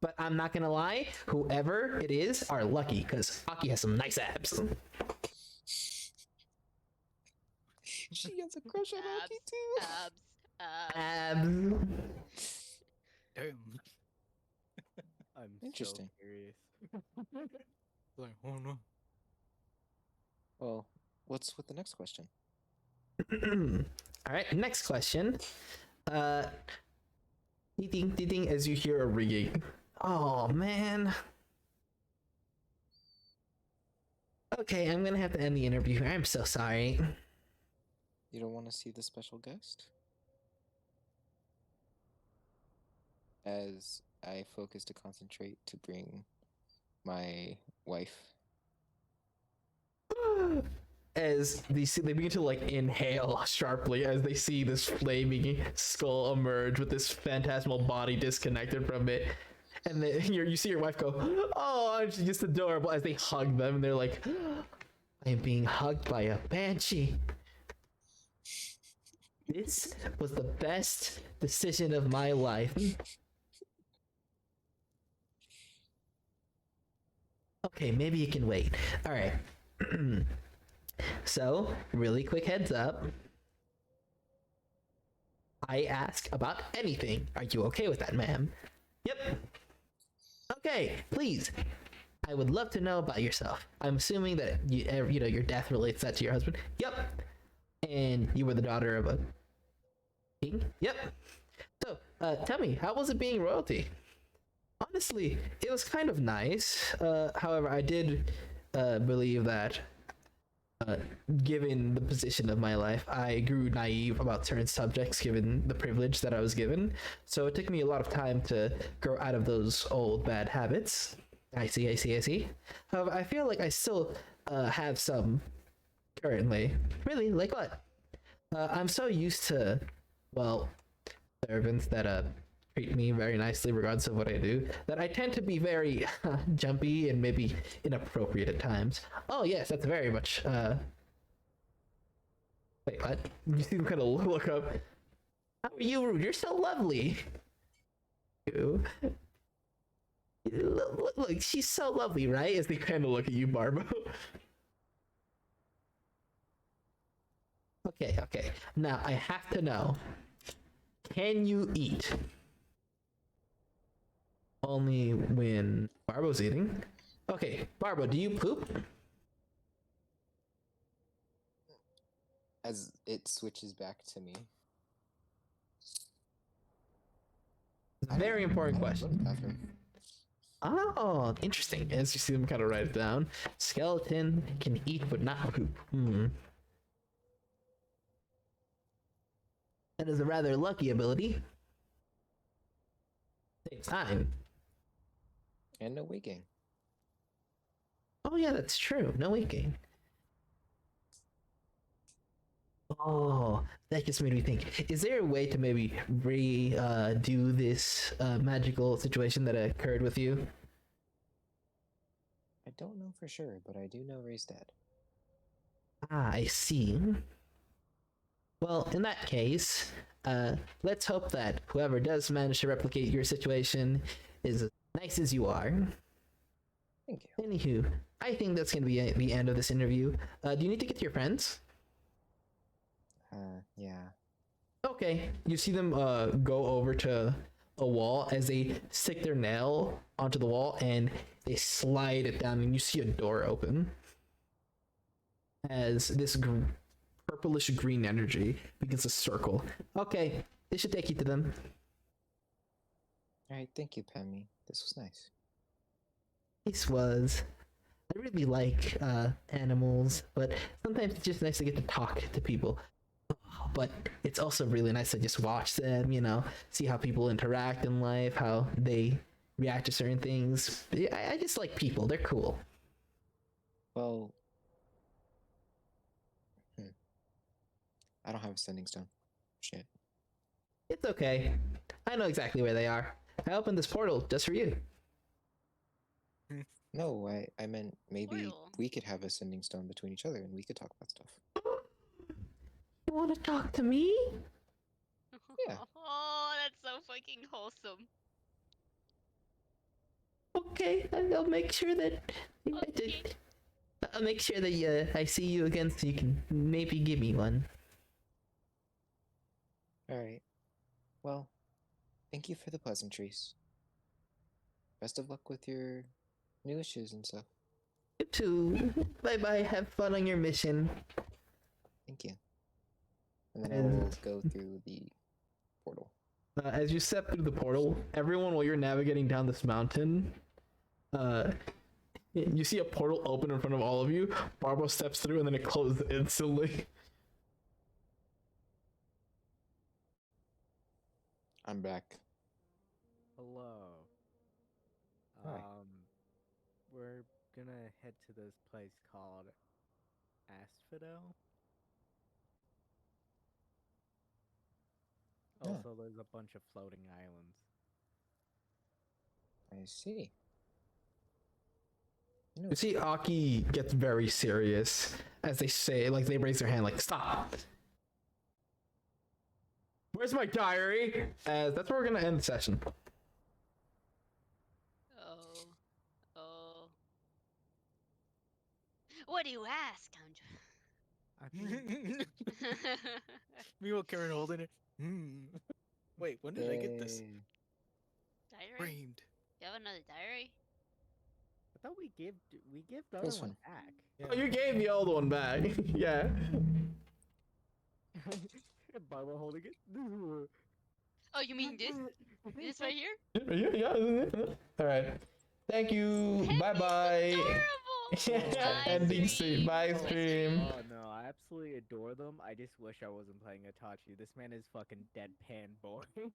But I'm not gonna lie, whoever it is are lucky, because Aki has some nice abs. She has a crush on Aki too. Abs. Abs. Damn. I'm Interesting. so curious. Like, oh no. Well, what's with the next question? All right, next question. Ding, as you hear a ringing. Oh man. Okay, I'm gonna have to end the interview here. I'm so sorry. You don't want to see the special guest? As I focus to concentrate to bring my wife. As they begin to like inhale sharply as they see this flaming skull emerge with this phantasmal body disconnected from it, and then you see your wife go, "Oh," and she's just adorable as they hug them, and they're like, "I am being hugged by a banshee. This was the best decision of my life." Okay, maybe you can wait. All right. So, really quick heads up. I ask about anything. Are you okay with that, ma'am? Yep. Okay, please. I would love to know about yourself. I'm assuming that your death relates that to your husband. Yep. And you were the daughter of a king. Yep. So, tell me, how was it being royalty? Honestly, it was kind of nice. However, I did believe that given the position of my life, I grew naive about certain subjects given the privilege that I was given. So it took me a lot of time to grow out of those old bad habits. I see. However, I feel like I still have some currently. Really? Like what? I'm so used to, well, servants that treat me very nicely regardless of what I do, that I tend to be very jumpy and maybe inappropriate at times. Oh yes, that's very much wait, what? You see them kind of look up. How are you, Rude? You're so lovely. You. Look, she's so lovely, right? As they kind of look at you, Barbo. Okay. Now I have to know. Can you eat? Only when Barbo's eating. Okay, Barbo, do you poop? As it switches back to me. Very important I don't go to question. the bathroom. Oh, interesting. As you see them kind of write it down. Skeleton can eat but not poop. That is a rather lucky ability. Saves time. And no waking. Oh yeah, that's true. No waking. Oh, that just made me think. Is there a way to maybe do this magical situation that occurred with you? I don't know for sure, but I do know Ray's dead. Ah, I see. Well, in that case, let's hope that whoever does manage to replicate your situation is as nice as you are. Thank you. Anywho, I think that's going to be the end of this interview. Do you need to get to your friends? Yeah. Okay. You see them go over to a wall as they stick their nail onto the wall and they slide it down, and you see a door open as this purplish green energy begins to circle. Okay, this should take you to them. All right, thank you, Pammy. This was nice. This was. I really like animals, but sometimes it's just nice to get to talk to people. But it's also really nice to just watch them, see how people interact in life, how they react to certain things. I just like people. They're cool. Well, I don't have a sending stone. Shit. It's okay. I know exactly where they are. I opened this portal just for you. No, I meant maybe Portal? we could have a sending stone between each other and we could talk about stuff. You want to talk to me? Yeah. Oh, that's so fucking wholesome. Okay, I'll make sure that Okay. I'll make sure that I see you again, so you can maybe give me one. All right. Well, thank you for the pleasantries. Best of luck with your new issues and stuff. You too. Bye bye. Have fun on your mission. Thank you. And then I will go through the portal. As you step through the portal, everyone, while you're navigating down this mountain, you see a portal open in front of all of you. Barbara steps through and then it closes instantly. I'm back. Hello. Hi. We're gonna head to this place called Asphodel. Oh. Also, there's a bunch of floating islands. I see. You know, You see Aki gets very serious as they say, like they raise their hand, like, stop. Where's my diary? That's where we're gonna end the session. Oh. What do you ask, I think Meanwhile, Karen holding it. Wait, when did I get this? yay. Diary? Framed. You have another diary? I thought we gave the This other one one. back. Oh, you gave the old one back. Yeah. Barbara holding it. Oh, you mean this? This right here? Yeah. All right. Thank you. Bye bye. Adorable! Bye, Ending stream. Bye stream. stream. Oh no, I absolutely adore them. I just wish I wasn't playing Itachi. This man is fucking deadpan boring.